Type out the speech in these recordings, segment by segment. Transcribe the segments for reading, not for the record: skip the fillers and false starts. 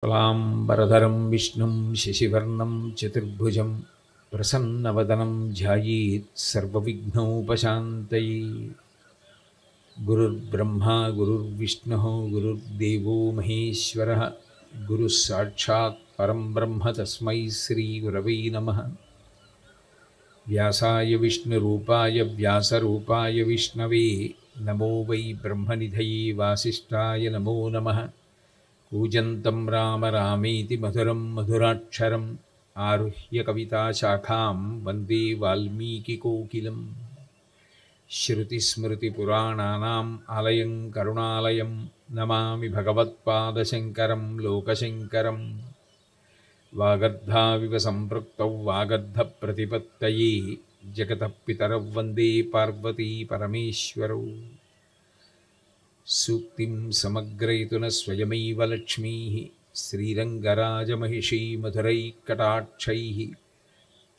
शुक्लाम्बरधरं विष्णुं शशिवर्णं चतुर्भुजं प्रसन्नवदनं ध्यायेत् सर्वविघ्नोपशान्तये। गुरुर्ब्रह्मा गुरुर्विष्णुः गुरुर्देवो महेश्वरः गुरुः साक्षात् परं ब्रह्म तस्मै श्रीगुरवे नमः। व्यासाय विष्णुरूपाय व्यासरूपाय विष्णवे नमो वै ब्रह्मनिधये वासिष्ठाय नमो नमः। कूजन्तं राम रामेति मधुरं मधुराक्षरम् आरुह्य कविताशाखां वन्दे वाल्मीकिकोकिलं। श्रुतिस्मृतिपुराणानाम् आलयं करुणालयं नमामि भगवत्पादशङ्करं लोकशङ्करम्। वागर्धाविव सम्पृक्तौ वागर्धप्रतिपत्तये जगतः पितरौ वन्दे पार्वती परमेश्वरौ। सूक्तिं समग्रयितुन स्वयमेव लक्ष्मीः श्रीरङ्गराजमहिषी मधुरैकटाक्षैः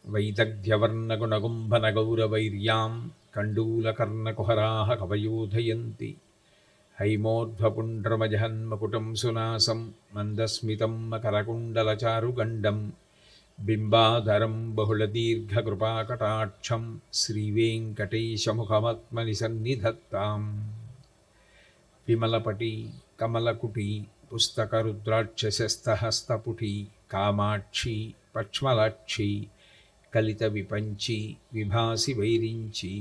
वैदग्ध्यवर्णगुणगुम्भनगौरवैर्यां कण्डूलकर्णकुहराः कवयोधयन्ति। हैमोर्ध्वपुण्ड्रमजहन्मकुटं सुनासं मन्दस्मितं मकरकुण्डलचारुगण्डं बिम्बाधरं बहुलदीर्घकृपाकटाक्षं श्रीवेङ्कटेशमुखमात्मनि सन्निधत्ताम्। विमलपटी कमलकुटी पुस्तकरुद्राक्षशस्तहस्तपुटी कामाक्षी पक्ष्मलाक्षी कलितविपञ्ची विभासि वैरिञ्ची।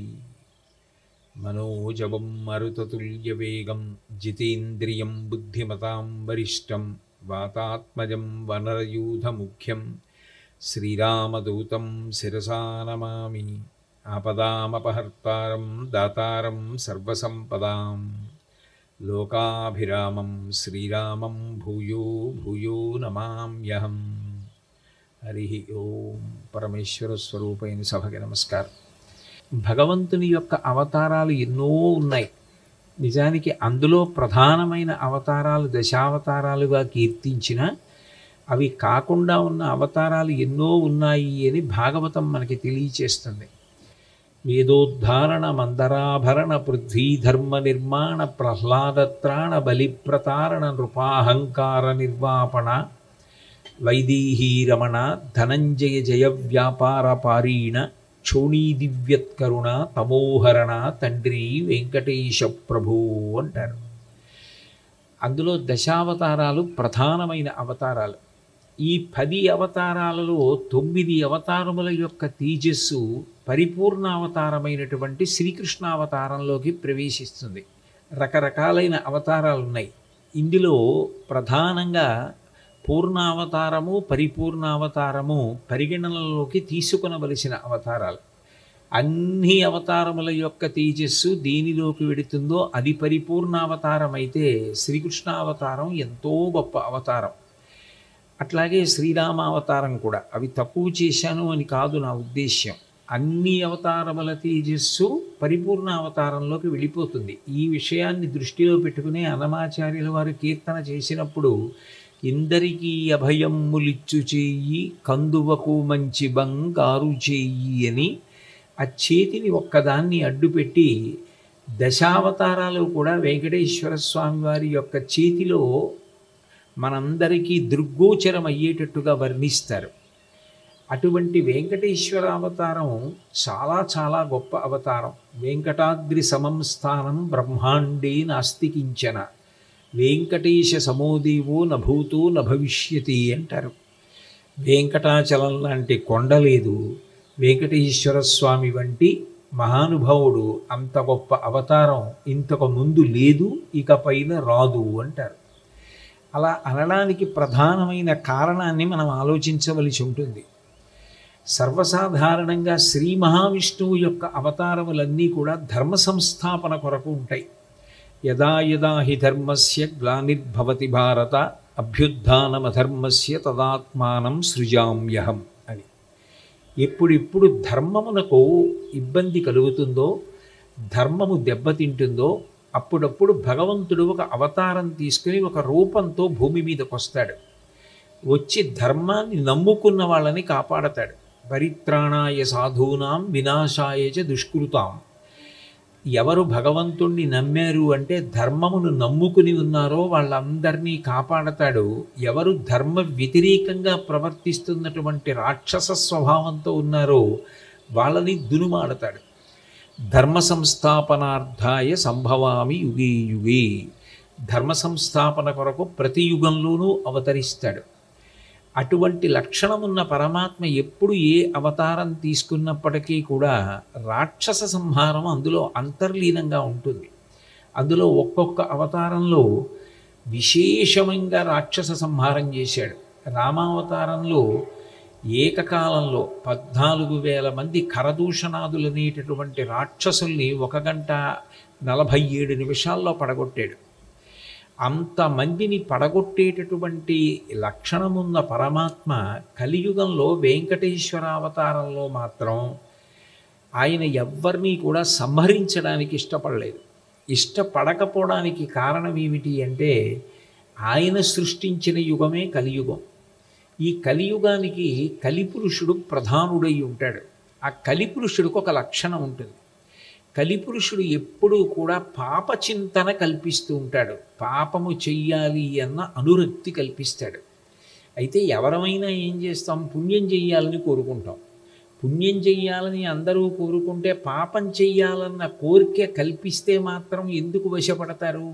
मनोजवं मरुततुल्यवेगं जितेन्द्रियं बुद्धिमतां वरिष्ठं वातात्मजं वनरयूथमुख्यं श्रीरामदूतं शिरसा नमामि। आपदामपहर्तारं दातारं सर्वसम्पदां लोकाभिरामं श्रीरामं भूयो भूयो नमाम्यहं। हरि ओम। परमेश्वर स्वरूपैన సభకి నమస్కారం। భగవంతుని యొక్క అవతారాలు ఎన్నో ఉన్నాయి. నిజానికి అందులో ప్రధానమైన అవతారాలు దశావతారాలుగా కీర్తించిన అవి కాకుండా ఉన్న అవతారాలు ఎన్నో ఉన్నాయి అని భాగవతం మనకి తెలియచేస్తుంది. వేదోద్ధారణ మందరాభరణ పృథ్వీధర్మ నిర్మాణ ప్రహ్లాదత్రాణ బలిప్రతారణ నృపాహంకార నిర్వాపణ వైదేహీ రమణ ధనంజయ జయ వ్యాపార పారీణ క్షోణీదివ్యత్కరుణ తమోహరణ తండ్రి వెంకటేశ ప్రభు అంటారు. అందులో దశావతారాలు ప్రధానమైన అవతారాలు. ఈ 10 అవతారాలలో 9 అవతారముల యొక్క తేజస్సు పరిపూర్ణ అవతారమైనటువంటి శ్రీకృష్ణావతారంలోకి ప్రవేశిస్తుంది. రకరకాలైన అవతారాలు ఉన్నాయి. ఇందులో ప్రధానంగా పూర్ణావతారము పరిపూర్ణావతారము పరిగణనలోకి తీసుకొనవలసిన అవతారాలు. అన్ని అవతారముల యొక్క తేజస్సు దేనిలోకి వెడుతుందో అది పరిపూర్ణావతారం అయితే శ్రీకృష్ణావతారం ఎంతో గొప్ప అవతారం. అట్లాగే శ్రీరామావతారం కూడా. అవి తక్కువ చేశాను అని కాదు నా ఉద్దేశ్యం. అన్ని అవతారముల తేజస్సు పరిపూర్ణ అవతారంలోకి వెళ్ళిపోతుంది. ఈ విషయాన్ని దృష్టిలో పెట్టుకునే అన్నమాచార్యుల వారు కీర్తన చేసినప్పుడు ఇందరికీ అభయమ్ములిచ్చు చేయి కందువకు మంచి బంగారు చేయి అని ఆ చేతిని ఒక్కదాన్ని అడ్డుపెట్టి దశావతారాలు కూడా వెంకటేశ్వర స్వామి వారి యొక్క చేతిలో మనందరికీ దృగ్గోచరం అయ్యేటట్టుగా వర్ణిస్తారు. అటువంటి వెంకటేశ్వర అవతారం చాలా చాలా గొప్ప అవతారం. వెంకటాద్రి సమం స్థానం బ్రహ్మాండే నాస్తి కించన వెంకటేశ సమోదేవో నభూతో నభవిష్యతి అంటారు. వెంకటాచలం లాంటి కొండ లేదు, వెంకటేశ్వర స్వామి వంటి మహానుభావుడు అంత గొప్ప అవతారం ఇంతకు ముందు లేదు, ఇకపైన రాదు అంటారు. అలా అనడానికి ప్రధానమైన కారణాన్ని మనం ఆలోచించవలసి ఉంటుంది. సర్వసాధారణంగా శ్రీ మహావిష్ణువు యొక్క అవతారములన్నీ కూడా ధర్మ సంస్థాపన కొరకు ఉంటాయి. యదా యదా హి ధర్మస్య గ్లానిర్భవతి భారత అభ్యుత్థానమధర్మస్య తదాత్మానం సృజామ్యహం అని. ఎప్పుడెప్పుడు ధర్మమునకు ఇబ్బంది కలుగుతుందో, ధర్మము దెబ్బతింటుందో అప్పుడప్పుడు భగవంతుడు ఒక అవతారం తీసుకుని ఒక రూపంతో భూమి మీదకి వస్తాడు. వచ్చి ధర్మాన్ని నమ్ముకున్న వాళ్ళని కాపాడతాడు. పరిత్రాణాయ సాధూనాం వినాశాయ చ దుష్కృతాం. ఎవరు భగవంతుణ్ణి నమ్మారు అంటే ధర్మమును నమ్ముకుని ఉన్నారో వాళ్ళందరినీ కాపాడతాడు. ఎవరు ధర్మ వ్యతిరేకంగా ప్రవర్తిస్తున్నటువంటి రాక్షస స్వభావంతో ఉన్నారో వాళ్ళని దునుమాడతాడు. ధర్మ సంస్థాపనార్థాయ సంభవామి యుగే యుగే. ధర్మ సంస్థాపన కొరకు ప్రతి యుగంలోనూ అవతరిస్తాడు. అటువంటి లక్షణమున్న పరమాత్మ ఎప్పుడు ఏ అవతారం తీసుకున్నప్పటికీ కూడా రాక్షస సంహారం అందులో అంతర్లీనంగా ఉంటుంది. అందులో ఒక్కొక్క అవతారంలో విశేషంగా రాక్షస సంహారం చేశాడు. రామావతారంలో ఏకకాలంలో 14,000 మంది ఖరదూషణాదులనేటటువంటి రాక్షసుల్ని 1 గంట 47 నిమిషాల్లో పడగొట్టాడు. అంతమందిని పడగొట్టేటటువంటి లక్షణమున్న పరమాత్మ కలియుగంలో వెంకటేశ్వరావతారంలో మాత్రం ఆయన ఎవ్వరినీ కూడా సంహరించడానికి ఇష్టపడలేదు. ఇష్టపడకపోవడానికి కారణం ఏమిటి అంటే ఆయన సృష్టించిన యుగమే కలియుగం. ఈ కలియుగానికి కలిపురుషుడు ప్రధానుడై ఉంటాడు. ఆ కలిపురుషుడికి ఒక లక్షణం ఉంటుంది. కలిపురుషుడు ఎప్పుడూ కూడా పాపచింతన కల్పిస్తూ ఉంటాడు. పాపము చెయ్యాలి అన్న అనురక్తి కల్పిస్తాడు. అయితే ఎవరమైనా ఏం చేస్తాం? పుణ్యం చెయ్యాలని కోరుకుంటాం. పుణ్యం చెయ్యాలని అందరూ కోరుకుంటే పాపం చెయ్యాలన్న కోరిక కల్పిస్తే మాత్రం ఎందుకు వశపడతారు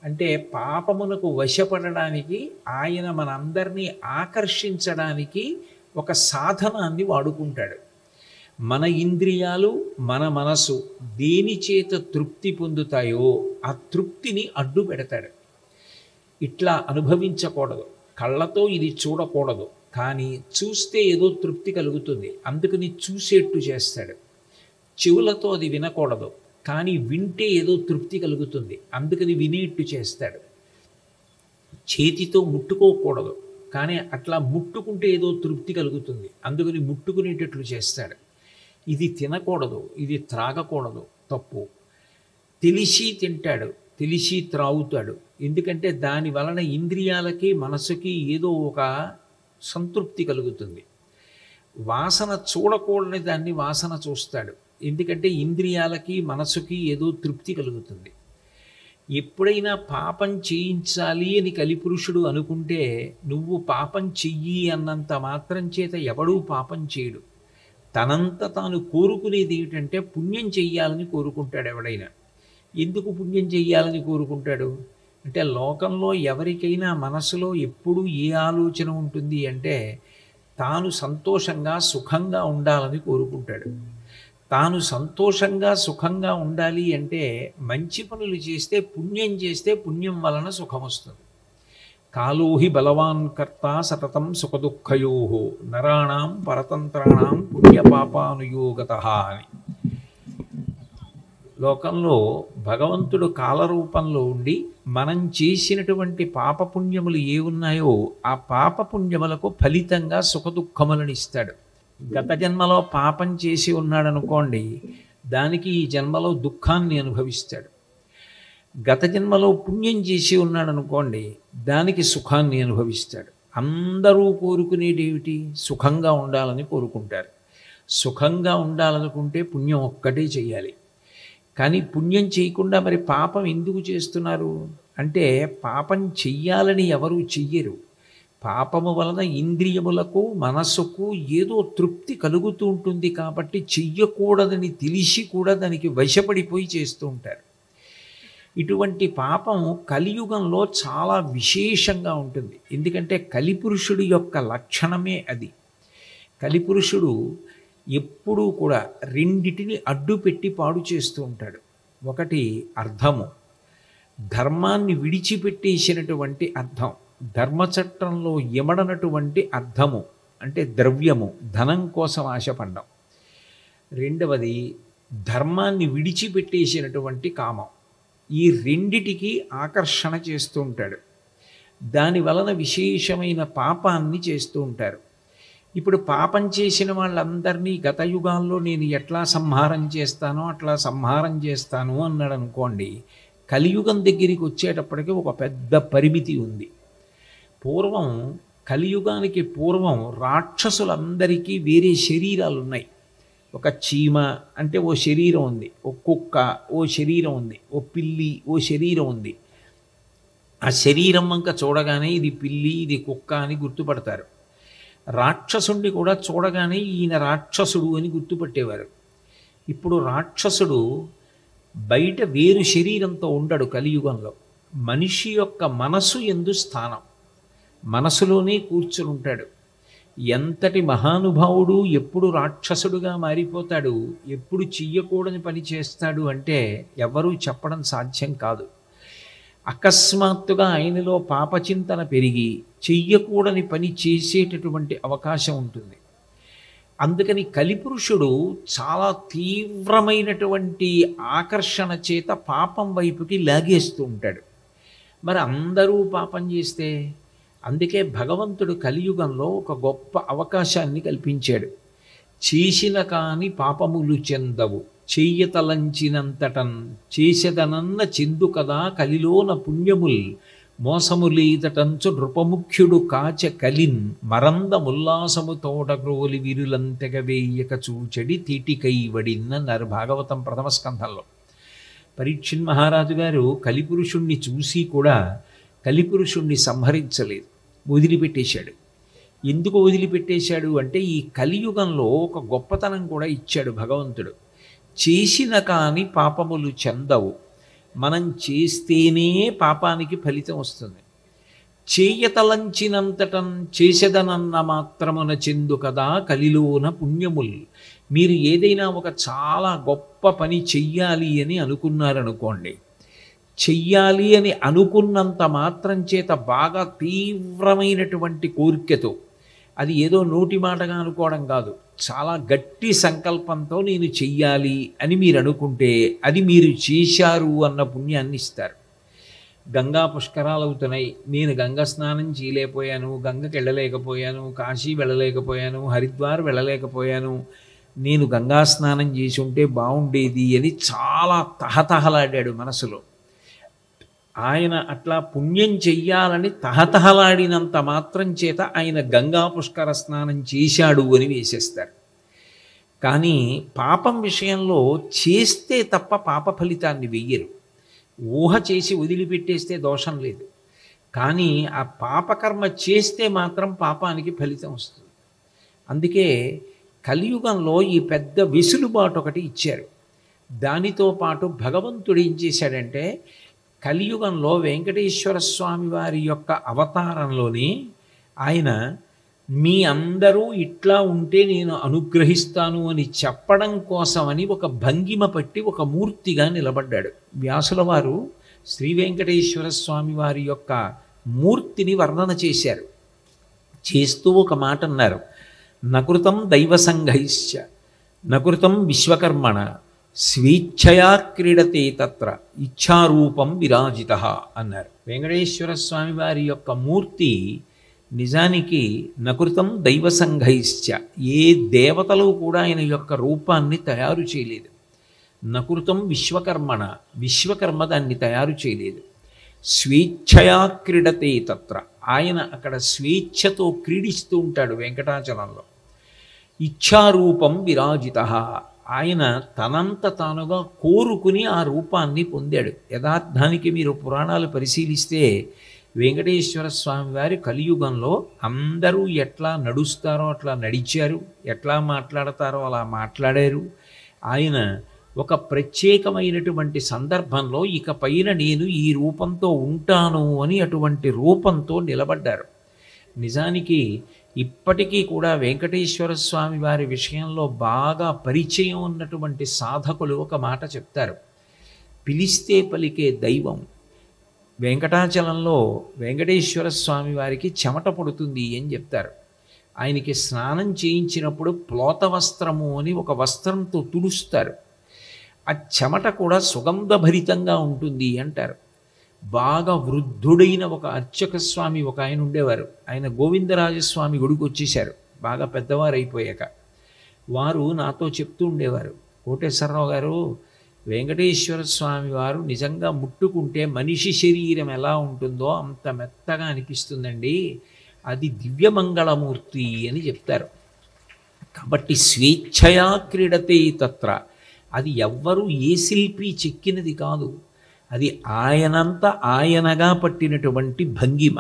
అంటే పాపమునకు వశపడడానికి ఆయన మనందరినీ ఆకర్షించడానికి ఒక సాధనాన్ని వాడుకుంటాడు. మన ఇంద్రియాలు మన మనసు దేని చేత తృప్తి పొందుతాయో ఆ తృప్తిని అడ్డు పెడతాడు. ఇట్లా అనుభవించకూడదు, కళ్ళతో ఇది చూడకూడదు, కానీ చూస్తే ఏదో తృప్తి కలుగుతుంది, అందుకని చూసేట్టు చేస్తాడు. చెవులతో అది వినకూడదు, కానీ వింటే ఏదో తృప్తి కలుగుతుంది, అందుకని వినేట్టు చేస్తాడు. చేతితో ముట్టుకోకూడదు, కానీ అట్లా ముట్టుకుంటే ఏదో తృప్తి కలుగుతుంది, అందుకని ముట్టుకునేటట్లు చేస్తాడు. ఇది తినకూడదు, ఇది త్రాగకూడదు, తప్పు. తెలిసి తింటాడు, తెలిసి త్రాగుతాడు, ఎందుకంటే దాని వలన ఇంద్రియాలకి మనసుకి ఏదో ఒక సంతృప్తి కలుగుతుంది. వాసన చూడకూడని దాన్ని వాసన చూస్తాడు, ఎందుకంటే ఇంద్రియాలకి మనసుకి ఏదో తృప్తి కలుగుతుంది. ఎప్పుడైనా పాపం చేయించాలి అని కలిపురుషుడు అనుకుంటే నువ్వు పాపం చెయ్యి అన్నంత మాత్రం చేత ఎవడూ పాపం చేయడు. తనంత తాను కోరుకునేది ఏమిటంటే పుణ్యం చెయ్యాలని కోరుకుంటాడు ఎవడైనా. ఎందుకు పుణ్యం చెయ్యాలని కోరుకుంటాడు అంటే లోకంలో ఎవరికైనా మనసులో ఎప్పుడూ ఏ ఆలోచన ఉంటుంది అంటే తాను సంతోషంగా సుఖంగా ఉండాలని కోరుకుంటాడు. తాను సంతోషంగా సుఖంగా ఉండాలి అంటే మంచి పనులు చేస్తే పుణ్యం చేస్తే పుణ్యం వలన సుఖం వస్తుంది. కాలోహి బలవాన్ కర్త సతతం సుఖదుఃఖయో నరాణం పరతంత్రాణం పుణ్యపాపానుయోగతః అని. లోకంలో భగవంతుడు కాలరూపంలో ఉండి మనం చేసినటువంటి పాపపుణ్యములు ఏ ఉన్నాయో ఆ పాపపుణ్యములకు ఫలితంగా సుఖదుఖములను ఇస్తాడు. గత జన్మలో పాపం చేసి ఉన్నాడనుకోండి, దానికి ఈ జన్మలో దుఃఖాన్ని అనుభవిస్తాడు. గత జన్మలో పుణ్యం చేసి ఉన్నాడనుకోండి, దానికి సుఖాన్ని అనుభవిస్తాడు. అందరూ కోరుకునేది ఏమిటి? సుఖంగా ఉండాలని కోరుకుంటారు. సుఖంగా ఉండాలనుకుంటే పుణ్యం ఒక్కటే చేయాలి. కానీ పుణ్యం చేయకుండా మరి పాపం ఎందుకు చేస్తున్నారు అంటే పాపం చెయ్యాలని ఎవరూ చెయ్యరు. పాపము వలన ఇంద్రియములకు మనస్సుకు ఏదో తృప్తి కలుగుతూ ఉంటుంది కాబట్టి చెయ్యకూడదని తెలిసి కూడా దానికి వశపడిపోయి చేస్తూ ఉంటారు. ఇటువంటి పాపం కలియుగంలో చాలా విశేషంగా ఉంటుంది. ఎందుకంటే కలిపురుషుడి యొక్క లక్షణమే అది. కలిపురుషుడు ఎప్పుడూ కూడా రెండిటిని అడ్డుపెట్టి పాడు చేస్తూ ఉంటాడు. ఒకటి అర్థము, ధర్మాన్ని విడిచిపెట్టేసినటువంటి అర్థం, ధర్మచట్రంలో ఎమడనటువంటి అర్థము అంటే ద్రవ్యము, ధనం కోసం ఆశపడ్డం. రెండవది ధర్మాన్ని విడిచిపెట్టేసినటువంటి కామం. ఈ రెండిటికి ఆకర్షణ చేస్తూ ఉంటాడు. దాని వలన విశేషమైన పాపాన్ని చేస్తూ ఉంటారు. ఇప్పుడు పాపం చేసిన వాళ్ళందరినీ గత యుగాల్లో నేను ఎట్లా సంహారం చేస్తానో అట్లా సంహారం చేస్తాను అన్నాడు అనుకోండి, కలియుగం దగ్గరికి వచ్చేటప్పటికి ఒక పెద్ద పరిమితి ఉంది. పూర్వం కలియుగానికి పూర్వం రాక్షసులందరికీ వేరే శరీరాలు ఉన్నాయి. ఒక చీమ అంటే ఓ శరీరం ఉంది, ఓ కుక్క ఓ శరీరం ఉంది, ఓ పిల్లి ఓ శరీరం ఉంది. ఆ శరీరం వంక చూడగానే ఇది పిల్లి ఇది కుక్క అని గుర్తుపడతారు. రాక్షసుణ్ణి కూడా చూడగానే ఈయన రాక్షసుడు అని గుర్తుపట్టేవారు. ఇప్పుడు రాక్షసుడు బయట వేరు శరీరంతో ఉండడు కలియుగంలో. మనిషి యొక్క మనసు యందు స్థానం, మనసులోనే కూర్చుని ఉంటాడు. ఎంతటి మహానుభావుడు ఎప్పుడు రాక్షసుడుగా మారిపోతాడు, ఎప్పుడు చెయ్యకూడని పని చేస్తాడు అంటే ఎవరూ చెప్పడం సాధ్యం కాదు. అకస్మాత్తుగా ఆయనలో పాపచింతన పెరిగి చెయ్యకూడని పని చేసేటటువంటి అవకాశం ఉంటుంది. అందుకని కలిపురుషుడు చాలా తీవ్రమైనటువంటి ఆకర్షణ చేత పాపం వైపుకి లాగేస్తూ ఉంటాడు. మరి అందరూ పాపం చేస్తే, అందుకే భగవంతుడు కలియుగంలో ఒక గొప్ప అవకాశాన్ని కల్పించాడు. చేసిన కాని పాపములు చెందవు, చెయ్యతలంచినంతటన్ చేసెదనన్న చెందు కదా కలిలోన పుణ్యముల్, మోసములీతటంచు నృపముఖ్యుడు కాచె కలిన్ మరందముల్లాసము తోటగ్రోలి విరులంతెగ వేయక చూచెడి తీటికైవడిన్నన్నారు భాగవతం ప్రథమ స్కంధంలో. పరీక్షిన్ మహారాజు గారు కలిపురుషుణ్ణి చూసి కూడా కలిపురుషుణ్ణి సంహరించలేదు, వదిలిపెట్టేశాడు. ఎందుకు వదిలిపెట్టేశాడు అంటే ఈ కలియుగంలో ఒక గొప్పతనం కూడా ఇచ్చాడు భగవంతుడు. చేసిన కాని పాపములు చెందవు, మనం చేస్తేనే పాపానికి ఫలితం వస్తుంది. చేయతలంచినంతటం చేసెదనన్న మాత్రమున చెందు కదా కలిలోన పుణ్యముల్. మీరు ఏదైనా ఒక చాలా గొప్ప పని చెయ్యాలి అని అనుకున్నారనుకోండి, చెయ్యాలి అని అనుకున్నంత మాత్రం చేత బాగా తీవ్రమైనటువంటి కోరికతో, అది ఏదో నోటి మాటగా అనుకోవడం కాదు, చాలా గట్టి సంకల్పంతో నేను చెయ్యాలి అని మీరు అనుకుంటే అది మీరు చేశారు అన్న పుణ్యాన్ని ఇస్తారు. గంగా పుష్కరాలు అవుతున్నాయి, నేను గంగా స్నానం చేయలేకపోయాను, గంగకి వెళ్ళలేకపోయాను, కాశీ వెళ్ళలేకపోయాను, హరిద్వార్ వెళ్ళలేకపోయాను, నేను గంగా స్నానం చేసి ఉంటే బాగుండేది అని చాలా తహతహలాడాడు మనసులో. ఆయన అట్లా పుణ్యం చెయ్యాలని తహతహలాడినంత మాత్రం చేత ఆయన గంగా పుష్కర స్నానం చేశాడు అని వేసేస్తారు. కానీ పాపం విషయంలో చేస్తే తప్ప పాప ఫలితాన్ని వెయ్యరు. ఊహ చేసి వదిలిపెట్టేస్తే దోషం లేదు, కానీ ఆ పాపకర్మ చేస్తే మాత్రం పాపానికి ఫలితం వస్తుంది. అందుకే కలియుగంలో ఈ పెద్ద వెసులుబాటు ఒకటి ఇచ్చారు. దానితో పాటు భగవంతుడు ఏం చేశాడంటే, కలియుగంలో వెంకటేశ్వర స్వామి వారి యొక్క అవతారంలోనే ఆయన మీ అందరూ ఇట్లా ఉంటే నేను అనుగ్రహిస్తాను అని చెప్పడం కోసమని ఒక భంగిమ పట్టి ఒక మూర్తిగా నిలబడ్డాడు. వ్యాసుల వారు శ్రీ వెంకటేశ్వర స్వామి వారి యొక్క మూర్తిని వర్ణన చేశారు. చేస్తూ ఒక మాట అన్నారు, నకృతం దైవసంఘైశ్చ నకృతం విశ్వకర్మణ స్వేచ్ఛయా క్రీడతే తత్ర ఇచ్ఛారూపం విరాజిత అన్నారు. వెంకటేశ్వర స్వామి వారి యొక్క మూర్తి నిజానికి నకృతం దైవసంఘైశ్చ, ఏ దేవతలు కూడా ఆయన యొక్క రూపాన్ని తయారు చేయలేదు. నకృతం విశ్వకర్మణ, విశ్వకర్మ దాన్ని తయారు చేయలేదు. స్వేచ్ఛయా క్రీడతే తత్ర, ఆయన అక్కడ స్వేచ్ఛతో క్రీడిస్తూ ఉంటాడు వెంకటాచలంలో. ఇచ్ఛారూపం విరాజిత, ఆయన తనంత తానుగా కోరుకుని ఆ రూపాన్ని పొందాడు. యథార్థానికి మీరు పురాణాలు పరిశీలిస్తే వెంకటేశ్వర స్వామి వారి కలియుగంలో అందరూ ఎట్లా నడుస్తారో అట్లా నడిచారు, ఎట్లా మాట్లాడతారో అలా మాట్లాడారు. ఆయన ఒక ప్రత్యేకమైనటువంటి సందర్భంలో ఇక పైన నేను ఈ రూపంతో ఉంటాను అని అటువంటి రూపంతో నిలబడ్డారు. నిజానికి ఇప్పటికీ కూడా వెంకటేశ్వర స్వామి వారి విషయంలో బాగా పరిచయం ఉన్నటువంటి సాధకులు ఒక మాట చెప్తారు, పిలిస్తే పలికే దైవం. వెంకటాచలంలో వెంకటేశ్వర స్వామి వారికి చెమట పడుతుంది అని చెప్తారు. ఆయనకి స్నానం చేయించినప్పుడు ప్లోత వస్త్రము అని ఒక వస్త్రంతో తుడుస్తారు. ఆ చెమట కూడా సుగంధభరితంగా ఉంటుంది అంటారు. బాగా వృద్ధుడైన ఒక అర్చక స్వామి ఒక ఆయన ఉండేవారు. ఆయన గోవిందరాజస్వామి గుడికి వచ్చేశారు బాగా పెద్దవారు అయిపోయాక. వారు నాతో చెప్తూ ఉండేవారు, కోటేశ్వరరావు గారు, వెంకటేశ్వర స్వామి వారు నిజంగా ముట్టుకుంటే మనిషి శరీరం ఎలా ఉంటుందో అంత మెత్తగా అనిపిస్తుందండి, అది దివ్యమంగళమూర్తి అని చెప్తారు. కాబట్టి స్వేచ్ఛయా క్రీడతే తత్ర. అది ఎవ్వరూ ఏ శిల్పి చెక్కినది కాదు, అది ఆయనంత ఆయనగా పట్టినటువంటి భంగిమ.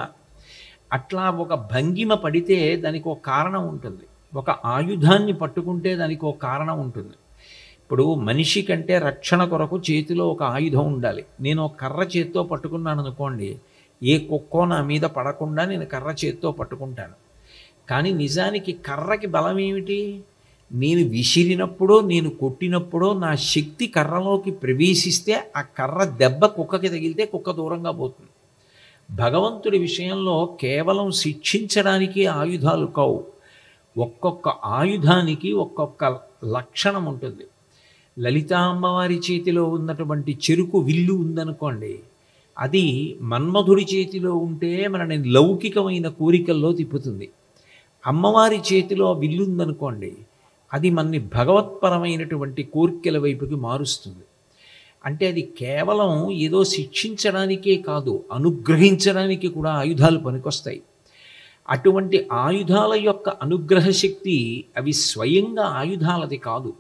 అట్లా ఒక భంగిమ పడితే దానికి ఒక కారణం ఉంటుంది, ఒక ఆయుధాన్ని పట్టుకుంటే దానికి ఒక కారణం ఉంటుంది. ఇప్పుడు మనిషి కంటే రక్షణ కొరకు చేతిలో ఒక ఆయుధం ఉండాలి. నేను ఒక కర్ర చేత్తో పట్టుకున్నాను అనుకోండి, ఏ కుక్కో నా మీద పడకుండా నేను కర్ర చేత్తో పట్టుకుంటాను. కానీ నిజానికి కర్రకి బలం ఏమిటి? నేను విసిరినప్పుడో నేను కొట్టినప్పుడో నా శక్తి కర్రలోకి ప్రవేశిస్తే ఆ కర్ర దెబ్బ కుక్కకి తగిలితే కుక్క దూరంగా పోతుంది. భగవంతుడి విషయంలో కేవలం శిక్షించడానికి ఆయుధాలు కావు, ఒక్కొక్క ఆయుధానికి ఒక్కొక్క లక్షణం ఉంటుంది. లలితా అమ్మవారి చేతిలో ఉన్నటువంటి చెరుకు విల్లు ఉందనుకోండి, అది మన్మధుడి చేతిలో ఉంటే మనని లౌకికమైన కోరికల్లో తిప్పుతుంది. అమ్మవారి చేతిలో విల్లు ఉందనుకోండి, అది మనని భగవత్పరమైనటువంటి కోరికల వైపుకి మారుస్తుంది. అంటే అది కేవలం ఏదో శిక్షించడానికే కాదు, అనుగ్రహించడానికి కూడా ఆయుధాలు పనికొస్తాయి. అటువంటి ఆయుధాల యొక్క అనుగ్రహ శక్తి అవి స్వయంగా ఆయుధాలది కాదు,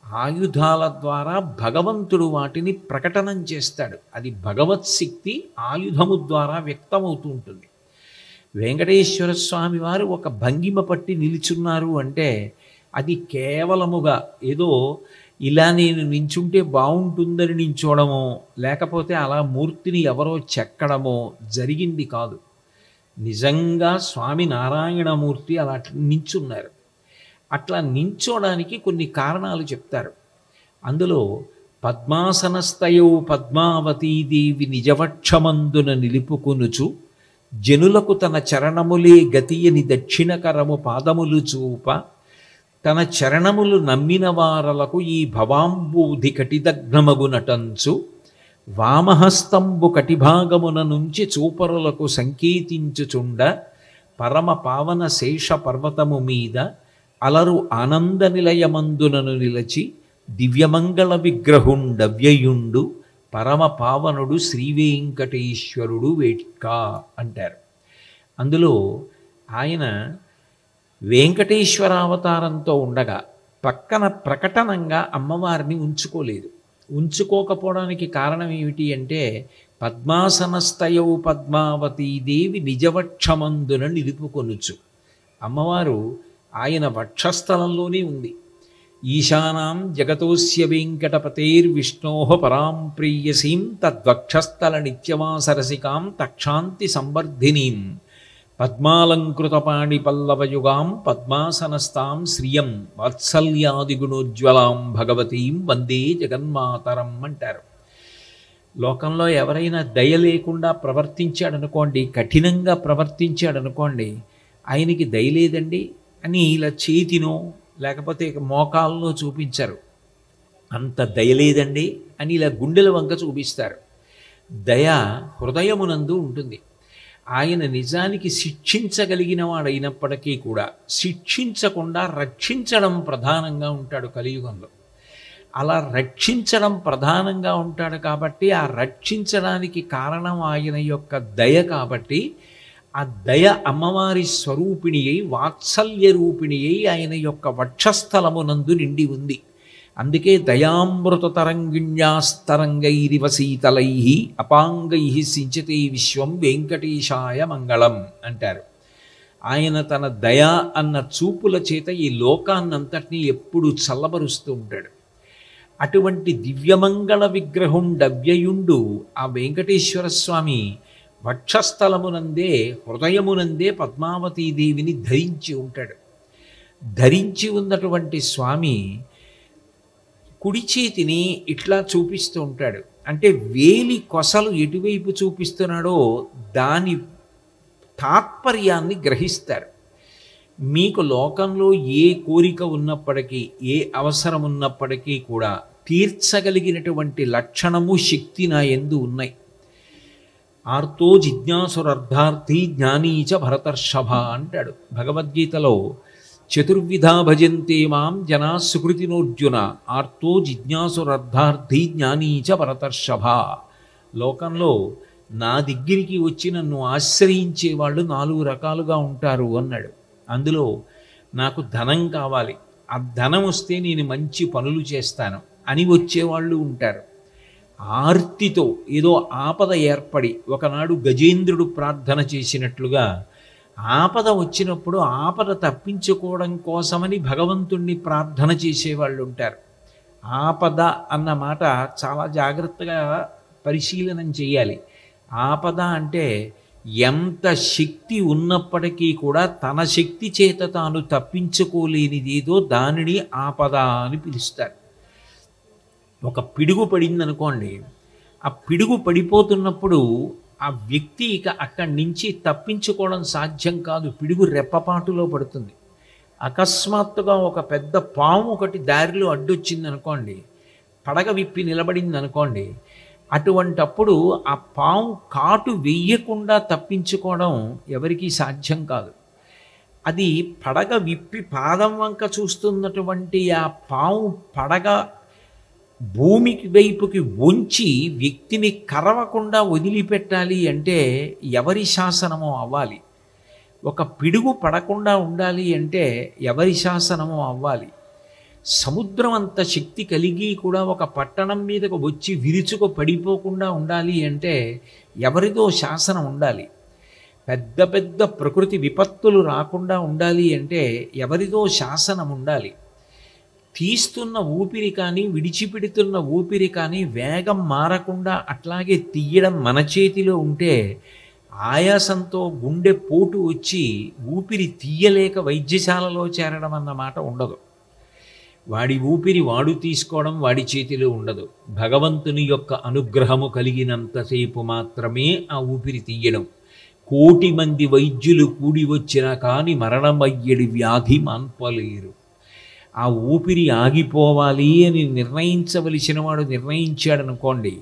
ఆయుధాల ద్వారా భగవంతుడు వాటిని ప్రకటనం చేస్తాడు. అది భగవత్ శక్తి ఆయుధము ద్వారా వ్యక్తమవుతూ ఉంటుంది. వెంకటేశ్వర స్వామి వారు ఒక భంగిమ పట్టి నిలుచున్నారు అంటే అది కేవలముగా ఏదో ఇలా నేను నించుంటే బాగుంటుందని నించోవడమో, లేకపోతే అలా మూర్తిని ఎవరో చెక్కడమో జరిగింది కాదు. నిజంగా స్వామి నారాయణమూర్తి అలా నించున్నారు. అట్లా నించోడానికి కొన్ని కారణాలు చెప్తారు. అందులో పద్మాసనస్థయౌ పద్మావతీదేవి నిజవక్షమందున నిలుపుకొనుచు జనులకు తన చరణములే గతియని దక్షిణకరము పాదములు చూప, తన చరణములు నమ్మిన వారలకు ఈ భవాంబూధి కటిదగ్నమగునటంచు, వామహస్తంబు కటిభాగమున నుంచి చూపరులకు సంకేతించుచుండ, పరమ పావన శేష పర్వతము మీద అలరు ఆనంద నిలయమందునను నిలచి, దివ్యమంగళ విగ్రహుండవ్యయుండు పరమ పావనుడు శ్రీవేంకటేశ్వరుడు వేట్క అంటారు. అందులో ఆయన వెంకటేశ్వరావతారంతో ఉండగా పక్కన ప్రకటనంగా అమ్మవారిని ఉంచుకోలేదు. ఉంచుకోకపోవడానికి కారణం ఏమిటి అంటే, పద్మాసనస్థయౌ పద్మావతీదేవి నిజవక్షమందున నిలుపుకొనుచు, అమ్మవారు ఆయన వక్షస్థలంలోనే ఉంది. ఈశానాం జగతోస్య వెంకటపతేర్విష్ణోః పరాం ప్రేయసీం తద్వక్షస్థల నిత్యవాసరసికాం తక్షాంతి సంవర్ధినీం పద్మాలంకృతపాణి పల్లవయుగాం పద్మాసనస్తాం శ్రియం వాత్సల్యాదిగుణోజ్వలాం భగవతీం వందే జగన్మాతరం అంటారు. లోకంలో ఎవరైనా దయ లేకుండా ప్రవర్తించాడనుకోండి, కఠినంగా ప్రవర్తించాడనుకోండి, ఆయనకి దయ లేదండి అని ఇలా చేతినో లేకపోతే మోకాల్లో చూపించరు, అంత దయ లేదండి అని ఇలా గుండెల వంక చూపిస్తారు. దయ హృదయమునందు ఉంటుంది. ఆయన నిజానికి శిక్షించగలిగిన వాడైనప్పటికీ కూడా శిక్షించకుండా రక్షించడం ప్రధానంగా ఉంటాడు కలియుగంలో. అలా రక్షించడం ప్రధానంగా ఉంటాడు కాబట్టి ఆ రక్షించడానికి కారణం ఆయన యొక్క దయ. కాబట్టి ఆ దయ అమ్మవారి స్వరూపిణి అయి వాత్సల్య రూపిణి అయి ఆయన యొక్క వక్షస్థలమునందు నిండి ఉంది. అందుకే దయామృత తరంగిణ్యాస్తరంగైరివ శీతలై అపాంగై సించతే విశ్వం వెంకటేశాయ మంగళం అంటారు. ఆయన తన దయా అన్న చూపుల చేత ఈ లోకాన్నంతటినీ ఎప్పుడూ చల్లబరుస్తూ ఉంటాడు. అటువంటి దివ్యమంగళ విగ్రహుండవ్యయుండు ఆ వెంకటేశ్వర స్వామి వక్షస్థలమునందే హృదయమునందే పద్మావతీదేవిని ధరించి ఉంటాడు. ధరించి ఉన్నటువంటి స్వామి కుడి చేతిని ఇట్లా చూపిస్తూ ఉంటాడు. అంటే వేలి కొసలు ఎటువైపు చూపిస్తున్నాడో దాని తాత్పర్యాన్ని గ్రహిస్తారు. మీకు లోకంలో ఏ కోరిక ఉన్నప్పటికీ ఏ అవసరం ఉన్నప్పటికీ కూడా తీర్చగలిగినటువంటి లక్షణము శక్తి నా యందు ఉన్నాయి. ఆర్తో జిజ్ఞాసురర్ధార్థి జ్ఞానీచ భరతర్షభ అంటాడు భగవద్గీతలో. చతుర్విధా భజంతే మాం జనా సుకృతినోర్జున ఆర్తో జిజ్ఞాసురర్ధార్థి జ్ఞానీచ భరతర్షభ. లోకంలో నా దగ్గరికి వచ్చి నన్ను ఆశ్రయించే వాళ్ళు 4 రకాలుగా ఉంటారు అన్నాడు. అందులో నాకు ధనం కావాలి, ఆ ధనం వస్తే నేను మంచి పనులు చేస్తాను అని వచ్చేవాళ్ళు ఉంటారు. ఆర్తితో ఏదో ఆపద ఏర్పడి, ఒకనాడు గజేంద్రుడు ప్రార్థన చేసినట్లుగా ఆపద వచ్చినప్పుడు ఆపద తప్పించుకోవడం కోసమని భగవంతుణ్ణి ప్రార్థన చేసేవాళ్ళు ఉంటారు. ఆపద అన్న మాట చాలా జాగ్రత్తగా పరిశీలనం చేయాలి. ఆపద అంటే ఎంత శక్తి ఉన్నప్పటికీ కూడా తన శక్తి చేత తాను తప్పించుకోలేనిదేదో దానిని ఆపద అని పిలుస్తారు. ఒక పిడుగు పడిందనుకోండి, ఆ పిడుగు పడిపోతున్నప్పుడు ఆ వ్యక్తి ఇక అక్కడి నుంచి తప్పించుకోవడం సాధ్యం కాదు. పిడుగు రెప్పపాటులో పడుతుంది. అకస్మాత్తుగా ఒక పెద్ద పాము ఒకటి దారిలో అడ్డొచ్చిందనుకోండి, పడగ విప్పి నిలబడిందనుకోండి, అటువంటప్పుడు ఆ పాము కాటు వెయ్యకుండా తప్పించుకోవడం ఎవరికీ సాధ్యం కాదు. అది పడగ విప్పి పాదం వంక చూస్తున్నటువంటి ఆ పాము పడగ భూమికి వైపుకి వంచి వ్యక్తిని కరవకుండా వదిలిపెట్టాలి అంటే ఎవరి శాసనమో అవ్వాలి. ఒక పిడుగు పడకుండా ఉండాలి అంటే ఎవరి శాసనమో అవ్వాలి. సముద్రం అంత శక్తి కలిగి కూడా ఒక పట్టణం మీదకు వచ్చి విరుచుకు పడిపోకుండా ఉండాలి అంటే ఎవరిదో శాసనం ఉండాలి. పెద్ద పెద్ద ప్రకృతి విపత్తులు రాకుండా ఉండాలి అంటే ఎవరిదో శాసనం ఉండాలి. తీస్తున్న ఊపిరి కానీ విడిచిపెడుతున్న ఊపిరి కానీ వేగం మారకుండా అట్లాగే తీయడం మన చేతిలో ఉంటే ఆయాసంతో గుండె పోటు వచ్చి ఊపిరి తీయలేక వైద్యశాలలో చేరడం అన్నమాట ఉండదు. వాడి ఊపిరి వాడు తీసుకోవడం వాడి చేతిలో ఉండదు. భగవంతుని యొక్క అనుగ్రహము కలిగినంతసేపు మాత్రమే ఆ ఊపిరి తీయడం. 1,000,000 మంది వైద్యులు కూడి వచ్చినా కానీ మరణమయ్యడి వ్యాధి మాన్పలేరు. ఆ ఊపిరి ఆగిపోవాలి అని నిర్ణయించవలసిన వాడు నిర్ణయించాడనుకోండి,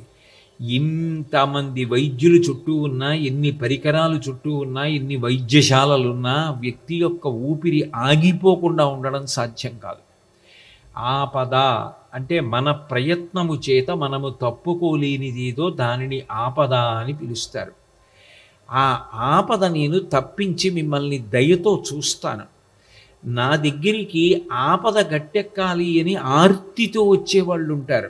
ఇంతమంది వైద్యులు చుట్టూ ఉన్నా, ఎన్ని పరికరాలు చుట్టూ ఉన్నా, ఎన్ని వైద్యశాలలున్నా వ్యక్తి యొక్క ఊపిరి ఆగిపోకుండా ఉండడం సాధ్యం కాదు. ఆపద అంటే మన ప్రయత్నము చేత మనము తప్పుకోలేనిదేదో దానిని ఆపద అని పిలుస్తారు. ఆ ఆపద నేను తప్పించి మిమ్మల్ని దయతో చూస్తాను. నా దగ్గరికి ఆపద గట్టెక్కాలి అని ఆర్తితో వచ్చేవాళ్ళు ఉంటారు.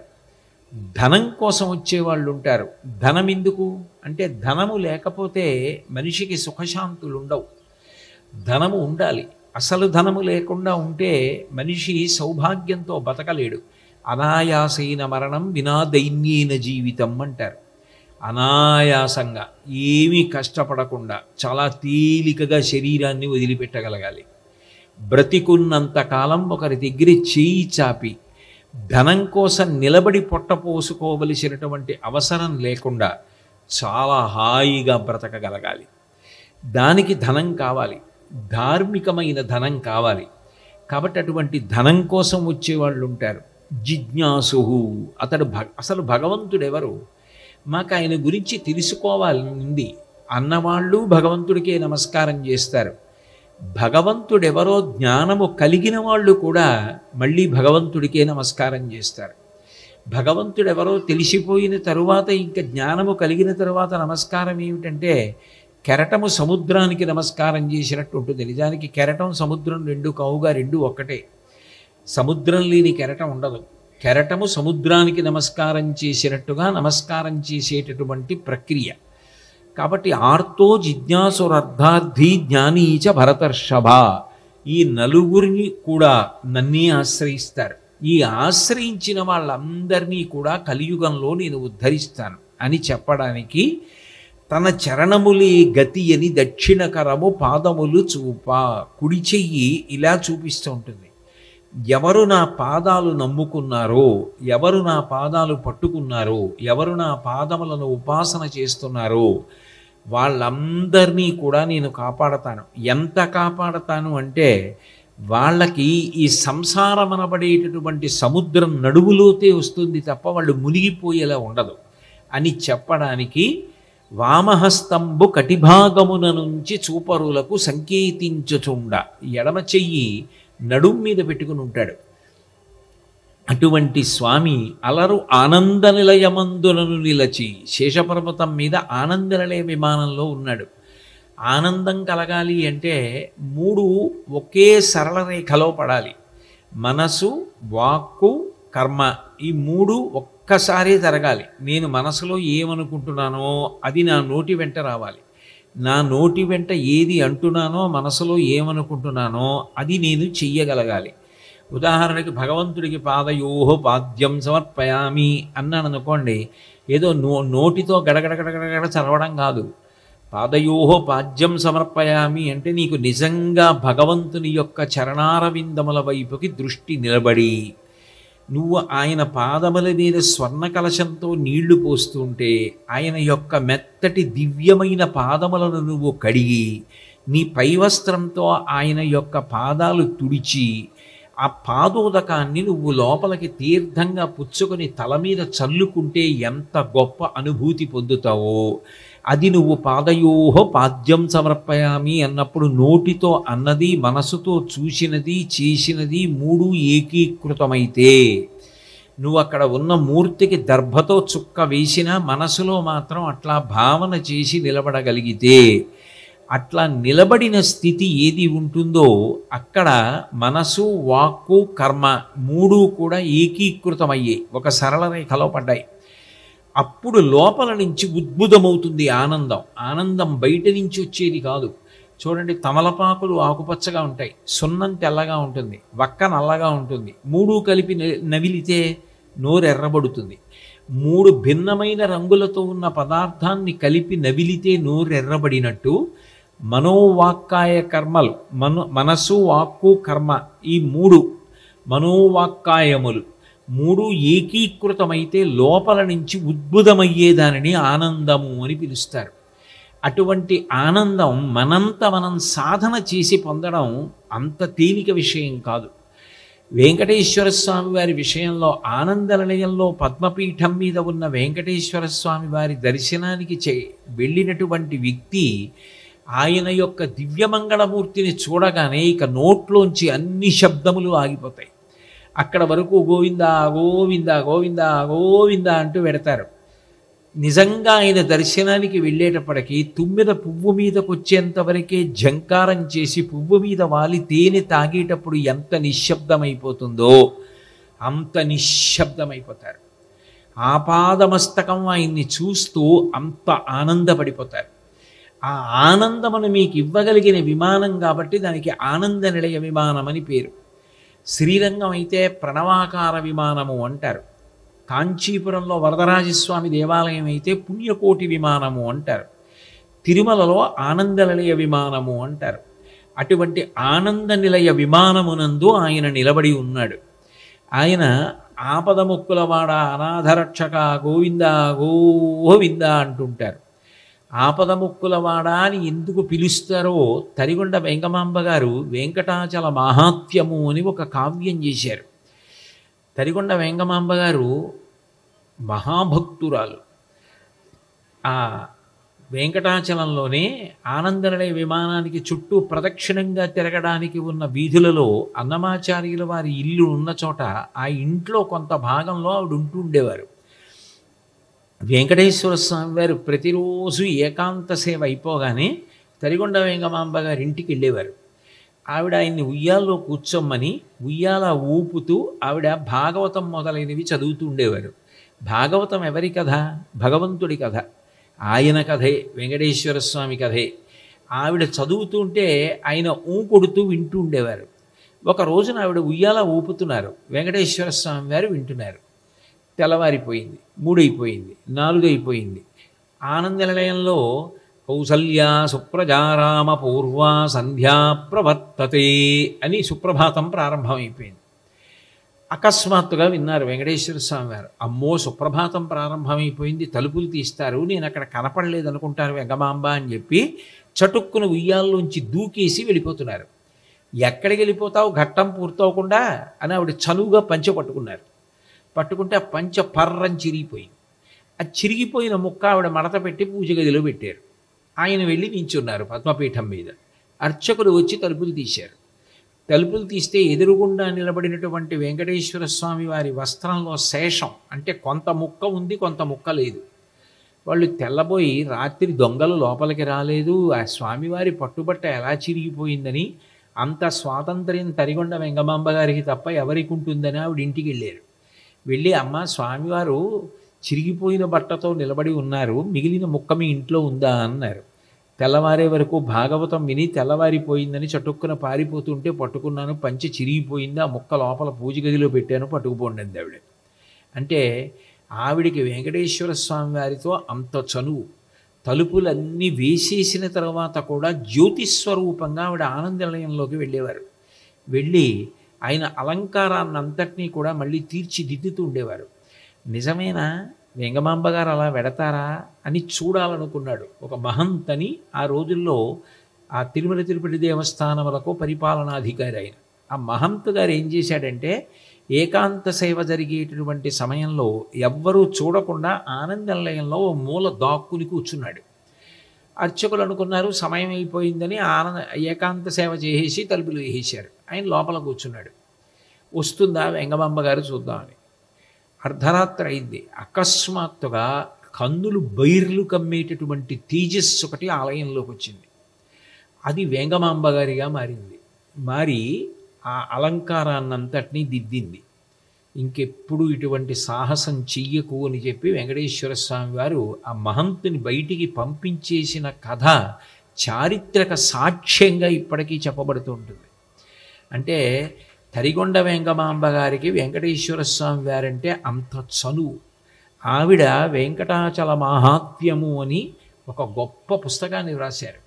ధనం కోసం వచ్చేవాళ్ళు ఉంటారు. ధనం ఎందుకు అంటే ధనము లేకపోతే మనిషికి సుఖశాంతులు ఉండవు. ధనము ఉండాలి. అసలు ధనము లేకుండా ఉంటే మనిషి సౌభాగ్యంతో బతకలేడు. అనాయాసైన మరణం వినా దైన్యేన జీవితం అంటారు. అనాయాసంగా ఏమీ కష్టపడకుండా చాలా తేలికగా శరీరాన్ని వదిలిపెట్టగలగాలి. బ్రతికున్నంతకాలం ఒకరి దగ్గర చేయి చాపి ధనం కోసం నిలబడి పొట్టపోసుకోవలసినటువంటి అవసరం లేకుండా చాలా హాయిగా బ్రతకగలగాలి. దానికి ధనం కావాలి, ధార్మికమైన ధనం కావాలి. కాబట్టి అటువంటి ధనం కోసం వచ్చేవాళ్ళు ఉంటారు. జిజ్ఞాసు అతడు అసలు భగవంతుడు ఎవరు, మాకు ఆయన గురించి తెలుసుకోవాలని అన్నవాళ్ళు భగవంతుడికే నమస్కారం చేస్తారు. భగవంతుడెవరో జ్ఞానము కలిగిన వాళ్ళు కూడా మళ్ళీ భగవంతుడికే నమస్కారం చేస్తారు. భగవంతుడెవరో తెలిసిపోయిన తరువాత ఇంకా జ్ఞానము కలిగిన తరువాత నమస్కారం ఏమిటంటే కెరటము సముద్రానికి నమస్కారం చేసినట్టు ఉంటుంది. నిజానికి కెరటం సముద్రం రెండు కావుగా, రెండు ఒక్కటే. సముద్రం లేని కెరటం ఉండదు. కెరటము సముద్రానికి నమస్కారం చేసినట్టుగా నమస్కారం చేసేటటువంటి ప్రక్రియ. కాబట్టి ఆర్తో జిజ్ఞాసురర్థార్థి జ్ఞానీచ భరతర్షభ, ఈ నలుగురిని కూడా నన్నే ఆశ్రయిస్తారు. ఈ ఆశ్రయించిన వాళ్ళందరినీ కూడా కలియుగంలో నేను ఉద్ధరిస్తాను అని చెప్పడానికి తన చరణములే గతి అని దక్షిణకరము పాదములు చూప, కుడి చెయ్యి ఇలా చూపిస్తూ ఉంటుంది. ఎవరు నా పాదాలు నమ్ముకున్నారో, ఎవరు నా పాదాలు పట్టుకున్నారో, ఎవరు నా పాదములను ఉపాసన చేస్తున్నారో వాళ్ళందరినీ కూడా నేను కాపాడతాను. ఎంత కాపాడతాను అంటే వాళ్ళకి ఈ సంసారం అనబడేటటువంటి సముద్రం నడువులోతే వస్తుంది తప్ప వాళ్ళు మునిగిపోయేలా ఉండదు అని చెప్పడానికి వామహస్తంబు కటిభాగమున నుంచి చూపరులకు సంకేతించుచుండ, ఎడమ చెయ్యి నడుం మీద పెట్టుకుని ఉంటాడు. అటువంటి స్వామి అలరు ఆనంద నిలయమందులను నిలచి శేషపర్వతం మీద ఆనంద నిలయ విమానంలో ఉన్నాడు. ఆనందం కలగాలి అంటే మూడు ఒకే సరళ రేఖలో పడాలి. మనసు, వాక్కు, కర్మ ఈ మూడు ఒక్కసారి జరగాలి. నేను మనసులో ఏమనుకుంటున్నానో అది నా నోటి వెంట రావాలి. నా నోటి వెంట ఏది అంటున్నానో, మనసులో ఏమనుకుంటున్నానో అది నేను చెయ్యగలగాలి. ఉదాహరణకి భగవంతుడికి పాదయోహో పాద్యం సమర్పయామి అన్నాను అనుకోండి, ఏదో నోటితో గడగడగడగడ చదవడం కాదు. పాదయోహో పాద్యం సమర్పయామి అంటే నీకు నిజంగా భగవంతుని యొక్క చరణారవిందముల వైపుకి దృష్టి నిలబడి నువ్వు ఆయన పాదముల మీద స్వర్ణ కలశంతో నీళ్లు పోస్తుంటే ఆయన యొక్క మెత్తటి దివ్యమైన పాదములను నువ్వు కడిగి నీ పై వస్త్రంతో ఆయన యొక్క పాదాలు తుడిచి ఆ పాదోదకాన్ని నువ్వు లోపలికి తీర్థంగా పుచ్చుకొని తల మీద చల్లుకుంటే ఎంత గొప్ప అనుభూతి పొందుతావో అది నువ్వు పాదయోహో పాద్యం సమర్పయామి అన్నప్పుడు నోటితో అన్నది, మనసుతో చూసినది, చేసినది మూడు ఏకీకృతమైతే నువ్వు అక్కడ ఉన్న మూర్తికి దర్భతో చుక్క వేసినా మనసులో మాత్రం అట్లా భావన చేసి నిలబడగలిగితే, అట్లా నిలబడిన స్థితి ఏది ఉంటుందో అక్కడ మనసు, వాక్కు, కర్మ మూడు కూడా ఏకీకృతమయ్యాయి, ఒక సరళ రేఖలో పడ్డాయి. అప్పుడు లోపల నుంచి ఉద్భుతమవుతుంది ఆనందం. ఆనందం బయట నుంచి వచ్చేది కాదు. చూడండి, తమలపాకులు ఆకుపచ్చగా ఉంటాయి, సున్నం తెల్లగా ఉంటుంది, వక్క నల్లగా ఉంటుంది. మూడు కలిపి నవిలితే నోరు ఎర్రబడుతుంది. మూడు భిన్నమైన రంగులతో ఉన్న పదార్థాన్ని కలిపి నవిలితే నోరు ఎర్రబడినట్టు మనోవాక్కాయ కర్మలు, మనసు, వాక్కు, కర్మ ఈ మూడు మనోవాక్కాయములు మూడు ఏకీకృతమైతే లోపల నుంచి ఉద్భుతమయ్యేదానిని ఆనందము అని పిలుస్తారు. అటువంటి ఆనందం మనం సాధన చేసి పొందడం అంత తేలిక విషయం కాదు. వెంకటేశ్వర స్వామి వారి విషయంలో ఆనంద నిలయంలో పద్మపీఠం మీద ఉన్న వెంకటేశ్వర స్వామి వారి దర్శనానికి వెళ్ళినటువంటి వ్యక్తి ఆయన యొక్క దివ్యమంగళమూర్తిని చూడగానే ఇక నోట్లోంచి అన్ని శబ్దములు ఆగిపోతాయి. అక్కడ వరకు గోవిందా గోవిందా గోవిందా గోవిందా అంటూ పెడతారు. నిజంగా ఆయన దర్శనానికి వెళ్ళేటప్పటికీ తుమ్మిద పువ్వు మీదకు వచ్చేంత వరకే జంకారం చేసి పువ్వు మీద వాలి తేనె తాగేటప్పుడు ఎంత నిశ్శబ్దమైపోతుందో అంత నిశ్శబ్దమైపోతారు. ఆపాదమస్తకం ఆయన్ని చూస్తూ అంత ఆనందపడిపోతారు. ఆ ఆనందమును మీకు ఇవ్వగలిగిన విమానం కాబట్టి దానికి ఆనంద నిలయ విమానం అని పేరు. శ్రీరంగం అయితే ప్రణవాకార విమానము అంటారు. కాంచీపురంలో వరదరాజస్వామి దేవాలయం అయితే పుణ్యకోటి విమానము అంటారు. తిరుమలలో ఆనంద నిలయ విమానము అంటారు. అటువంటి ఆనంద నిలయ విమానమునందు ఆయన నిలబడి ఉన్నాడు. ఆయన ఆపదముక్కులవాడ అనాథరక్షక గోవిందా గోవిందా అంటుంటారు. ఆపదముక్కులవాడ అని ఎందుకు పిలుస్తారో తరిగొండ వెంగమాంబ గారు వెంకటాచల మాహాత్మ్యము అని ఒక కావ్యం చేశారు. తరిగొండ వెంగమాంబ గారు మహాభక్తురాలు. ఆ వెంకటాచలంలోనే ఆనందనిలయ విమానానికి చుట్టూ ప్రదక్షిణంగా తిరగడానికి ఉన్న వీధులలో అన్నమాచార్యుల వారి ఇల్లు ఉన్న చోట ఆ ఇంట్లో కొంత భాగంలో ఆవిడ ఉంటూ ఉండేవారు. వెంకటేశ్వర స్వామి వారు ప్రతిరోజు ఏకాంత సేవ అయిపోగానే తరిగొండ వెంగమాంబ గారి ఇంటికి వెళ్ళేవారు. ఆవిడ ఆయన్ని ఉయ్యాల్లో కూర్చోమ్మని ఉయ్యాల ఊపుతూ ఆవిడ భాగవతం మొదలైనవి చదువుతూ ఉండేవారు. భాగవతం ఎవరి కథ? భగవంతుడి కథ, ఆయన కథే, వెంకటేశ్వర స్వామి కథే. ఆవిడ చదువుతుంటే ఆయన కొడుతూ వింటూ ఉండేవారు. ఒక రోజున ఆవిడ ఉయ్యాల ఊపుతున్నారు, వెంకటేశ్వర స్వామి వారు వింటున్నారు. తెల్లవారిపోయింది, 3 అయిపోయింది, 4 అయిపోయింది. ఆనంద నిలయంలో కౌసల్యా సుప్రజారామ పూర్వా సంధ్యా ప్రవర్తతే అని సుప్రభాతం ప్రారంభమైపోయింది. అకస్మాత్తుగా విన్నారు వెంకటేశ్వర స్వామి వారు. అమ్మో, సుప్రభాతం ప్రారంభమైపోయింది, తలుపులు తీస్తారు, నేను అక్కడ కనపడలేదు అనుకుంటారు వెంగమాంబ అని చెప్పి చటుక్కున ఉయ్యాల్లోంచి దూకేసి వెళ్ళిపోతున్నారు. ఎక్కడికి వెళ్ళిపోతావు, ఘట్టం పూర్తవకుండా అని ఆవిడ చనువుగా పంచె పట్టుకున్నారు. పట్టుకుంటే ఆ పంచె పర్రం చిరిగిపోయింది. ఆ చిరిగిపోయిన ముక్క ఆవిడ మడత పెట్టి పూజ గదిలో పెట్టారు. ఆయన వెళ్ళి నించున్నారు పద్మపీఠం మీద. అర్చకులు వచ్చి తలుపులు తీశారు. తలుపులు తీస్తే ఎదురుగుండా నిలబడినటువంటి వెంకటేశ్వర స్వామి వారి వస్త్రంలో శేషం, అంటే కొంత ముక్క ఉంది, కొంత ముక్క లేదు. వాళ్ళు తెల్లబోయి రాత్రి దొంగలు లోపలికి రాలేదు, ఆ స్వామివారి పట్టుబట్ట ఎలా చిరిగిపోయిందని అంత స్వాతంత్ర్యం తరిగొండ వెంగమాంబ గారికి తప్ప ఎవరికి ఉంటుందని ఆవిడ ఇంటికి వెళ్ళారు. వెళ్ళి అమ్మ స్వామివారు చిరిగిపోయిన బట్టతో నిలబడి ఉన్నారు, మిగిలిన ముక్క మీ ఇంట్లో ఉందా అన్నారు. తెల్లవారే వరకు భాగవతం విని తెల్లవారిపోయిందని చటుక్కున పారిపోతుంటే పట్టుకున్నాను, పంచె చిరిగిపోయింది, ఆ ముక్క లోపల పూజ గదిలో పెట్టాను, పట్టుకుపోండి అంది ఆవిడ. అంటే ఆవిడికి వెంకటేశ్వర స్వామి వారితో అంత చనువు. తలుపులన్నీ వేసేసిన తర్వాత కూడా జ్యోతిస్వరూపంగా ఆవిడ ఆనంద నిలయంలోకి వెళ్ళేవారు. వెళ్ళి ఆయన అలంకారాన్ని అంతటినీ కూడా మళ్ళీ తీర్చిదిద్దుతూ ఉండేవారు. నిజమేనా వెంగమాంబ గారు అలా వెడతారా అని చూడాలనుకున్నాడు ఒక మహంతని. ఆ రోజుల్లో ఆ తిరుమల తిరుపతి దేవస్థానములకు పరిపాలనాధికారి ఆయన. ఆ మహంతు గారు ఏం చేశాడంటే ఏకాంత సేవ జరిగేటటువంటి సమయంలో ఎవ్వరూ చూడకుండా ఆనంద నిలయంలో ఓ మూల దాక్కుని కూర్చున్నాడు. అర్చకులు అనుకున్నారు సమయం అయిపోయిందని ఏకాంత సేవ చేసేసి తలుపులు వేసేశారు. ఆయన లోపల కూర్చున్నాడు. వస్తుందా వెంగమాంబ గారు చూద్దామని. అర్ధరాత్రి అయింది. అకస్మాత్తుగా కన్నులు బైర్లు కమ్మేటటువంటి తేజస్సు ఒకటి ఆలయంలోకి వచ్చింది. అది వెంగమాంబ గారిగా మారింది. మారి ఆ అలంకారాన్నంతటినీ దిద్దింది. ఇంకెప్పుడు ఇటువంటి సాహసం చెయ్యకు అని చెప్పి వెంకటేశ్వర స్వామి వారు ఆ మహంతుని బయటికి పంపించేసిన కథ చారిత్రక సాక్ష్యంగా ఇప్పటికీ చెప్పబడుతూ ఉంటుంది. అంటే తరిగొండ వెంగమాంబ గారికి వెంకటేశ్వర స్వామి వారంటే అంత చనువు. ఆవిడ వెంకటాచల మాహాత్మ్యము అని ఒక గొప్ప పుస్తకాన్ని వ్రాశారు.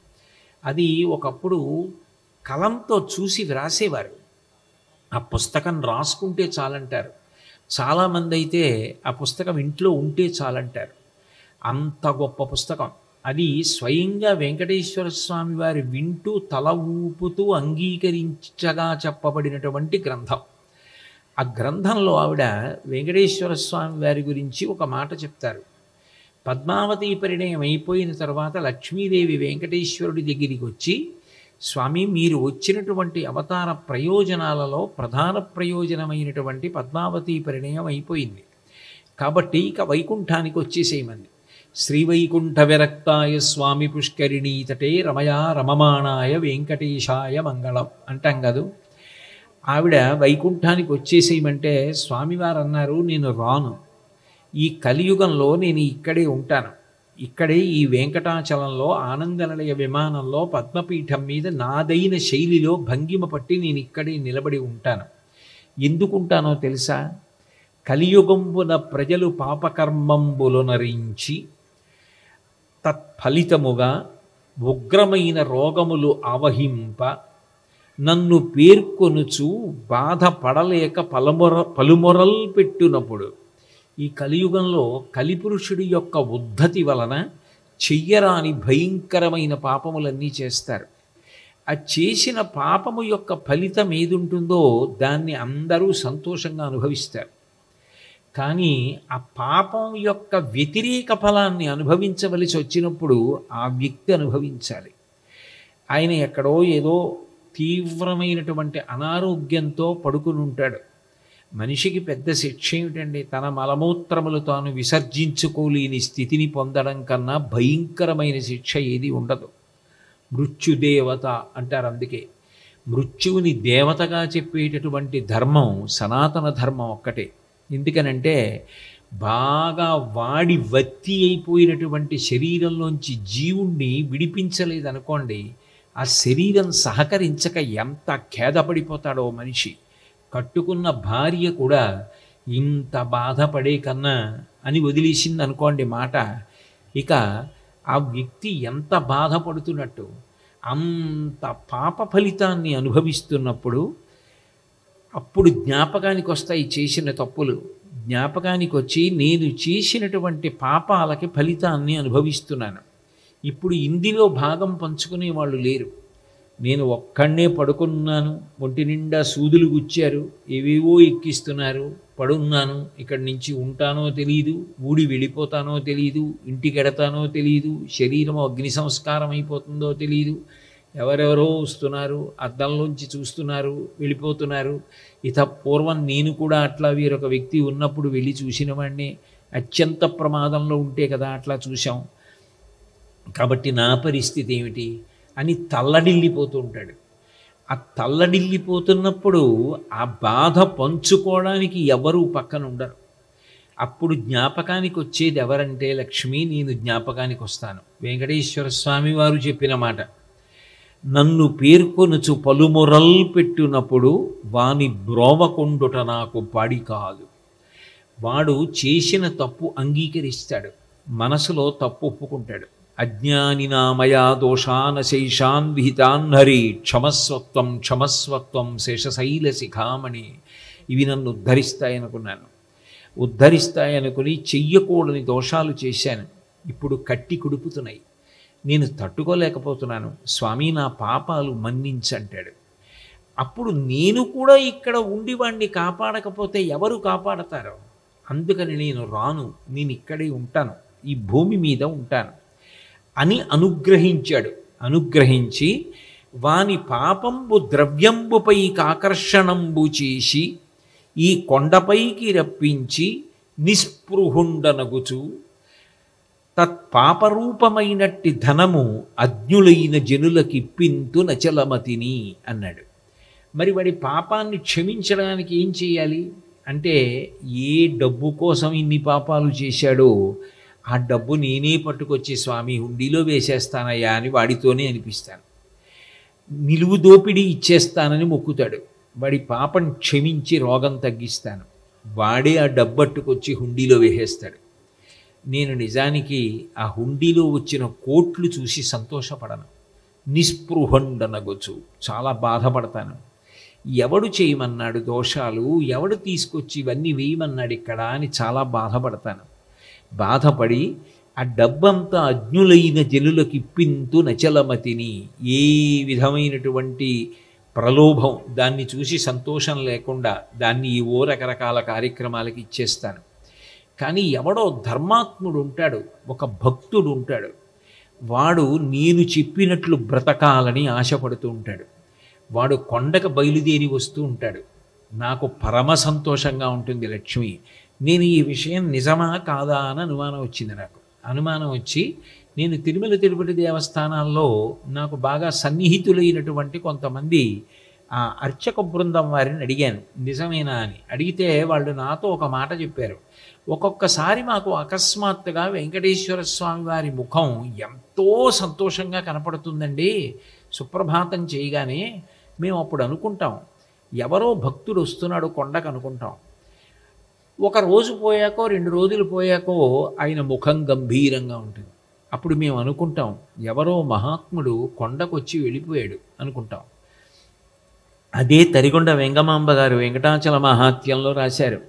అది ఒకప్పుడు కలంతో చూసి వ్రాసేవారు. ఆ పుస్తకం రాసుకుంటే చాలంటారు. చాలామంది అయితే ఆ పుస్తకం ఇంట్లో ఉంటే చాలంటారు. అంత గొప్ప పుస్తకం అది. స్వయంగా వెంకటేశ్వర స్వామి వారి వింటూ తల ఊపుతూ అంగీకరించగా చెప్పబడినటువంటి గ్రంథం. ఆ గ్రంథంలో ఆవిడ వెంకటేశ్వర స్వామి వారి గురించి ఒక మాట చెప్తారు. పద్మావతి పరిణయం అయిపోయిన తర్వాత లక్ష్మీదేవి వెంకటేశ్వరుడి దగ్గరికి వచ్చి, స్వామి మీరు వచ్చినటువంటి అవతార ప్రయోజనాలలో ప్రధాన ప్రయోజనమైనటువంటి పద్మావతి పరిణయం అయిపోయింది కాబట్టి ఇక వైకుంఠానికి వచ్చేసేయమంది. శ్రీవైకుంఠ విరక్తాయ స్వామి పుష్కరిణీ తటే రమయా రమమాణాయ వెంకటేశాయ మంగళం అంటాం కాదు. ఆవిడ వైకుంఠానికి వచ్చేసేయమంటే స్వామివారు అన్నారు, నేను రాను, ఈ కలియుగంలో నేను ఇక్కడే ఉంటాను, ఇక్కడే ఈ వెంకటాచలంలో ఆనందనిలయ విమానంలో పద్మపీఠం మీద నాదైన శైలిలో భంగిమ పట్టి నేను ఇక్కడే నిలబడి ఉంటాను. ఎందుకుంటానో తెలుసా? కలియుగంబున ప్రజలు పాపకర్మంబులునరించి తత్ఫలితముగా ఉగ్రమైన రోగములు ఆవహింప నన్ను పేర్కొనుచు బాధపడలేక పలుమొరల్ పెట్టునప్పుడు, ఈ కలియుగంలో కలిపురుషుడి యొక్క ఉద్ధతి వలన చెయ్యరాని భయంకరమైన పాపములన్నీ చేస్తారు. ఆ చేసిన పాపము యొక్క ఫలితం ఏదుంటుందో దాన్ని అందరూ సంతోషంగా అనుభవిస్తారు. కానీ ఆ పాపం యొక్క వ్యతిరేక ఫలాన్ని అనుభవించవలసి వచ్చినప్పుడు ఆ వ్యక్తి అనుభవించాలి. ఆయన ఎక్కడో ఏదో తీవ్రమైనటువంటి అనారోగ్యంతో పడుకుని ఉంటాడు. మనిషికి పెద్ద శిక్ష ఏమిటండి? తన మలమూత్రములు తాను విసర్జించుకోలేని స్థితిని పొందడం కన్నా భయంకరమైన శిక్ష ఏది ఉండదు. మృత్యుదేవత అంటారు. అందుకే మృత్యువుని దేవతగా చెప్పేటటువంటి ధర్మం సనాతన ధర్మం ఒక్కటే. ఎందుకనంటే బాగా వాడి వత్తి అయిపోయినటువంటి శరీరంలోంచి జీవుణ్ణి విడిపించలేదనుకోండి, ఆ శరీరం సహకరించక ఎంత ఖేదపడిపోతాడో మనిషి. కట్టుకున్న భార్య కూడా ఇంత బాధపడే కన్నా అని వదిలేసింది అనుకోండి మాట, ఇక ఆ వ్యక్తి ఎంత బాధపడుతున్నట్టు. అంత పాప ఫలితాన్ని అనుభవిస్తున్నప్పుడు అప్పుడు జ్ఞాపకానికి వస్తాయి చేసిన తప్పులు. జ్ఞాపకానికి వచ్చి నేను చేసినటువంటి పాపాలకి ఫలితాన్ని అనుభవిస్తున్నాను. ఇప్పుడు ఇందులో భాగం పంచుకునే వాళ్ళు లేరు. నేను ఒక్కడనే పడుకున్నాను, ఒంటి నిండా సూదులు గుచ్చారు, ఏవేవో ఎక్కిస్తున్నారు, పడున్నాను, ఇక్కడి నుంచి ఉంటానో తెలియదు, ఊడి వెళ్ళిపోతానో తెలియదు, ఇంటికెడతానో తెలియదు, శరీరం అగ్ని సంస్కారం అయిపోతుందో తెలియదు, ఎవరెవరో వస్తున్నారు, అద్దంలోంచి చూస్తున్నారు, వెళ్ళిపోతున్నారు. ఇత పూర్వం నేను కూడా అట్లా వేరొక వ్యక్తి ఉన్నప్పుడు వెళ్ళి చూసిన వాడిని, అత్యంత ప్రమాదంలో ఉంటే కదా అట్లా చూశాం, కాబట్టి నా పరిస్థితి ఏమిటి అని తల్లడిల్లిపోతూ ఉంటాడు. ఆ తల్లడిల్లిపోతున్నప్పుడు ఆ బాధ పంచుకోవడానికి ఎవరూ పక్కన ఉండరు. అప్పుడు జ్ఞాపకానికి వచ్చేది ఎవరంటే, లక్ష్మి నేను జ్ఞాపకానికి వస్తాను. వెంకటేశ్వర స్వామి వారు చెప్పిన మాట, నన్ను పేర్కొనుచు పలుమురల్ పెట్టునప్పుడు వాని బ్రోవకొండుట నాకు పాడి కాదు. వాడు చేసిన తప్పు అంగీకరిస్తాడు, మనసులో తప్పు ఒప్పుకుంటాడు. అజ్ఞానినామయా దోషాన శేషాన్ విహితాన్ హరి క్షమస్వత్వం క్షమస్వత్వం శేషశైల శిఖామణి. ఇవి నన్ను ఉద్ధరిస్తాయనుకున్నాను, ఉద్ధరిస్తాయనుకుని చెయ్యకూడని దోషాలు చేశాను, ఇప్పుడు కట్టి కుడుపుతున్నాయి, నేను తట్టుకోలేకపోతున్నాను, స్వామి నా పాపాలు మన్నించంటాడు. అప్పుడు నేను కూడా ఇక్కడ ఉండి వాణ్ణి కాపాడకపోతే ఎవరు కాపాడతారో, అందుకని నేను రాను, నేను ఇక్కడే ఉంటాను, ఈ భూమి మీద ఉంటాను అని అనుగ్రహించాడు. అనుగ్రహించి వాని పాపంబు ద్రవ్యంబుపై ఆకర్షణంబు చేసి ఈ కొండపైకి రప్పించి నిస్పృహుండనగుచు తత్పాపరూపమైనట్టి ధనము అజ్ఞులైన జనులకిప్పింతు నచలమతిని అన్నాడు. మరి వాడి పాపాన్ని క్షమించడానికి ఏం చేయాలి అంటే, ఏ డబ్బు కోసం ఇన్ని పాపాలు చేశాడో ఆ డబ్బు నేనే పట్టుకొచ్చి స్వామి హుండీలో వేసేస్తానయ్యా అని వాడితోనే అనిపిస్తాను, నిలువు దోపిడీ ఇచ్చేస్తానని మొక్కుతాడు, వాడి పాపం క్షమించి రోగం తగ్గిస్తాను, వాడే ఆ డబ్బట్టుకొచ్చి హుండీలో వేసేస్తాడు. నేను నిజానికి ఆ హుండీలో వచ్చిన కోట్లు చూసి సంతోషపడను, నిస్పృహండనగొచ్చు, చాలా బాధపడతాను. ఎవడు చేయమన్నాడు దోషాలు, ఎవడు తీసుకొచ్చి ఇవన్నీ వేయమన్నాడు ఇక్కడ అని చాలా బాధపడతాను. బాధపడి ఆ డబ్బంతా అజ్ఞులైన జనులకు ఇప్పింతు నచలమతిని, ఏ విధమైనటువంటి ప్రలోభం దాన్ని చూసి సంతోషం లేకుండా దాన్ని ఓ రకరకాల కార్యక్రమాలకి ఇచ్చేస్తాను. కానీ ఎవడో ధర్మాత్ముడు ఉంటాడు, ఒక భక్తుడు ఉంటాడు, వాడు నేను చెప్పినట్లు బ్రతకాలని ఆశపడుతూ ఉంటాడు. వాడు కొండకు బయలుదేరి వస్తూ ఉంటాడు, నాకు పరమ సంతోషంగా ఉంటుంది లక్ష్మి, నేను ఈ విషయం నిజమా కాదా అని అనుమానం వచ్చింది. నాకు అనుమానం వచ్చి నేను తిరుమల తిరుపతి దేవస్థానాల్లో నాకు బాగా సన్నిహితులైనటువంటి కొంతమంది ఆ అర్చక బృందం వారిని అడిగాను నిజమేనా అని. అడిగితే వాళ్ళు నాతో ఒక మాట చెప్పారు, ఒక్కొక్కసారి మాకు అకస్మాత్తుగా వెంకటేశ్వర స్వామి వారి ముఖం ఎంతో సంతోషంగా కనపడుతుందండి, సుప్రభాతం చేయగానే మేము అప్పుడు అనుకుంటాం ఎవరో భక్తుడు వస్తున్నాడు కొండకు అనుకుంటాం. ఒక రోజు పోయాకో 2 రోజులు పోయాకో ఆయన ముఖం గంభీరంగా ఉంటుంది. అప్పుడు మేము అనుకుంటాం ఎవరో మహాత్ముడు కొండకొచ్చి వెళ్ళిపోయాడు అనుకుంటాం. అదే తరిగొండ వెంగమాంబ గారు వెంకటాచల మహాత్యంలో రాశారు,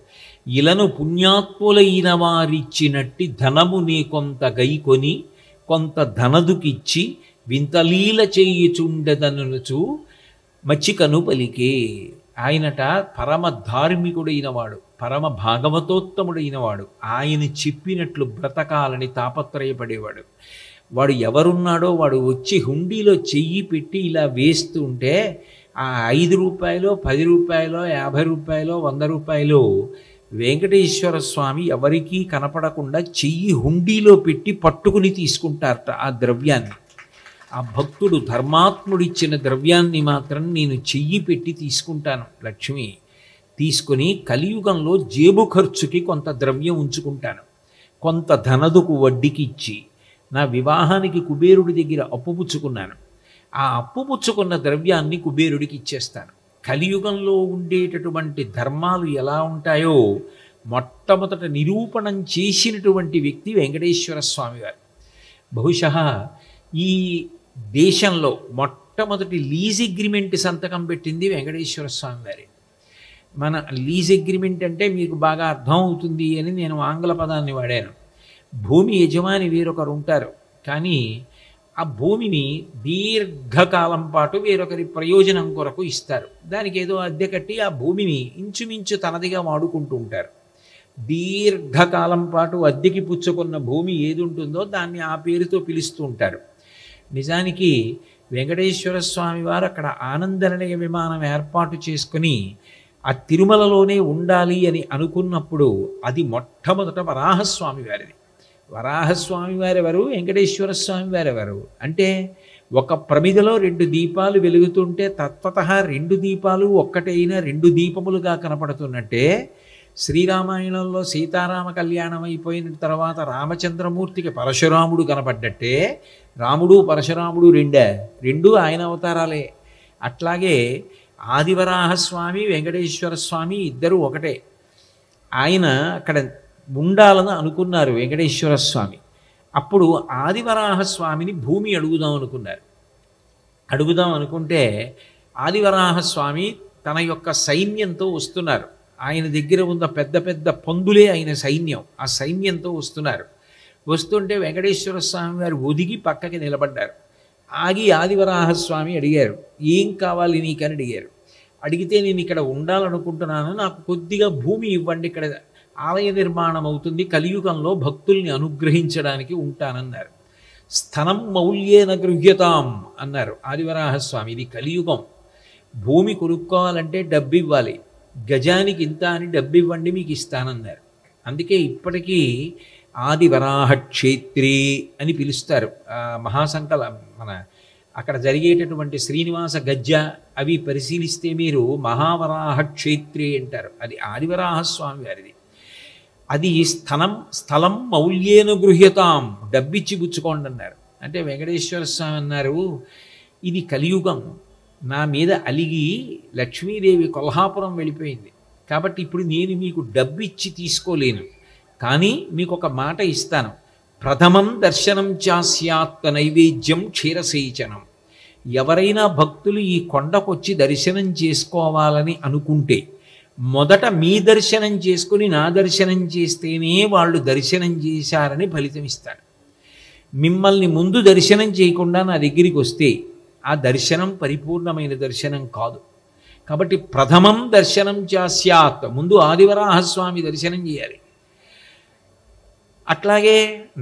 ఇలను పుణ్యాత్ములైన వారిచ్చినట్టి ధనము నీ కొంత గైకొని కొంత ధనదుకిచ్చి వింతలీల చేయుచుండెదనుచు మచ్చికను పలికే. ఆయనట పరమ ధార్మికుడైనవాడు, పరమ భాగవతోత్తముడైనవాడు, ఆయన చెప్పినట్లు బ్రతకాలని తాపత్రయపడేవాడు. వాడు ఎవరున్నాడో వాడు వచ్చి హుండీలో చెయ్యి పెట్టి ఇలా వేస్తూ ఉంటే ఆ 5 రూపాయలు 10 రూపాయలు 50 రూపాయలు 100 రూపాయలు వెంకటేశ్వర స్వామి ఎవరికీ కనపడకుండా చెయ్యి హుండీలో పెట్టి పట్టుకుని తీసుకుంటారట ఆ ద్రవ్యాన్ని. ఆ భక్తుడు ధర్మాత్ముడిచ్చిన ద్రవ్యాన్ని మాత్రం నేను చెయ్యి పెట్టి తీసుకుంటాను లక్ష్మి, తీసుకుని కలియుగంలో జేబు ఖర్చుకి కొంత ద్రవ్యం ఉంచుకుంటాను, కొంత ధనదుకు వడ్డీకి ఇచ్చి నా వివాహానికి కుబేరుడి దగ్గర అప్పు పుచ్చుకున్నాను, ఆ అప్పు పుచ్చుకున్న ద్రవ్యాన్ని కుబేరుడికి ఇచ్చేస్తాను. కలియుగంలో ఉండేటటువంటి ధర్మాలు ఎలా ఉంటాయో మొట్టమొదట నిరూపణం చేసినటువంటి వ్యక్తి వెంకటేశ్వర స్వామి వారు. బహుశः ఈ దేశంలో మొట్టమొదటి లీజ్ అగ్రిమెంట్ సంతకం పెట్టింది వెంకటేశ్వర స్వామి వారి. మన లీజ్ అగ్రిమెంట్ అంటే మీకు బాగా అర్థం అవుతుంది అని నేను ఆంగ్ల పదాన్ని వాడాను. భూమి యజమాని వేరొకరు ఉంటారు, కానీ ఆ భూమిని దీర్ఘకాలం పాటు వేరొకరి ప్రయోజనం కొరకు ఇస్తారు. దానికి ఏదో అద్దె కట్టి ఆ భూమిని ఇంచుమించు తనదిగా వాడుకుంటూ ఉంటారు. దీర్ఘకాలం పాటు అద్దెకి పుచ్చుకున్న భూమి ఏది ఉంటుందో దాన్ని ఆ పేరుతో పిలుస్తూ ఉంటారు. నిజానికి వెంకటేశ్వర స్వామి వారు అక్కడ ఆనందనిలయ విమానం ఏర్పాటు చేసుకుని ఆ తిరుమలలోనే ఉండాలి అని అనుకున్నప్పుడు అది మొట్టమొదట వరాహస్వామి వారిది. వరాహస్వామి వారెవరు, వెంకటేశ్వర స్వామి వారెవరు అంటే ఒక ప్రమిదలో 2 దీపాలు వెలుగుతుంటే తత్వతః 2 దీపాలు ఒక్కటైన 2 దీపములుగా కనపడుతున్నట్టే శ్రీరామాయణంలో సీతారామ కళ్యాణం అయిపోయిన తర్వాత రామచంద్రమూర్తికి పరశురాముడు కనపడ్డట్టే రాముడు పరశురాముడు రెండు ఆయన అవతారాలే. అట్లాగే ఆదివరాహస్వామి వెంకటేశ్వర స్వామి ఇద్దరు ఒకటే. ఆయన అక్కడ ఉండాలని అనుకున్నారు వెంకటేశ్వర స్వామి. అప్పుడు ఆదివరాహస్వామిని భూమి అడుగుదాం అనుకున్నారు. అడుగుదాం అనుకుంటే ఆదివరాహస్వామి తన యొక్క సైన్యంతో వస్తున్నారు. ఆయన దగ్గర ఉన్న పెద్ద పెద్ద పందులే ఆయన సైన్యం. ఆ సైన్యంతో వస్తున్నారు. వస్తుంటే వెంకటేశ్వర స్వామి వారు ఒదిగి పక్కకి నిలబడ్డారు. ఆగి ఆదివరాహస్వామి అడిగారు, ఏం కావాలి నీకని అడిగారు. అడిగితే నేను ఇక్కడ ఉండాలనుకుంటున్నాను, నాకు కొద్దిగా భూమి ఇవ్వండి, ఇక్కడ ఆలయ నిర్మాణం అవుతుంది, కలియుగంలో భక్తుల్ని అనుగ్రహించడానికి ఉంటానన్నారు. స్థనం మౌల్యేన గృహ్యతాం అన్నారు ఆదివరాహస్వామి. ఇది కలియుగం, భూమి కొనుక్కోవాలంటే డబ్బు ఇవ్వాలి, గజానికి ఇంత అని డబ్బు ఇవ్వండి మీకు ఇస్తానన్నారు. అందుకే ఇప్పటికీ ఆదివరాహ క్షేత్రి అని పిలుస్తారు. మన అక్కడ జరిగేటటువంటి శ్రీనివాస గజ్జ అవి పరిశీలిస్తే మీరు మహావరాహ క్షేత్రి అంటారు. అది ఆదివరాహస్వామి వారిది. అది స్థలం మౌల్యేన గృహ్యతాం, డబ్బిచ్చి పుచ్చుకోండి అన్నారు. అంటే వెంకటేశ్వర స్వామి అన్నారు, ఇది కలియుగం, నా మీద అలిగి లక్ష్మీదేవి కొల్హాపురం వెళ్ళిపోయింది, కాబట్టి ఇప్పుడు నేను మీకు డబ్బిచ్చి తీసుకోలేను, కానీ మీకు ఒక మాట ఇస్తాను. ప్రథమం దర్శనం చాస్యాత్ నైవేద్యం క్షీరసేచనం. ఎవరైనా భక్తులు ఈ కొండకొచ్చి దర్శనం చేసుకోవాలని అనుకుంటే మొదట మీ దర్శనం చేసుకుని నా దర్శనం చేస్తేనే వాళ్ళు దర్శనం చేశారని ఫలితం ఇస్తాడు. మిమ్మల్ని ముందు దర్శనం చేయకుండా నా దగ్గరికి వస్తే ఆ దర్శనం పరిపూర్ణమైన దర్శనం కాదు. కాబట్టి ప్రథమం దర్శనం చాస్యాత్, ముందు ఆదివరాహస్వామి దర్శనం చేయాలి. అట్లాగే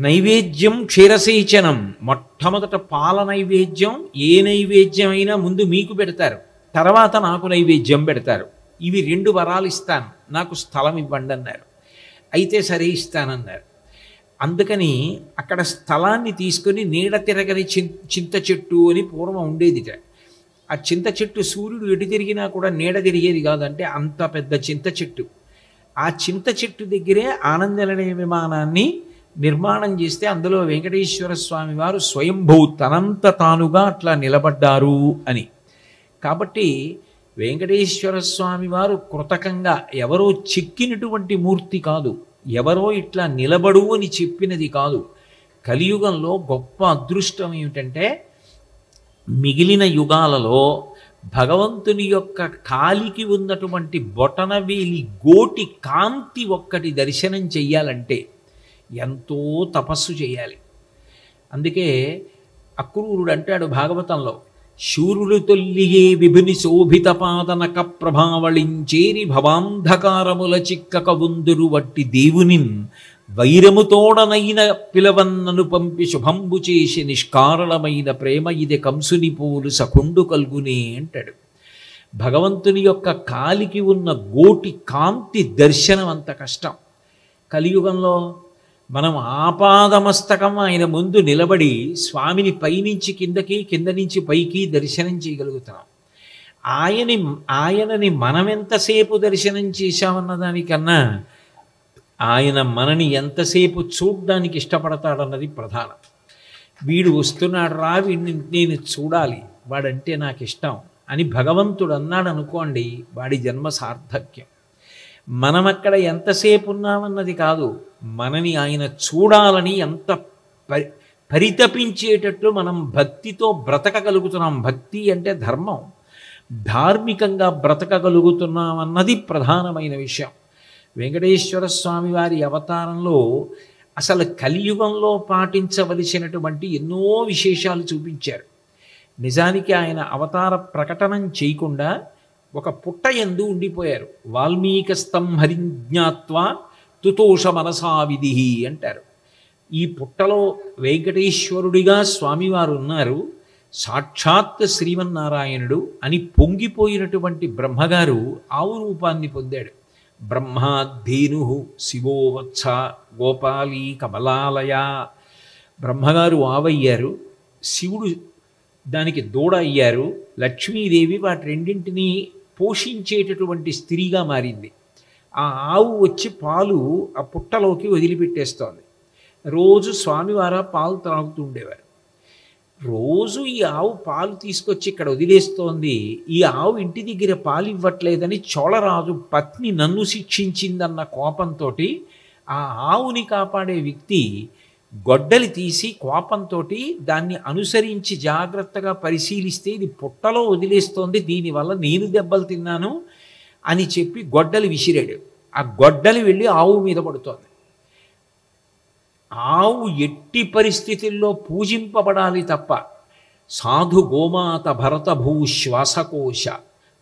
నైవేద్యం క్షీరసేచనం, మొట్టమొదట పాల నైవేద్యం, ఏ నైవేద్యం అయినా ముందు మీకు పెడతారు, తర్వాత నాకు నైవేద్యం పెడతారు. ఇవి 2 వరాలు ఇస్తాను, నాకు స్థలం ఇవ్వండి అన్నారు. అయితే సరే ఇస్తానన్నారు. అందుకని అక్కడ స్థలాన్ని తీసుకొని నీడ తిరగని చింత చెట్టు అని పూర్వం ఉండేదిట. ఆ చింత చెట్టు సూర్యుడు ఎటు తిరిగినా కూడా నీడ తిరిగేది కాదంటే అంత పెద్ద చింత చెట్టు. ఆ చింత చెట్టు దగ్గరే ఆనందనిలయ విమానాన్ని నిర్మాణం చేస్తే అందులో వెంకటేశ్వర స్వామి వారు స్వయంభూ తనంత తానుగా అట్లా నిలబడ్డారు అని. కాబట్టి వెంకటేశ్వర స్వామి వారు కృతకంగా ఎవరో చెక్కినటువంటి మూర్తి కాదు, ఎవరో ఇట్లా నిలబడు అని చెప్పినది కాదు. కలియుగంలో గొప్ప అదృష్టం ఏమిటంటే మిగిలిన యుగాలలో భగవంతుని యొక్క కాలికి ఉన్నటువంటి బొటనవేలి గోటి కాంతి ఒక్కటి దర్శనం చెయ్యాలంటే ఎంతో తపస్సు చేయాలి. అందుకే అక్రూరుడు అంటాడు భాగవతంలో, శూరులు తొల్లియే విభుని శోభిత పాదనక ప్రభావళించేరి భవాంధకారముల చిక్కక ఉందురు వట్టి దేవునిన్ వైరముతోడనైన పిలవన్నను పంపి శుభంబు చేసి నిష్కారణమైన ప్రేమ ఇది కంసుని పోలు సకుండు కల్గునే అంటాడు. భగవంతుని యొక్క కాలికి ఉన్న గోటి కాంతి దర్శనం అంత కష్టం. కలియుగంలో మనం ఆపాదమస్తకం ఆయన ముందు నిలబడి స్వామిని పైనుంచి కిందకి, కింద నుంచి పైకి దర్శనం చేయగలుగుతాం. ఆయనని మనమెంతసేపు దర్శనం చేశామన్న దానికన్నా ఆయన మనని ఎంతసేపు చూడ్డానికి ఇష్టపడతాడన్నది ప్రధానం. వీడు వస్తున్నాడు రా, వీడిని నేను చూడాలి, వాడంటే నాకు ఇష్టం అని భగవంతుడు అన్నాడు అనుకోండి, వాడి జన్మ సార్థక్యం. మనం అక్కడ ఎంతసేపు ఉన్నామన్నది కాదు, మనని ఆయన చూడాలని ఎంత పరితపించేటట్లు మనం భక్తితో బ్రతకగలుగుతున్నాం. భక్తి అంటే ధర్మం, ధార్మికంగా బ్రతకగలుగుతున్నాం అన్నది ప్రధానమైన విషయం. వెంకటేశ్వర స్వామి వారి అవతారంలో అసలు కలియుగంలో పాటించవలసినటువంటి ఎన్నో విశేషాలు చూపించారు. నిజానికి ఆయన అవతార ప్రకటనం చేయకుండా ఒక పుట్ట యందు ఉండిపోయారు. వాల్మీకస్తం హరిజ్ఞాత్వా తుతోష మనసా విధి అంటారు. ఈ పుట్టలో వెంకటేశ్వరుడిగా స్వామివారు ఉన్నారు, సాక్షాత్ శ్రీమన్నారాయణుడు అని పొంగిపోయినటువంటి బ్రహ్మగారు ఆవు రూపాన్ని పొందాడు. బ్రహ్మాధీను శివోవత్స గోపాలీ కమలాలయ. బ్రహ్మగారు ఆవయ్యారు, శివుడు దానికి దూడ అయ్యారు. లక్ష్మీదేవి వాటి రెండింటినీ పోషించేటటువంటి స్త్రీగా మారింది. ఆ ఆవు వచ్చి పాలు ఆ పుట్టలోకి వదిలిపెట్టేస్తోంది. రోజు స్వామివారు పాలు త్రాగుతూ ఉండేవారు. రోజు ఈ ఆవు పాలు తీసుకొచ్చి ఇక్కడ వదిలేస్తోంది, ఈ ఆవు ఇంటి దగ్గర పాలు ఇవ్వట్లేదని చోళరాజు పత్ని నన్ను శిక్షించిందన్న కోపంతో ఆ ఆవుని కాపాడే వ్యక్తి గొడ్డలి తీసి కోపంతో దాన్ని అనుసరించి జాగ్రత్తగా పరిశీలిస్తే ఇది పుట్టలో వదిలేస్తోంది, దీనివల్ల నేను దెబ్బలు తిన్నాను అని చెప్పి గొడ్డలి విసిరాడు. ఆ గొడ్డలి వెళ్ళి ఆవు మీద పడుతోంది. ఆవు ఎట్టి పరిస్థితుల్లో పూజింపబడాలి తప్ప సాధు గోమాత భరతభూ శ్వాసకోశ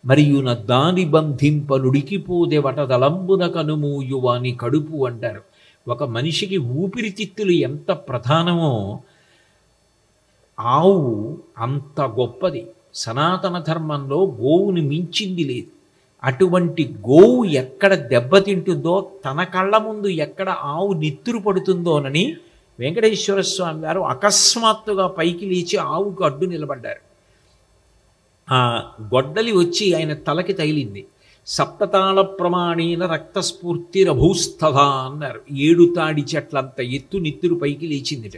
మరియు దాని బంధింపలుడికిపోదెవట దళంబున కనుమూయువాని కడుపు అంటారు. ఒక మనిషికి ఊపిరితిత్తులు ఎంత ప్రధానమో ఆవు అంత గొప్పది. సనాతన ధర్మంలో గోవుని మించింది లేదు. అటువంటి గోవు ఎక్కడ దెబ్బతింటుందో, తన కళ్ళ ముందు ఎక్కడ ఆవు నెత్తురు పడుతుందోనని వెంకటేశ్వర స్వామి వారు అకస్మాత్తుగా పైకి లేచి ఆవుకు అడ్డు నిలబడ్డారు. ఆ గొడ్డలి వచ్చి ఆయన తలకి తగిలింది. సప్తతాళ ప్రమాణేన రక్తస్ఫూర్తిరభూస్తథా అన్నారు. 7 తాడి చెట్లంత ఎత్తు నెత్తురు పైకి లేచిందిట.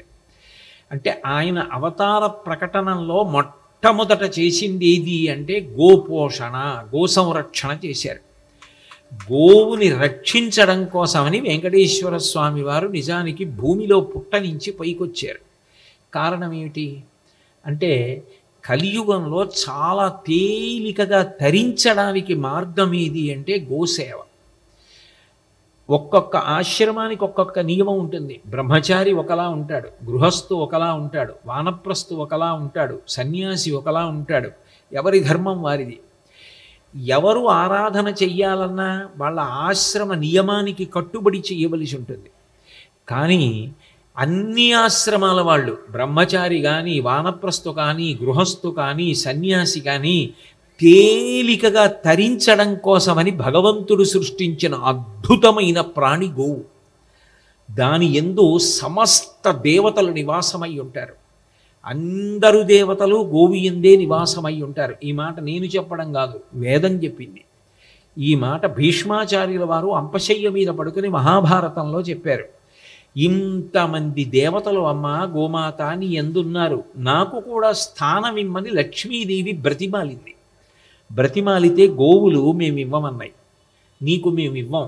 అంటే ఆయన అవతార ప్రకటనలో మొట్టమొదట చేసింది ఏది అంటే గోపోషణ, గో సంరక్షణ చేశారు. గోవుని రక్షించడం కోసమని వెంకటేశ్వర స్వామి వారు నిజానికి భూమిలో పుట్ట నుంచి పైకొచ్చారు. కారణం ఏమిటి అంటే కలియుగంలో చాలా తేలికగా తరించడానికి మార్గం ఏది అంటే గోసేవ. ఒక్కొక్క ఆశ్రమానికి ఒక్కొక్క నియమం ఉంటుంది. బ్రహ్మచారి ఒకలా ఉంటాడు, గృహస్థు ఒకలా ఉంటాడు, వానప్రస్థు ఒకలా ఉంటాడు, సన్యాసి ఒకలా ఉంటాడు. ఎవరి ధర్మం వారిది. ఎవరు ఆరాధన చెయ్యాలన్నా వాళ్ళ ఆశ్రమ నియమానికి కట్టుబడి చేయవలసి ఉంటుంది. కానీ అన్ని ఆశ్రమాల వాళ్ళు, బ్రహ్మచారి కానీ, వానప్రస్థు కానీ, గృహస్థు కానీ, సన్యాసి కానీ, తేలికగా తరించడం కోసమని భగవంతుడు సృష్టించిన అద్భుతమైన ప్రాణి గోవు. దాని యందు సమస్త దేవతలు నివాసమై ఉంటారు. అందరు దేవతలు గోవు యందే నివాసమై ఉంటారు. ఈ మాట నేను చెప్పడం కాదు, వేదం చెప్పింది. ఈ మాట భీష్మాచార్యుల వారు అంపశయ్య మీద పడుకుని మహాభారతంలో చెప్పారు. ఇంతమంది దేవతలు అమ్మ గోమాత నీ ఎందున్నారు, నాకు కూడా స్థానం ఇమ్మని లక్ష్మీదేవి బ్రతిమాలింది. బ్రతిమాలితే గోవులు మేమివ్వమన్నాయి. నీకు మేమివ్వం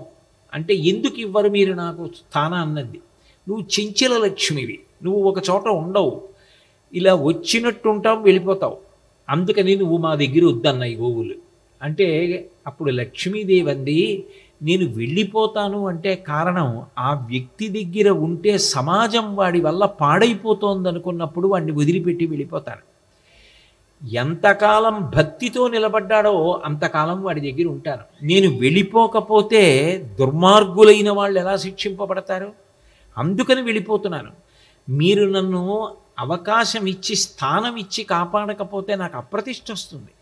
అంటే ఎందుకు ఇవ్వరు మీరు నాకు స్థానం అన్నది. నువ్వు చెంచల లక్ష్మివి, నువ్వు ఒక చోట ఉండవు, ఇలా వచ్చినట్టుంటావు వెళ్ళిపోతావు, అందుకని నువ్వు మా దగ్గర వద్దన్నాయి గోవులు. అంటే అప్పుడు లక్ష్మీదేవి అంది, నేను వెళ్ళిపోతాను అంటే కారణం ఆ వ్యక్తి దగ్గర ఉంటే సమాజం వాడి వల్ల పాడైపోతోంది అనుకున్నప్పుడు వాడిని వదిలిపెట్టి వెళ్ళిపోతాను. ఎంతకాలం భక్తితో నిలబడ్డాడో అంతకాలం వాడి దగ్గర ఉంటాను. నేను వెళ్ళిపోకపోతే దుర్మార్గులైన వాళ్ళు ఎలా శిక్షింపబడతారు? అందుకని వెళ్ళిపోతున్నాను. మీరు నన్ను అవకాశం ఇచ్చి స్థానం ఇచ్చి కాపాడకపోతే నాకు అప్రతిష్ఠ వస్తుంది.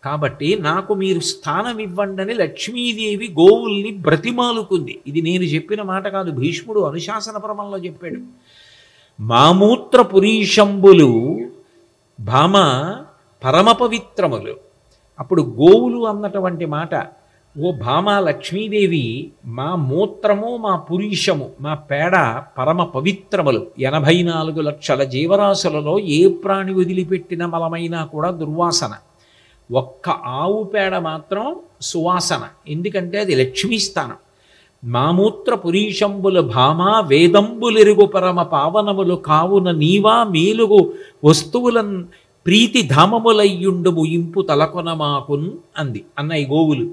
కాబట్టి నాకు మీరు స్థానం ఇవ్వండి అని లక్ష్మీదేవి గోవుల్ని బ్రతిమాలుకుంది. ఇది నేను చెప్పిన మాట కాదు, భీష్ముడు అనుశాసన పర్వంలో చెప్పాడు. మామూత్ర పురీషంబులు భామ పరమ పవిత్రములు. అప్పుడు గోవులు అన్నటువంటి మాట, ఓ భామ లక్ష్మీదేవి, మా మూత్రము మా పురీషము మా పేడ పరమ పవిత్రములు. 84 లక్షల జీవరాశులలో ఏ ప్రాణి వదిలిపెట్టిన మలమైనా కూడా దుర్వాసన. ఒక్క ఆవు పేడ మాత్రం సువాసన, ఎందుకంటే అది లక్ష్మీ స్థానం. మామూత్ర పురీషంబుల భామా వేదంబులెరుగు పరమ పావనములు కావున నీవా మేలుగు వస్తువులన్ ప్రీతి ధామములయ్యుండుము ఇంపు తలకొన మాకున్ అంది అన్నయ్య గోవులు.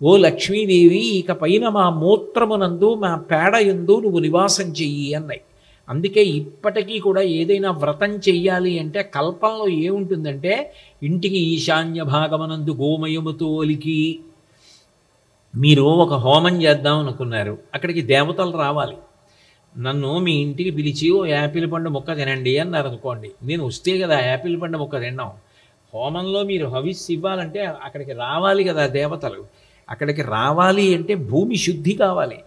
ఓ లక్ష్మీదేవి, ఇక పైన మా మూత్రమునందు మా పేడ యందు నువ్వు నివాసం చెయ్యి అన్నాయి. అందుకే ఇప్పటికీ కూడా ఏదైనా వ్రతం చెయ్యాలి అంటే కల్పంలో ఏముంటుందంటే ఇంటికి ఈశాన్య భాగమనందు గోమయముతో ఒలికి. మీరు ఒక హోమం చేద్దాం అనుకున్నారు, అక్కడికి దేవతలు రావాలి. నన్ను మీ ఇంటికి పిలిచి ఓ యాపిల్ పండు మొక్క తినండి అన్నారు అనుకోండి, నేను వస్తే కదా యాపిల్ పండు మొక్క తిన్నాం. హోమంలో మీరు హవిస్ ఇవ్వాలంటే అక్కడికి రావాలి కదా దేవతలు. అక్కడికి రావాలి అంటే భూమి శుద్ధి కావాలి.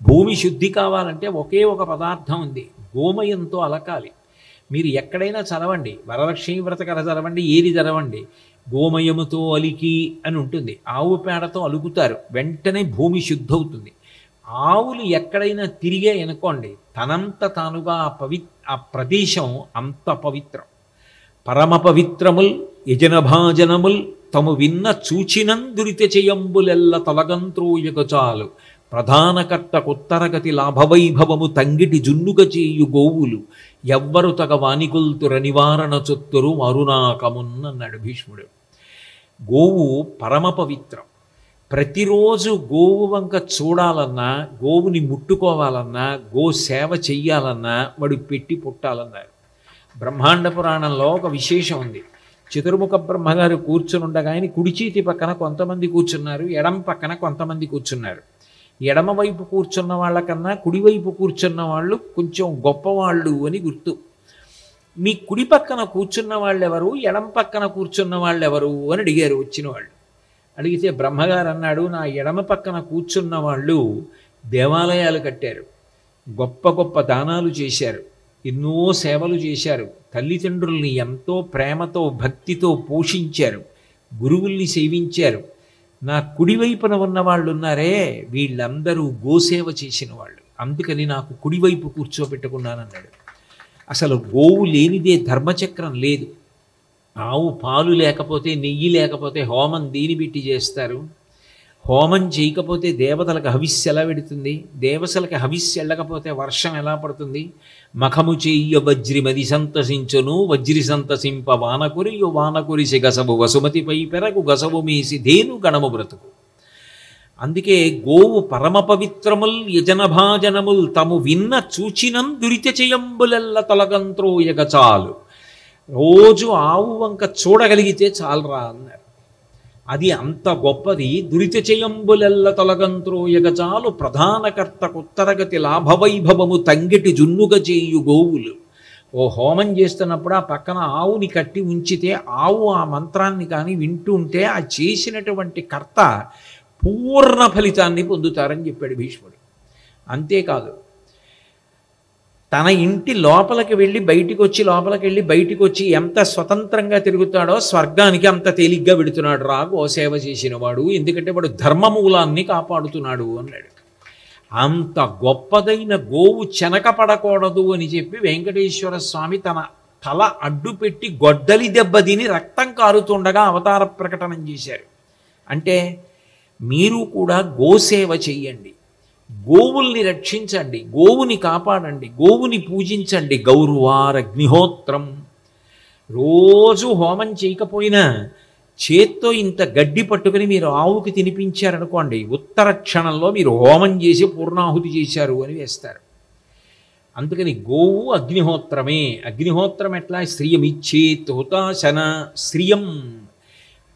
భూమి శుద్ధి కావాలంటే ఒకే ఒక పదార్థం ఉంది, గోమయంతో అలకాలి. మీరు ఎక్కడైనా చదవండి, వరలక్ష్మీ వ్రత కథ చదవండి, ఏది చదవండి, గోమయముతో అలికి అని ఉంటుంది. ఆవు పేడతో అలుకుతారు, వెంటనే భూమి శుద్ధవుతుంది. ఆవులు ఎక్కడైనా తిరిగే అనుకోండి, తనంత తానుగా ఆ ప్రదేశం అంత పవిత్రం. పరమ పవిత్రముల్ యజనభాజనముల్ తము విన్న చూచినందురిత చేయంబులెల్ల తొలగంత్రోయగచాలు ప్రధానకర్త కొత్తరగతి లాభవైభవము తంగిటి జున్నుగ చేయు గోవులు ఎవ్వరు తగ వానికొల్తుర నివారణ చొత్తురు మరునాకమున్నన్నాడు భీష్ముడు. గోవు పరమ పవిత్రం. ప్రతిరోజు గోవు వంక చూడాలన్నా, గోవుని ముట్టుకోవాలన్నా, గో సేవ చెయ్యాలన్నా వాడు పెట్టి పుట్టాలన్నారు. బ్రహ్మాండ పురాణంలో ఒక విశేషం ఉంది. చతుర్ముఖ బ్రహ్మగారు కూర్చుని ఉండగా ఆయన కుడి చేతి పక్కన కొంతమంది కూర్చున్నారు, ఎడమ పక్కన కొంతమంది కూర్చున్నారు. ఎడమ వైపు కూర్చున్న వాళ్ళకన్నా కుడివైపు కూర్చున్న వాళ్ళు కొంచెం గొప్పవాళ్ళు అని గుర్తు. మీ కుడి పక్కన కూర్చున్న వాళ్ళు ఎవరు, ఎడమ పక్కన కూర్చున్న వాళ్ళు ఎవరు అని అడిగారు వచ్చిన వాళ్ళు. అడిగితే బ్రహ్మగారు అన్నాడు, నా ఎడమ పక్కన కూర్చున్న వాళ్ళు దేవాలయాలు కట్టారు, గొప్ప గొప్ప దానాలు చేశారు, ఎన్నో సేవలు చేశారు, తల్లిదండ్రుల్ని ఎంతో ప్రేమతో భక్తితో పోషించారు, గురువుల్ని సేవించారు. నా కుడివైపున ఉన్న వాళ్ళు ఉన్నారే, వీళ్ళందరూ గోసేవ చేసిన వాళ్ళు, అందుకని నాకు కుడివైపు కూర్చోబెట్టుకున్నానన్నాడు. అసలు గోవు లేనిదే ధర్మచక్రం లేదు. ఆవు పాలు లేకపోతే, నెయ్యి లేకపోతే హోమం దేని పెట్టి చేస్తారు? హోమం చేయకపోతే దేవతలకు హవిస్సు ఎలా పెడుతుంది? దేవతలకు హవిస్సు వెళ్ళకపోతే వర్షం ఎలా పడుతుంది? మఖము చెయ్య వజ్రిమది సంతసించును, వజ్రి సంతసింప వానకురియు, వానకురిసి గసవు వసుమతిపై పెరగు, గసవు మీసి ధేను గణము బ్రతుకు. అందుకే గోవు పరమ పవిత్రముల్ యజనభాజనముల్ తము విన్న చూచినం దురిత చేయంబులెల్ల తొలగంత్రోయగ చాలు. రోజు ఆవు వంక చూడగలిగితే చాలరా అన్నారు. అది అంత గొప్పది. దురిత చేయంబులెల్ల తొలగంత్రోయగ చాలు ప్రధానకర్త కొత్తరగతి లాభవైభవము తంగిటి జున్నుగ చేయు గోవులు. ఓ హోమం చేస్తున్నప్పుడు ఆ పక్కన ఆవుని కట్టి ఉంచితే ఆవు ఆ మంత్రాన్ని కానీ వింటూ ఉంటే ఆ చేసినటువంటి కర్త పూర్ణ ఫలితాన్ని పొందుతారని చెప్పాడు భీష్ముడు. అంతేకాదు, తన ఇంటి లోపలికి వెళ్ళి బయటికి వచ్చి, లోపలికి వెళ్ళి బయటికి వచ్చి ఎంత స్వతంత్రంగా తిరుగుతాడో స్వర్గానికి అంత తేలిగ్గా పెడుతున్నాడు రా గోసేవ చేసినవాడు, ఎందుకంటే వాడు ధర్మమూలాన్ని కాపాడుతున్నాడు అన్నాడు. అంత గొప్పదైన గోవు చెనకపడకూడదు అని చెప్పి వెంకటేశ్వర స్వామి తన తల అడ్డు పెట్టి గొడ్డలి దెబ్బతిని రక్తం కారుతుండగా అవతార ప్రకటనం చేశారు. అంటే మీరు కూడా గోసేవ చెయ్యండి, గోవుల్ని రక్షించండి, గోవుని కాపాడండి, గోవుని పూజించండి. గౌరవారగ్నిహోత్రం. రోజు హోమం చేయకపోయినా చేత్తో ఇంత గడ్డి పట్టుకుని మీరు ఆవుకి తినిపించారనుకోండి, ఉత్తర క్షణంలో మీరు హోమం చేసి పూర్ణాహుతి చేశారు అని వేస్తారు. అందుకని గోవు అగ్నిహోత్రమే. అగ్నిహోత్రం ఎట్లా? శ్రియమిచ్చేత్ హుతాశన. శ్రియం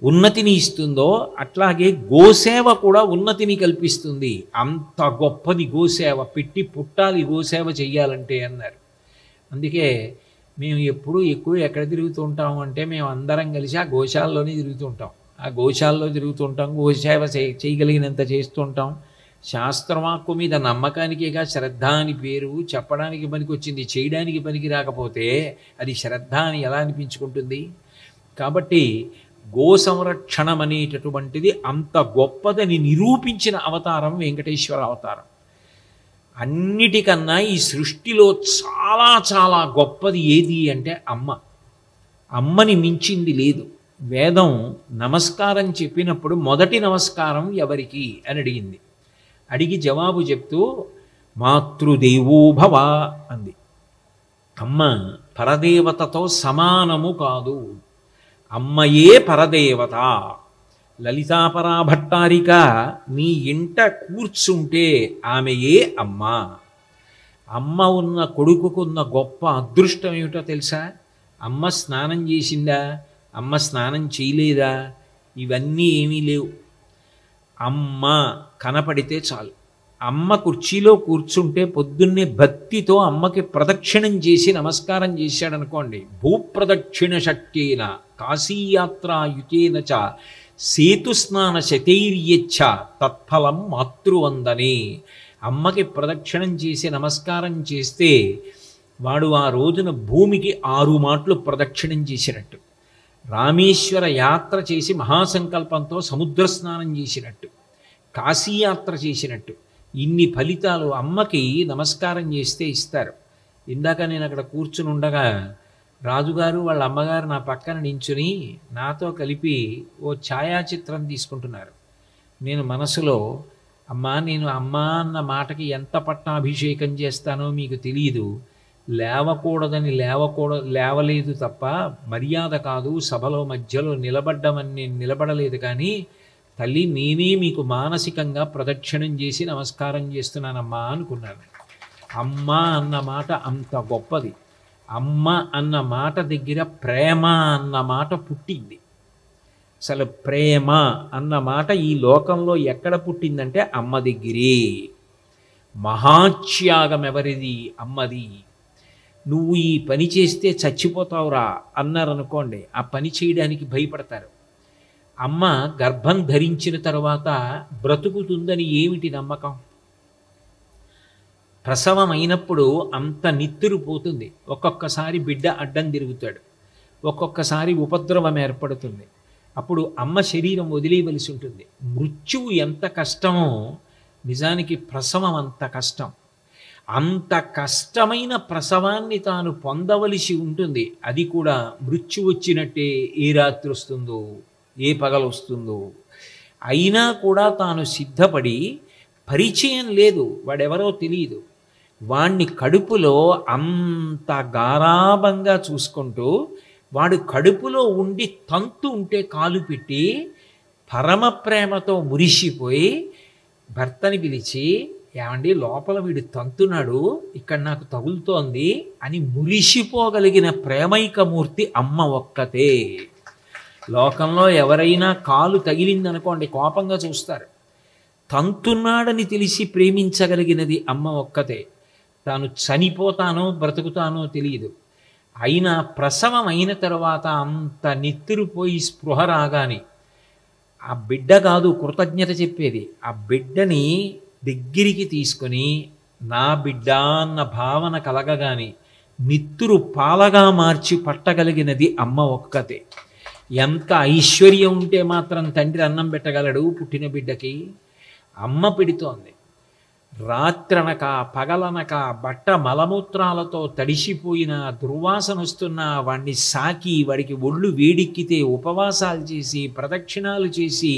ఉన్నతిని ఇస్తుందో అట్లాగే గోసేవ కూడా ఉన్నతిని కల్పిస్తుంది. అంత గొప్పది గోసేవ. పెట్టి పుట్టాలి గోసేవ చెయ్యాలంటే అన్నారు. అందుకే మేము ఎప్పుడు ఎక్కువ ఎక్కడ తిరుగుతూ ఉంటాము అంటే, మేము అందరం కలిసి ఆ గోశాలలోనే తిరుగుతూ ఉంటాం. ఆ గోశాలలో తిరుగుతూ ఉంటాం, గోసేవ చేయగలిగినంత చేస్తూ ఉంటాం. శాస్త్రవాక్కు మీద నమ్మకానికేగా శ్రద్ధ అని పేరు. చెప్పడానికి పనికి వచ్చింది, చేయడానికి పనికి రాకపోతే అది శ్రద్ధ అని ఎలా అనిపించుకుంటుంది? కాబట్టి గో సంరక్షణం అనేటటువంటిది అంత గొప్పదని నిరూపించిన అవతారం వెంకటేశ్వర అవతారం. అన్నిటికన్నా ఈ సృష్టిలో చాలా చాలా గొప్పది ఏది అంటే అమ్మ. అమ్మని మించింది లేదు. వేదం నమస్కారం చెప్పినప్పుడు మొదటి నమస్కారం ఎవరికి అని అడిగింది. అడిగి జవాబు చెప్తూ మాతృదేవో భవ అంది. అమ్మ పరదేవతతో సమానము కాదు, అమ్మయే పరదేవత. లలితాపరాభట్టారిక మీ ఇంట కూర్చుంటే ఆమెయే అమ్మ. అమ్మ ఉన్న కొడుకుకున్న గొప్ప అదృష్టం ఏమిటో తెలుసా? అమ్మ స్నానం చేసిందా, అమ్మ స్నానం చేయలేదా, ఇవన్నీ ఏమీ లేవు. అమ్మ కనపడితే చాలు. అమ్మ కుర్చీలో కూర్చుంటే పొద్దున్నే భక్తితో అమ్మకి ప్రదక్షిణం చేసి నమస్కారం చేశాడనుకోండి, భూప్రదక్షిణ శక్యేన కాశీయాత్రాయుతేన చ సేతుస్నాన శతైర్యచ్చ తత్ఫలం మాతృవందనే. అమ్మకి ప్రదక్షిణం చేసి నమస్కారం చేస్తే వాడు ఆ రోజున భూమికి 6 మాటలు ప్రదక్షిణం చేసినట్టు, రామేశ్వర యాత్ర చేసి మహాసంకల్పంతో సముద్ర స్నానం చేసినట్టు, కాశీయాత్ర చేసినట్టు ఇన్ని ఫలితాలు అమ్మకి నమస్కారం చేస్తే ఇస్తారు. ఇందాక నేను అక్కడ కూర్చుని ఉండగా రాజుగారు వాళ్ళ అమ్మగారు నా పక్కన నించుని నాతో కలిపి ఓ ఛాయాచిత్రం తీసుకుంటున్నారు. నేను మనసులో, అమ్మా నేను అమ్మా అన్న మాటకి ఎంత పట్టాభిషేకం చేస్తానో మీకు తెలియదు, లేవకూడదని లేవలేదు తప్ప మర్యాద కాదు, సభలో మధ్యలో నిలబడ్డమని నేను నిలబడలేదు, కానీ తల్లి నేనే మీకు మానసికంగా ప్రదక్షిణం చేసి నమస్కారం చేస్తున్నానమ్మా అనుకున్నాను. అమ్మ అన్న మాట అంత గొప్పది. అమ్మ అన్న మాట దగ్గర ప్రేమ అన్న మాట పుట్టింది. అసలు ప్రేమ అన్న మాట ఈ లోకంలో ఎక్కడ పుట్టిందంటే అమ్మ దగ్గరే. మహాత్యాగం ఎవరిది? అమ్మది. నువ్వు ఈ పని చేస్తే చచ్చిపోతావురా అన్నారనుకోండి, ఆ పని చేయడానికి భయపడతారు. అమ్మ గర్భం ధరించిన తర్వాత బ్రతుకుతుందని ఏమిటి నమ్మకం? ప్రసవం అయినప్పుడు అంత నిత్తురు పోతుంది, ఒక్కొక్కసారి బిడ్డ అడ్డం తిరుగుతాడు, ఒక్కొక్కసారి ఉపద్రవం ఏర్పడుతుంది, అప్పుడు అమ్మ శరీరం వదిలేయవలసి ఉంటుంది. మృత్యువు ఎంత కష్టమో నిజానికి ప్రసవం అంత కష్టం. అంత కష్టమైన ప్రసవాన్ని తాను పొందవలసి ఉంటుంది. అది కూడా మృత్యు వచ్చినట్టే ఏ రాత్రి వస్తుందో ఏ పగలు వస్తుందో. అయినా కూడా తాను సిద్ధపడి, పరిచయం లేదు, వాడెవరో తెలియదు, వాణ్ణి కడుపులో అంత గారాబంగా చూసుకుంటూ వాడు కడుపులో ఉండి తంతు ఉంటే కాలు పెట్టి పరమ ప్రేమతో మురిసిపోయి భర్తని పిలిచి, ఏమండి లోపల వీడు తంతున్నాడు, ఇక్కడ నాకు తగులుతోంది అని మురిసిపోగలిగిన ప్రేమైకమూర్తి అమ్మ ఒక్కతే. లోకంలో ఎవరైనా కాలు తగిలిందనుకోండి కోపంగా చూస్తారు. తంతున్నాడని తెలిసి ప్రేమించగలిగినది అమ్మ ఒక్కతే. తాను చనిపోతానో బ్రతుకుతానో తెలియదు. అయినా ప్రసవం అయిన తర్వాత అంత నిత్తురుపోయి స్పృహ రాగానే ఆ బిడ్డ కాదు కృతజ్ఞత చెప్పేది, ఆ బిడ్డని దగ్గరికి తీసుకొని నా బిడ్డ అన్న భావన కలగగానే నిత్తురు పాలగా మార్చి పట్టగలిగినది అమ్మ ఒక్కతే. ఎంత ఐశ్వర్యం ఉంటే మాత్రం తండ్రి అన్నం పెట్టగలడు పుట్టిన బిడ్డకి? అమ్మ పెడుతోంది. రాత్రనక పగలనక బట్ట మలమూత్రాలతో తడిసిపోయిన దుర్వాసన వస్తున్న వాడిని సాకి, వాడికి ఒళ్ళు వేడెక్కితే ఉపవాసాలు చేసి ప్రదక్షిణాలు చేసి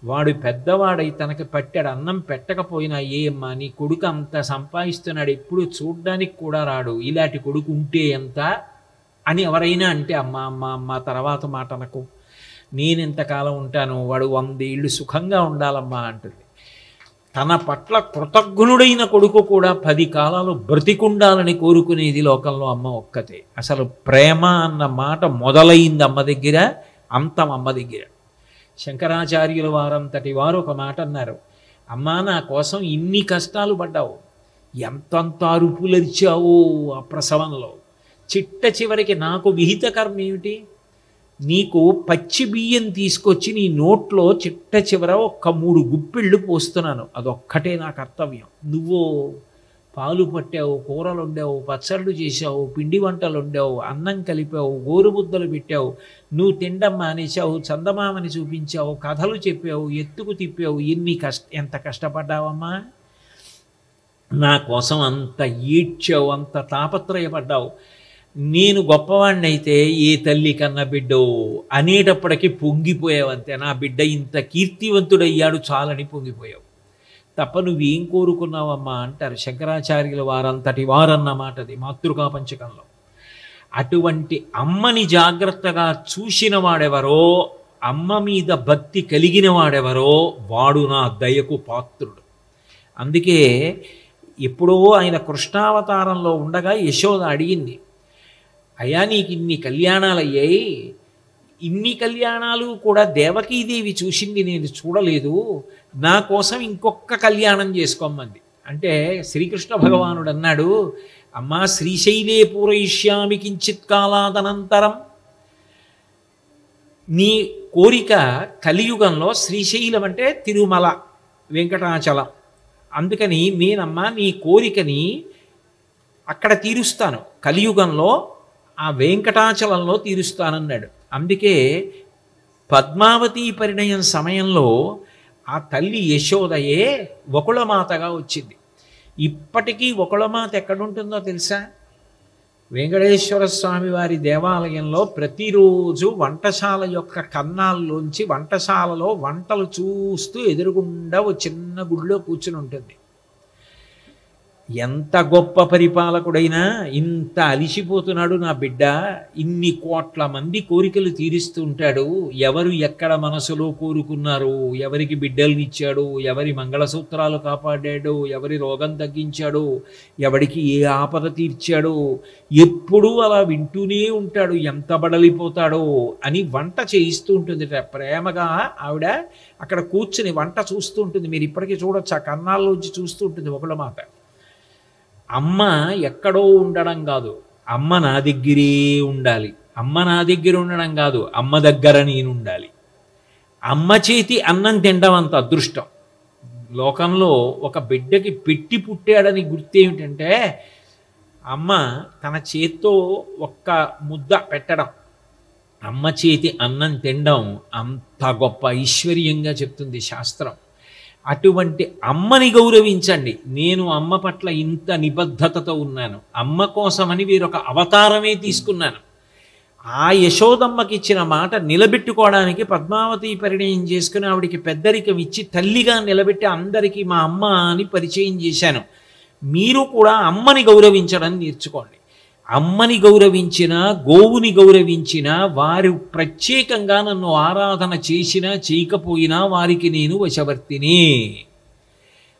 వాడు పెద్దవాడై తనకి పట్టాడు అన్నం పెట్టకపోయినా, ఏ అమ్మా నీ కొడుకు అంత సంపాదిస్తున్నాడు, ఎప్పుడు చూడ్డానికి కూడా రాడు, ఇలాంటి కొడుకు ఉంటే ఎంత అని ఎవరైనా అంటే, అమ్మ అమ్మ అమ్మ తర్వాత మాట అనకు, నేనెంతకాలం ఉంటాను, వాడు 100 ఏళ్ళు సుఖంగా ఉండాలమ్మా అంటుంది. తన పట్ల కృతజ్ఞుడైన కొడుకు కూడా 10 కాలాలు బ్రతికుండాలని కోరుకునేది లోకంలో అమ్మ ఒక్కతే. అసలు ప్రేమ అన్న మాట మొదలైంది అమ్మ దగ్గర, అంతం అమ్మ దగ్గర. శంకరాచార్యుల వారంతటి వారు ఒక మాట అన్నారు, అమ్మా నా కోసం ఇన్ని కష్టాలు పడ్డావు, ఎంతంత అరుపులరిచావో ఆ ప్రసవంలో, చిట్ట చివరికి నాకు విహిత కర్మ ఏమిటి, నీకు పచ్చి బియ్యం తీసుకొచ్చి నీ నోట్లో చిట్ట చివర 3 గుప్పిళ్ళు పోస్తున్నాను, అదొక్కటే నా కర్తవ్యం. నువ్వు పాలు పట్టావు, కూరలు వండావు, పచ్చళ్ళు చేసావు, పిండి వంటలు వండావు, అన్నం కలిపావు, గోరుముద్దలు పెట్టావు, నువ్వు తినడం మానేశావు, చందమామని చూపించావు, కథలు చెప్పావు, ఎత్తుకు తిప్పావు, ఎంత కష్టపడ్డావమ్మా, నా కోసం అంత ఏడ్చావు, అంత తాపత్రయపడ్డావు. నేను గొప్పవాణ్ణి అయితే ఏ తల్లి కన్న బిడ్డో అనేటప్పటికీ పొంగిపోయావంతే, నా బిడ్డ ఇంత కీర్తివంతుడయ్యాడు చాలని పొంగిపోయావు తప్ప నువ్వేం కోరుకున్నావమ్మా అంటారు శంకరాచార్యుల వారంతటి వారన్నమాటది మాతృకా పంచకంలో. అటువంటి అమ్మని జాగ్రత్తగా చూసిన వాడెవరో, అమ్మ మీద భక్తి కలిగిన వాడెవరో వాడు నా దయకు పాత్రుడు. అందుకే ఎప్పుడో ఆయన కృష్ణావతారంలో ఉండగా యశోద అడిగింది, అయ్యా నీకు ఇన్ని కళ్యాణాలు అయ్యాయి, ఇన్ని కళ్యాణాలు కూడా దేవకీదేవి చూసింది నేను చూడలేదు, నా కోసం ఇంకొక కళ్యాణం చేసుకోమంది. అంటే శ్రీకృష్ణ భగవానుడు అన్నాడు, అమ్మా శ్రీశైలే పూరయిష్యామి కించిత్ కాలాదనంతరం, నీ కోరిక కలియుగంలో శ్రీశైలం అంటే తిరుమల వెంకటాచలం, అందుకని నేనమ్మా నీ కోరికని అక్కడ తీరుస్తాను, కలియుగంలో ఆ వెంకటాచలంలో తీరుస్తానన్నాడు. అందుకే పద్మావతి పరిణయం సమయంలో ఆ తల్లి యశోదయే వకుళమాతగా వచ్చింది. ఇప్పటికీ వకుళమాత ఎక్కడుంటుందో తెలుసా? వెంకటేశ్వర స్వామి వారి దేవాలయంలో ప్రతిరోజు వంటశాల యొక్క కన్నాల్లోంచి వంటశాలలో వంటలు చూస్తూ ఎదురుగుండా ఓ చిన్న గుడిలో కూర్చుని ఉంటుంది. ఎంత గొప్ప పరిపాలకుడైనా ఇంత అలిసిపోతున్నాడు నా బిడ్డ, ఇన్ని కోట్ల మంది కోరికలు తీరుస్తూ ఉంటాడు, ఎవరు ఎక్కడ మనసులో కోరుకున్నారు, ఎవరికి బిడ్డలు ఇచ్చాడు, ఎవరి మంగళసూత్రాలు కాపాడాడు, ఎవరి రోగం తగ్గించాడు, ఎవరికి ఏ ఆపద తీర్చాడు, ఎప్పుడూ అలా వింటూనే ఉంటాడు, ఎంత బడలిపోతాడో అని వంట చేయిస్తూ ఉంటుంది ప్రేమగా. ఆవిడ అక్కడ కూర్చుని వంట చూస్తూ ఉంటుంది. మీరు ఇప్పటికీ చూడొచ్చు, ఆ కన్నాల్లోంచి చూస్తూ ఉంటుంది వకుళమాత. అమ్మ ఎక్కడో ఉండడం కాదు, అమ్మ నా దగ్గరే ఉండాలి. అమ్మ నా దగ్గర ఉండడం కాదు, అమ్మ దగ్గర నేను ఉండాలి. అమ్మ చేతి అన్నం తినడం అంత అదృష్టం. లోకంలో ఒక బిడ్డకి పెట్టి పుట్టాడని గుర్తేమిటంటే అమ్మ తన చేత్తో ఒక్క ముద్ద పెట్టడం, అమ్మ చేతి అన్నం తినడం అంత గొప్ప ఐశ్వర్యంగా చెప్తుంది శాస్త్రం. అటువంటి అమ్మని గౌరవించండి. నేను అమ్మ పట్ల ఇంత నిబద్ధతతో ఉన్నాను, అమ్మ కోసమని వీరొక అవతారమే తీసుకున్నాను. ఆ యశోదమ్మకి ఇచ్చిన మాట నిలబెట్టుకోవడానికి పద్మావతి పరిణయం చేసుకుని ఆవిడికి పెద్దరికం ఇచ్చి తల్లిగా నిలబెట్టి అందరికీ మా అమ్మ అని పరిచయం చేశాను. మీరు కూడా అమ్మని గౌరవించడం నేర్చుకోండి. అమ్మని గౌరవించినా, గోవుని గౌరవించినా, వారు ప్రత్యేకంగా నన్ను ఆరాధన చేసినా చేయకపోయినా వారికి నేను వశవర్తిని,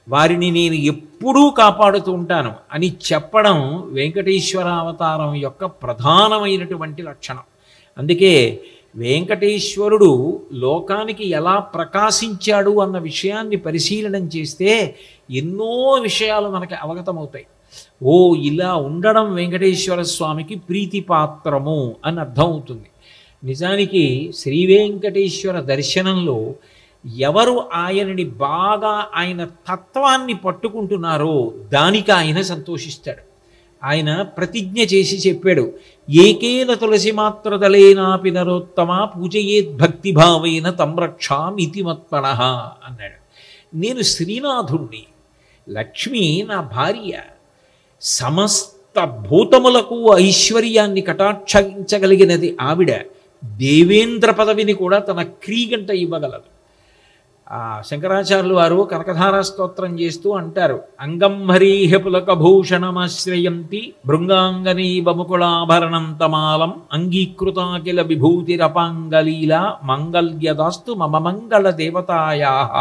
వారిని నేను ఎప్పుడూ కాపాడుతూ ఉంటాను అని చెప్పడం వెంకటేశ్వర అవతారం యొక్క ప్రధానమైనటువంటి లక్షణం. అందుకే వెంకటేశ్వరుడు లోకానికి ఎలా ప్రకాశించాడు అన్న విషయాన్ని పరిశీలనం చేస్తే ఎన్నో విషయాలు మనకి అవగతమవుతాయి. ఓ, ఇలా ఉండడం వెంకటేశ్వర స్వామికి ప్రీతిపాత్రము అని అర్థం అవుతుంది. నిజానికి శ్రీ వెంకటేశ్వర దర్శనంలో ఎవరు ఆయనని బాగా ఆయన తత్వాన్ని పట్టుకుంటున్నారో దానికి ఆయన సంతోషిస్తాడు. ఆయన ప్రతిజ్ఞ చేసి చెప్పాడు, ఏకేన తులసి మాత్రదలేనాపి నరోత్తమ పూజయేద్భక్తిభావేన తంరక్షామితి మత్పణః అన్నాడు. నేను శ్రీనాథుణ్ణి, లక్ష్మి నా భార్య, సమస్త భూతములకు ఐశ్వర్యాన్ని కటాక్షించగలిగినది ఆవిడ. దేవేంద్ర పదవిని కూడా తన క్రీగంట ఇవ్వగలదు. శంకరాచార్యులు వారు కనకధారా స్తోత్రం చేస్తూ అంటారు, అంగం హరీహ పులకభూషణమాశ్రయంతి భృంగాంగనీ బముకుళాభరణం తమాలం అంగీకృతాకిల విభూతిరపాంగలీలా మంగళ్యదాస్తు మమ మంగళ దేవతాయాః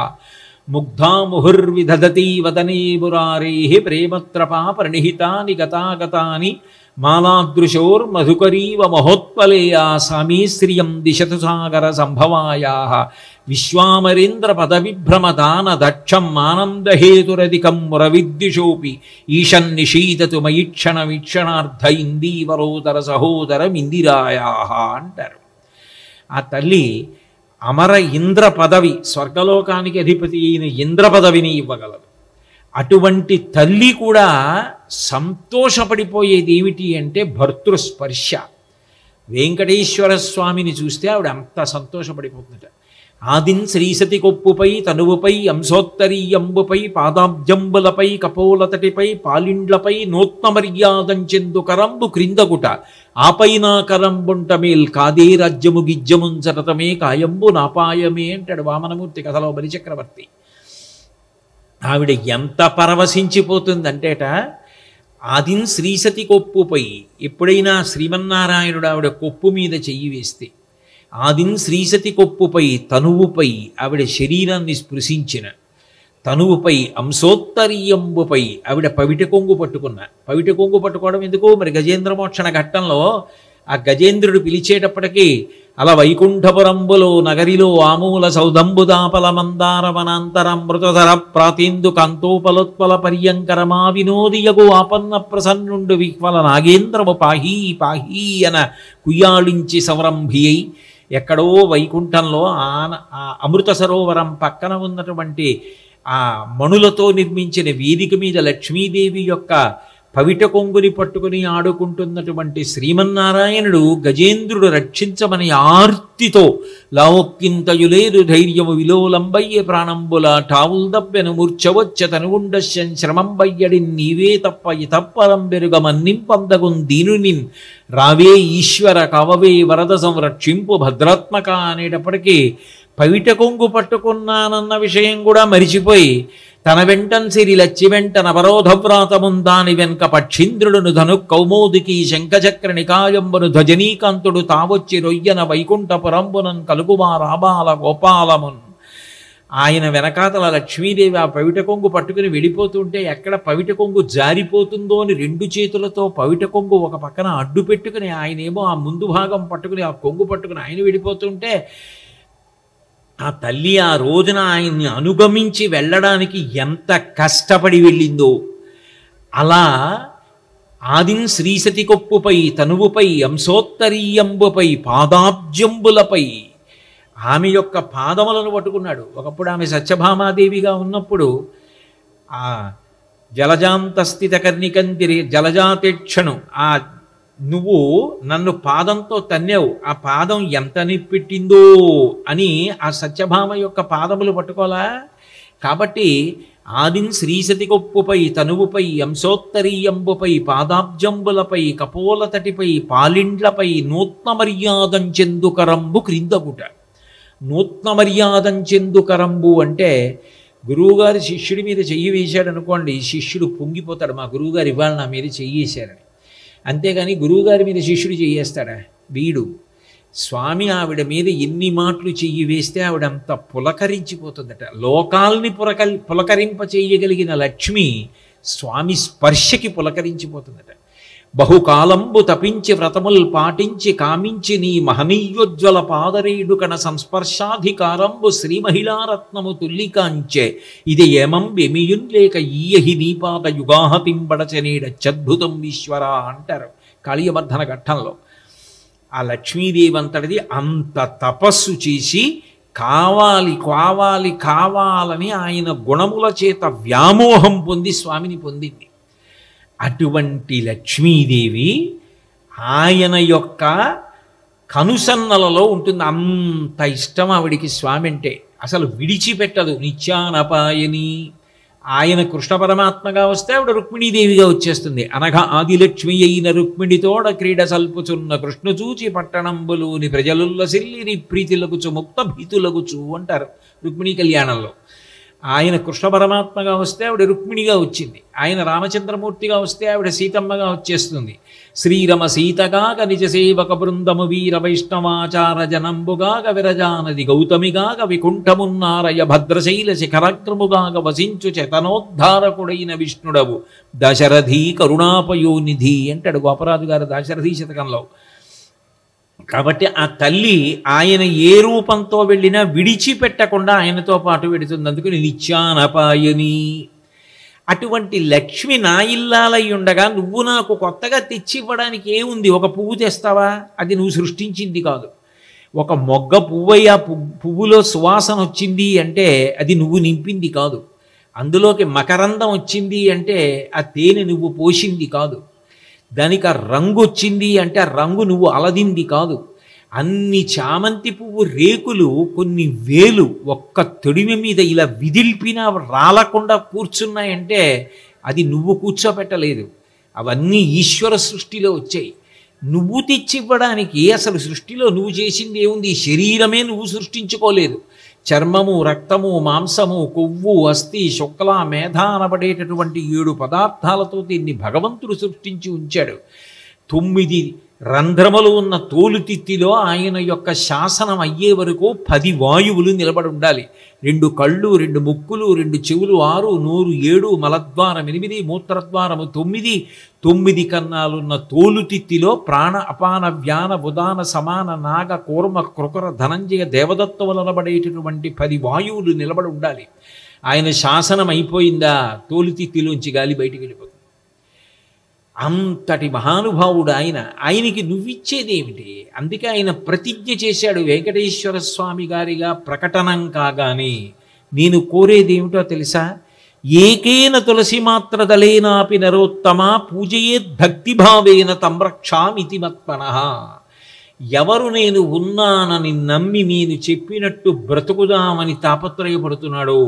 ముగ్ధా ముహుర్విదధతి వదనే మురారేః ప్రేమత్రపా ప్రణిహితాని గతాగతాని మాలాదృశోర్మధుకరీవ మహోత్పలేయా సామీ శ్రియం దిశతు సాగర సంభవాయాః విశ్వామరేంద్ర పదవిభ్రమదాన దక్షం ఆనందహేతురధికం మురవిద్యుషోపి ఈశన్నిషీదతు మయిక్షణ వీక్షణార్థ ఇందీవరోదర సహోదరమిందిరాయాః అంటారు. ఆ తల్లి అమర ఇంద్ర పదవి, స్వర్గలోకానికి అధిపతి అయిన ఇంద్ర పదవిని ఇవ్వగలదు. అటువంటి తల్లి కూడా సంతోషపడిపోయేది ఏమిటి అంటే భర్తృస్పర్శ. వెంకటేశ్వర స్వామిని చూస్తే ఆవిడ అంత సంతోషపడిపోతుందట. ఆదిన్ శ్రీసతి కొప్పుపై తనువుపై అంశోత్తరీయంబుపై పాదాబ్జంబులపై కపోలతటిపై పాలిండ్లపై నూత్న మర్యాదంచెందు కరంబు క్రిందగుట ఆపైనా కరంబుంటమేల్ కాదే రాజ్యము గిజ్జముంచరతమే కాయంబు నాపాయమే అంటాడు వామనమూర్తి కథలో బలిచక్రవర్తి. ఆవిడ ఎంత పరవశించిపోతుందంటేట, ఆదిన్ శ్రీసతి కొప్పుపై, ఎప్పుడైనా శ్రీమన్నారాయణుడు ఆవిడ కొప్పు మీద చెయ్యి వేస్తే, ఆదిన్ శ్రీసతి కొప్పుపై తనువుపై ఆవిడ శరీరాన్ని స్పృశించిన, తనువుపై అంశోత్తరీయంబుపై ఆవిడ పవిట కొంగు పట్టుకున్న. పవిట కొంగు పట్టుకోవడం ఎందుకు? మరి గజేంద్రమోక్షణ ఘట్టంలో ఆ గజేంద్రుడు పిలిచేటప్పటికీ అలా వైకుంఠపురంబులో నగరిలో ఆమూల సౌదంబుదాపల మందార వనాంతరమృతధర ప్రాతేందు కాంతోపలోత్పల పర్యంకరమా వినోదియగు ఆపన్న ప్రసన్నుండు విహ్వల నాగేంద్రము పాహీ పాహీ అన కుయ్యాళించి సవరంభి అయి ఎక్కడో వైకుంఠంలో ఆ అమృత సరోవరం పక్కన ఉన్నటువంటి ఆ మణులతో నిర్మించిన వేదిక మీద లక్ష్మీదేవి యొక్క పవిట కొంగుని పట్టుకుని ఆడుకుంటున్నటువంటి శ్రీమన్నారాయణుడు గజేంద్రుడు రక్షించమని ఆర్తితో లావొక్కింతయులేదు ధైర్యము విలోలంబయ్యే ప్రాణంబుల ఠావుల్ దబ్బెను మూర్ఛవచ్చ తనుగుండశ్యం శ్రమంబయ్యడి నీవే తప్ప ఇతప్పరం బెరుగ మన్నింపందగున్ దీనునిన్ రావే ఈశ్వర కవవే వరద సంరక్షింపు భద్రాత్మక అనేటప్పటికీ పవిట కొంగు పట్టుకున్నానన్న విషయం కూడా మరిచిపోయి తన వెంటన్ సిరి లచ్చి వెంట నవరోధవ్రాతముందాని వెనక పక్షీంద్రుడును ధను కౌమోదికి శంఖచక్ర నికాయంబును ధ్వజనీకాంతుడు తావొచ్చి రొయ్యన వైకుంఠపురంబునన్ కలుగుమా రాబాల గోపాలమున్. ఆయన వెనకాతల లక్ష్మీదేవి ఆ పవిట కొంగు పట్టుకుని వెళ్ళిపోతుంటే ఎక్కడ పవిట కొంగు జారిపోతుందో అని రెండు చేతులతో పవిట కొంగు ఒక పక్కన అడ్డు పెట్టుకుని ఆయనేమో ఆ ముందు భాగం పట్టుకుని ఆ కొంగు పట్టుకుని ఆయన వెళ్ళిపోతుంటే ఆ తల్లి ఆ రోజున ఆయన్ని అనుగమించి వెళ్ళడానికి ఎంత కష్టపడి వెళ్ళిందో. అలా ఆదిన్ శ్రీసతి కొప్పుపై తనువుపై అంశోత్తరీయంబుపై పాదాబ్జంబులపై ఆమె యొక్క పాదములను పట్టుకున్నాడు. ఒకప్పుడు ఆమె సత్యభామాదేవిగా ఉన్నప్పుడు ఆ జలజాంతస్థిత కర్ణికంతిరి జలజాతేక్షను ఆ నువ్వు నన్ను పాదంతో తన్నావు, ఆ పాదం ఎంత నిప్పెట్టిందో అని ఆ సత్యభామ యొక్క పాదములు పట్టుకోలా. కాబట్టి ఆదిన్ శ్రీసతి కొప్పుపై తనువుపై అంశోత్తరీయంబుపై పాదాబ్జంబులపై కపోలతటిపై పాలిండ్లపై నూత్న మర్యాదంచెందుకరంబు క్రిందగుట. నూత్న మర్యాదంచెందుకరంబు అంటే గురువుగారి శిష్యుడి మీద చెయ్యి వేశాడు అనుకోండి, శిష్యుడు పొంగిపోతాడు, మా గురువుగారు ఇవాళ నా మీద చెయ్యి వేశారని. అంతేగాని గురువుగారి మీద శిష్యుడు చెయ్యేస్తాడా? వీడు స్వామి ఆవిడ మీద ఎన్ని మాటలు చెయ్యి వేస్తే ఆవిడ అంత పులకరించిపోతుందట. లోకాల్ని పులకరింప చేయగలిగిన లక్ష్మి స్వామి స్పర్శకి పులకరించిపోతుందట. బహుకాలంబు తపించి వ్రతముల్ పాటించి కామించి నీ మహనీయోజ్వల పాదరేడు కణ సంస్పర్శాధికారంబు శ్రీ మహిళారత్నము తుల్లికాంచే ఇది ఏమం వెమియున్ లేక ఈయహి నీపాద యుగాహతింబడచనేడచ్చద్భుతం ఈశ్వర అంటారు కాళీయవర్ధన ఘట్టంలో. ఆ లక్ష్మీదేవి అంతటిది అంత తపస్సు చేసి కావాలి కావాలి కావాలని ఆయన గుణముల చేత వ్యామోహం పొంది స్వామిని పొందింది. అటువంటి లక్ష్మీదేవి ఆయన యొక్క కనుసన్నలలో ఉంటుంది. అంత ఇష్టం ఆవిడికి స్వామి అంటే, అసలు విడిచిపెట్టదు. నిత్యానపాయని ఆయన కృష్ణ పరమాత్మగా వస్తే ఆవిడ రుక్మిణీదేవిగా వచ్చేస్తుంది. అనగా ఆదిలక్ష్మి అయిన రుక్మిణితోడ క్రీడ సల్పుచున్న కృష్ణ చూచి పట్టణంబులోని ప్రజలుల్లసిల్లిని ప్రీతిలగుచు ముక్త భీతులగుచు అంటారు రుక్మిణీ కళ్యాణంలో. ఆయన కృష్ణ పరమాత్మగా వస్తే ఆవిడ రుక్మిణిగా వచ్చింది, ఆయన రామచంద్రమూర్తిగా వస్తే ఆవిడ సీతమ్మగా వచ్చేస్తుంది. శ్రీరమ సీతగాగ నిజ సేవక బృందము వీర వైష్ణవాచార జనంబుగాగ విరజానది గౌతమిగాగ వికుంఠమున్నారయ భద్రశైల శిఖరాగ్రముగాగ వసించు చేతనోద్ధారకుడైన విష్ణుడవు దశరథి కరుణాపయోనిధి అంటాడు గోపరాజు గారు దాశరథి శతకంలో. కాబట్టి ఆ తల్లి ఆయన ఏ రూపంతో వెళ్ళినా విడిచిపెట్టకుండా ఆయనతో పాటు వెడుతుంది. అందుకని నిత్యానపాయని. అటువంటి లక్ష్మి నా ఇల్లాలై ఉండగా నువ్వు నాకు కొత్తగా తెచ్చివ్వడానికి ఏముంది? ఒక పువ్వు తెస్తావా? అది నువ్వు సృష్టించింది కాదు. ఒక మొగ్గ పువ్వయ్య పువ్వులో సువాసన వచ్చింది అంటే అది నువ్వు నింపింది కాదు. అందులోకి మకరందం వచ్చింది అంటే ఆ తేనె నువ్వు పోసింది కాదు. దానికి ఆ రంగు వచ్చింది అంటే ఆ రంగు నువ్వు అలదింది కాదు. అన్ని చామంతి పువ్వు రేకులు కొన్ని వేలు ఒక్క తొడిమి మీద ఇలా విదిల్పినా రాలకుండా కూర్చున్నాయంటే అది నువ్వు కూర్చోపెట్టలేదు, అవన్నీ ఈశ్వర సృష్టిలో వచ్చాయి. నువ్వు తెచ్చివ్వడానికి అసలు సృష్టిలో నువ్వు చేసింది ఏముంది? శరీరమే నువ్వు సృష్టించుకోలేదు. చర్మము, రక్తము, మాంసము, కొవ్వు, అస్థి, శుక్ల, మేధ అనబడేటటువంటి 7 పదార్థాలతో దీన్ని భగవంతుడు సృష్టించి ఉంచాడు. 9 రంధ్రములు ఉన్న తోలుతిత్తిలో ఆయన యొక్క శాసనం అయ్యే వరకు 10 వాయువులు నిలబడి ఉండాలి. 2 కళ్ళు, 2 ముక్కులు, 2 చెవులు 6, నోరు 7, మలద్వారం 8, మూత్రద్వారము 9, 9 కన్నాలున్న తోలుతిత్తిలో ప్రాణ అపాన వ్యాన ఉదాన సమాన నాగ కూర్మ కృకర ధనంజయ దేవదత్తములనబడేటటువంటి 10 వాయువులు నిలబడి ఉండాలి. ఆయన శాసనం అయిపోయిందా తోలుతిత్తిలోంచి గాలి బయటికి వెళ్ళిపోతుంది. అంతటి మహానుభావుడు ఆయన. ఆయనకి నువ్విచ్చేదేమిటి? అందుకే ఆయన ప్రతిజ్ఞ చేశాడు వెంకటేశ్వర స్వామి గారిగా ప్రకటనం కాగానే, నేను కోరేదేమిటో తెలుసా? ఏకేన తులసి మాత్రదలేనాపి నరోత్తమ పూజయేద్ భక్తిభావేన తం రక్షామితి మత్పనః. ఎవరు నేను ఉన్నానని నమ్మి నేను చెప్పినట్టు బ్రతుకుదామని తాపత్రయపడుతున్నాడో,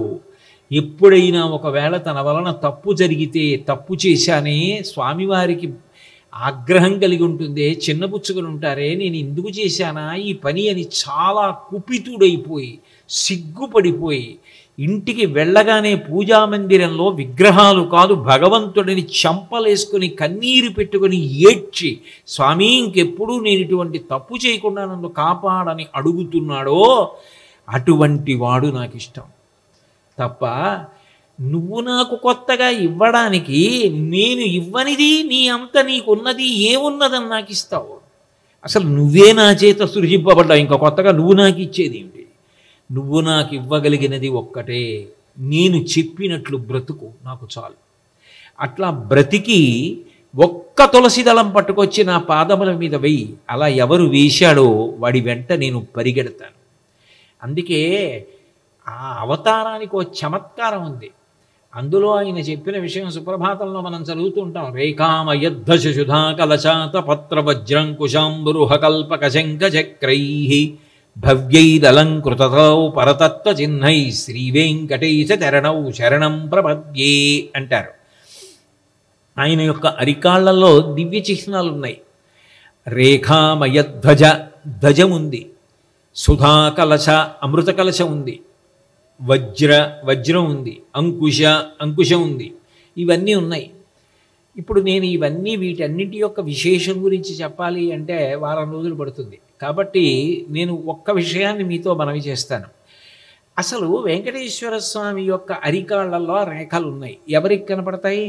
ఎప్పుడైనా ఒకవేళ తన వలన తప్పు జరిగితే, తప్పు చేశానే, స్వామివారికి ఆగ్రహం కలిగి ఉంటుందే, చిన్నపుచ్చుకుని ఉంటారే, నేను ఎందుకు చేశానా ఈ పని అని చాలా కుపితుడైపోయి సిగ్గుపడిపోయి ఇంటికి వెళ్ళగానే పూజామందిరంలో విగ్రహాలు కాదు భగవంతుడిని చంపలేసుకుని కన్నీరు పెట్టుకుని ఏడ్చి, స్వామి ఇంకెప్పుడూ నేను ఇటువంటి తప్పు చేయకుండా నన్ను కాపాడని అడుగుతున్నాడో అటువంటి వాడు నాకు ఇష్టం. తప్ప నువ్వు నాకు కొత్తగా ఇవ్వడానికి నేను ఇవ్వనిది నీ అంత నీకున్నది ఏమున్నదని నాకు ఇస్తావు? అసలు నువ్వే నా చేత సృజింపబడ్డావు, ఇంకా కొత్తగా నువ్వు నాకు ఇచ్చేది ఏమిటి? నువ్వు నాకు ఇవ్వగలిగినది ఒక్కటే, నేను చెప్పినట్లు బ్రతుకు, నాకు చాలు. అట్లా బ్రతికి ఒక్క తులసి దళం పట్టుకొచ్చి నా పాదముల మీద వెయ్యి. అలా ఎవరు వేశాడో వాడి వెంట నేను పరిగెడతాను. అందుకే ఆ అవతారానికి ఓ చమత్కారం ఉంది. అందులో ఆయన చెప్పిన విషయం సుప్రభాతంలో మనం చదువుతుంటాం. రేఖామయద్ధశుధా కలశాత పత్ర వజ్రంకుశాంబురుహ కల్పక శంఖ చక్రైః భవ్యైరలంకృతతో పరతత్వ చిహ్నై శ్రీవేంకటేశ చరణౌ శరణం ప్రపద్యే అంటారు. ఆయన యొక్క అరికాళ్లలో దివ్య చిహ్నాలు ఉన్నాయి. రేఖామయధ్వజ ధ్వజం ఉంది, సుధా కలశ అమృత కలశం ఉంది, వజ్రం ఉంది, అంకుశం ఉంది, ఇవన్నీ ఉన్నాయి. ఇప్పుడు నేను ఇవన్నీ వీటన్నిటి యొక్క విశేషం గురించి చెప్పాలి అంటే వారం రోజులు పడుతుంది. కాబట్టి నేను ఒక్క విషయాన్ని మీతో మనవి చేస్తాను. అసలు వెంకటేశ్వర స్వామి యొక్క అరికాళ్లలో రేఖలు ఉన్నాయి. ఎవరికి కనపడతాయి?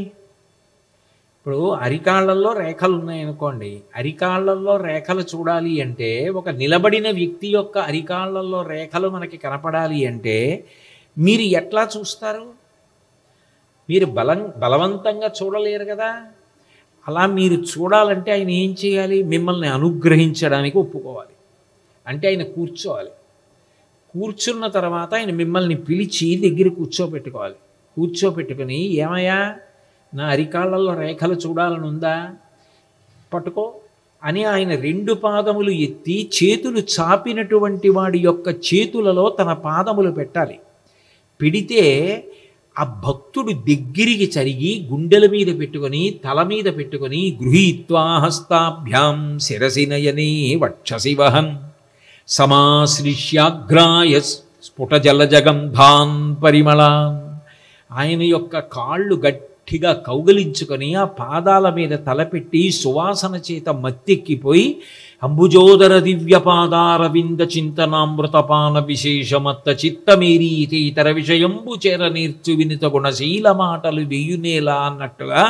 ఇప్పుడు అరికాళ్లలో రేఖలు ఉన్నాయనుకోండి, అరికాళ్లలో రేఖలు చూడాలి అంటే, ఒక నిలబడిన వ్యక్తి యొక్క అరికాళ్లలో రేఖలు మనకి కనపడాలి అంటే మీరు ఎట్లా చూస్తారు? మీరు బలవంతంగా చూడలేరు కదా. అలా మీరు చూడాలంటే ఆయన ఏం చేయాలి? మిమ్మల్ని అనుగ్రహించడానికి ఒప్పుకోవాలి. అంటే ఆయన కూర్చోవాలి. కూర్చున్న తర్వాత ఆయన మిమ్మల్ని పిలిచి దగ్గర కూర్చోపెట్టుకోవాలి. కూర్చోపెట్టుకుని, ఏమయ్యా నా అరికాళ్లలో రేఖలు చూడాలని ఉందా, పట్టుకో అని ఆయన రెండు పాదములు ఎత్తి చేతులు చాపినటువంటి వాడి యొక్క చేతులలో తన పాదములు పెట్టాలి. పెడితే ఆ భక్తుడు దగ్గరికి చరిగి గుండెల మీద పెట్టుకొని, తల మీద పెట్టుకొని, గృహీత్వా హస్తాభ్యాం శిరసి నయనే వక్షసి వహన్ సమాశ్లిష్యాగ్రాయ స్ఫుట జలజగంధాన్ పరిమళాన్. ఆయన యొక్క కాళ్ళు గట్టిగా కౌగలించుకొని ఆ పాదాల మీద తలపెట్టి సువాసన చేత మత్తెక్కిపోయి అంబుజోదర దివ్యపాదారవింద చింతనామృతపాన విశేషమత్త చిత్తమేరీతి ఇతర విషయంబు చేర నేర్చు వినిత గుణశీల మాటలు వెయ్యునేలా అన్నట్టుగా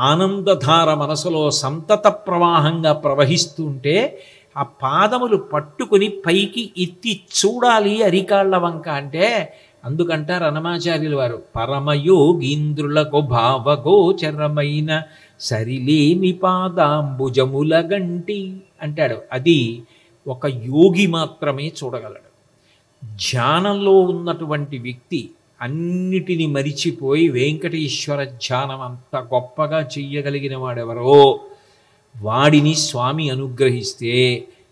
ఆనందధార మనసులో సంతత ప్రవాహంగా ప్రవహిస్తుంటే ఆ పాదములు పట్టుకుని పైకి ఎత్తి చూడాలి అరికాళ్ల వంక. అంటే అందుకంటారు అన్నమాచార్యుల వారు, పరమయోగీంద్రులకు భావగోచరమైన సరిలేని పాదాంబుజముల గంటి అంటాడు. అది ఒక యోగి మాత్రమే చూడగలడు. ధ్యానంలో ఉన్నటువంటి వ్యక్తి అన్నిటిని మరిచిపోయి వెంకటేశ్వర ధ్యానం అంత గొప్పగా చెయ్యగలిగిన వాడెవరో వాడిని స్వామి అనుగ్రహిస్తే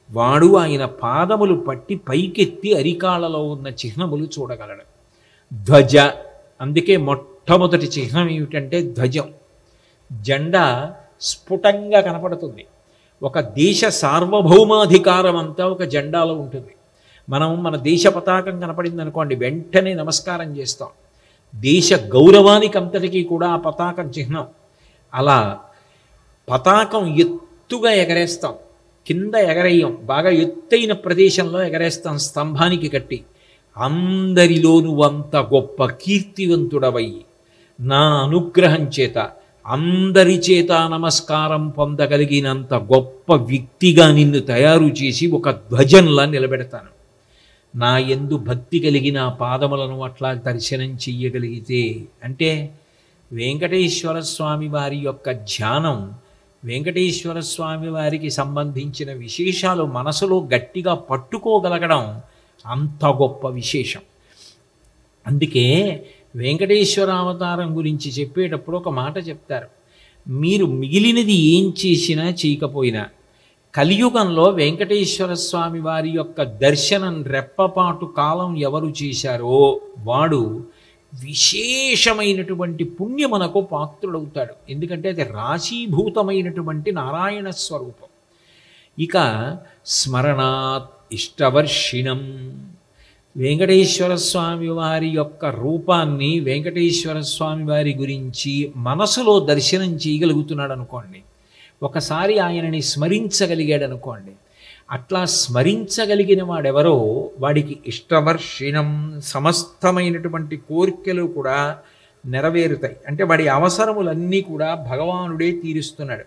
వాడు ఆయన పాదములు పట్టి పైకెత్తి అరికాళ్లలో ఉన్న చిహ్నములు చూడగలడు. ధ్వజ, అందుకే మొట్టమొదటి చిహ్నం ఏమిటంటే ధ్వజం. జెండా స్ఫుటంగా కనపడుతుంది. ఒక దేశ సార్వభౌమాధికారం అంతా ఒక జెండాలో ఉంటుంది. మనం మన దేశ పతాకం కనపడింది అనుకోండి, వెంటనే నమస్కారం చేస్తాం. దేశ గౌరవానికి అంతటికీ కూడా ఆ పతాకం చిహ్నం. అలా పతాకం ఎత్తుగా ఎగరేస్తాం, కింద ఎగరేయం, బాగా ఎత్తైన ప్రదేశంలో ఎగరేస్తాం స్తంభానికి కట్టి. అందరిలో నువ్వంత గొప్ప కీర్తివంతుడవై నా అనుగ్రహం చేత అందరి చేత నమస్కారం పొందగలిగినంత గొప్ప వ్యక్తిగా నిన్ను తయారు చేసి ఒక ధ్వజంలా నిలబెడతాను. నా యందు భక్తి కలిగిన పాదములను అట్లా దర్శనం చెయ్యగలిగితే, అంటే వెంకటేశ్వర స్వామి వారి యొక్క ధ్యానం, వెంకటేశ్వర స్వామి వారికి సంబంధించిన విశేషాలు మనసులో గట్టిగా పట్టుకోగలగడం అంత గొప్ప విశేషం. అందుకే వెంకటేశ్వర అవతారం గురించి చెప్పేటప్పుడు ఒక మాట చెప్తారు. మీరు మిగిలినది ఏం చేసినా చేయకపోయినా కలియుగంలో వెంకటేశ్వర స్వామి వారి యొక్క దర్శనం రెప్పపాటు కాలం ఎవరు చేశారో వాడు విశేషమైనటువంటి పుణ్యమునకు పాత్రుడవుతాడు. ఎందుకంటే అది రాశీభూతమైనటువంటి నారాయణ స్వరూపం. ఇక స్మరణాత్ ఇష్టవర్షిణం, వెంకటేశ్వర స్వామి వారి యొక్క రూపాన్ని, వెంకటేశ్వర స్వామి వారి గురించి మనసులో దర్శనం చేయగలుగుతున్నాడు అనుకోండి, ఒకసారి ఆయనని స్మరించగలిగాడు అనుకోండి, అట్లా స్మరించగలిగిన వాడెవరో వాడికి ఇష్టవర్షిణం, సమస్తమైనటువంటి కోరికలు కూడా నెరవేరుతాయి. అంటే వాడి అవసరములన్నీ కూడా భగవానుడే తీరుస్తున్నాడు.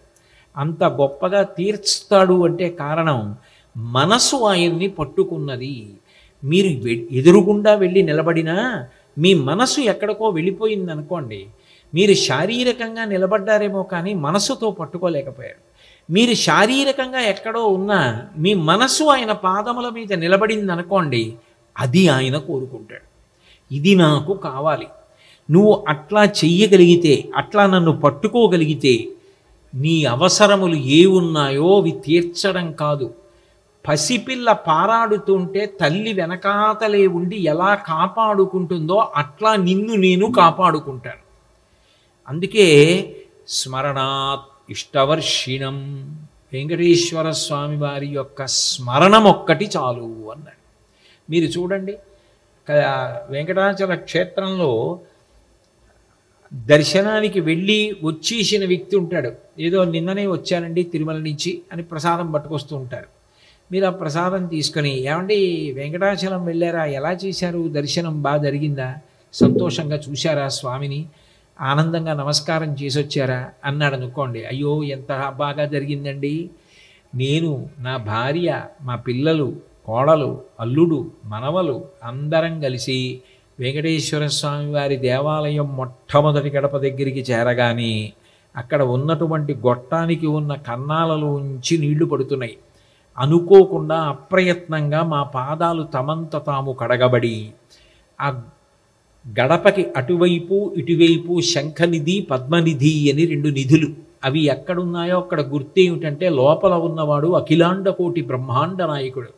అంత గొప్పగా తీర్చుతాడు అంటే కారణం మనసు ఆయన్ని పట్టుకున్నది. మీరు ఎదురుగుండా వెళ్ళి నిలబడినా మీ మనసు ఎక్కడికో వెళ్ళిపోయింది అనుకోండి, మీరు శారీరకంగా నిలబడ్డారేమో కానీ మనసుతో పట్టుకోలేకపోయారు. మీరు శారీరకంగా ఎక్కడో ఉన్నా మీ మనసు ఆయన పాదముల మీద నిలబడింది అనుకోండి, అది ఆయన కోరుకుంటాడు. ఇది నాకు కావాలి, నువ్వు అట్లా చెయ్యగలిగితే, అట్లా నన్ను పట్టుకోగలిగితే నీ అవసరములు ఏ ఉన్నాయో అవి తీర్చడం కాదు, పసిపిల్ల పారాడుతుంటే తల్లి వెనకాతలే ఉండి ఎలా కాపాడుకుంటుందో అట్లా నిన్ను నేను కాపాడుకుంటాను. అందుకే స్మరణాత్ ఇష్టవర్షిణం, వెంకటేశ్వర స్వామి వారి యొక్క స్మరణం ఒక్కటి చాలు అన్నాడు. మీరు చూడండి, వెంకటాచల క్షేత్రంలో దర్శనానికి వెళ్ళి వచ్చేసిన వ్యక్తి ఉంటాడు. ఏదో నిన్ననే వచ్చానండి తిరుమల నుంచి అని ప్రసాదం పట్టుకొస్తూ ఉంటారు. మీరు ఆ ప్రసాదం తీసుకొని, ఏమండి వెంకటాచలం వెళ్ళారా, ఎలా చేశారు, దర్శనం బాగా జరిగిందా, సంతోషంగా చూశారా స్వామిని, ఆనందంగా నమస్కారం చేసి వచ్చారా అన్నాడు అనుకోండి, అయ్యో ఎంత బాగా జరిగిందండి, నేను నా భార్య, మా పిల్లలు, కోడలు, అల్లుడు, మనవలు అందరం కలిసి వెంకటేశ్వర స్వామి వారి దేవాలయం మొట్టమొదటి గడప దగ్గరికి చేరగానే అక్కడ ఉన్నటువంటి గొట్టానికి ఉన్న కన్నాలలోంచి నీళ్లు పడుతున్నాయి. అనుకోకుండా అప్రయత్నంగా మా పాదాలు తమంత తాము కడగబడి ఆ గడపకి అటువైపు ఇటువైపు శంఖనిధి, పద్మనిధి అని రెండు నిధులు, అవి ఎక్కడున్నాయో అక్కడ గుర్తేమిటంటే లోపల ఉన్నవాడు అఖిలాండ కోటి బ్రహ్మాండ నాయకుడు,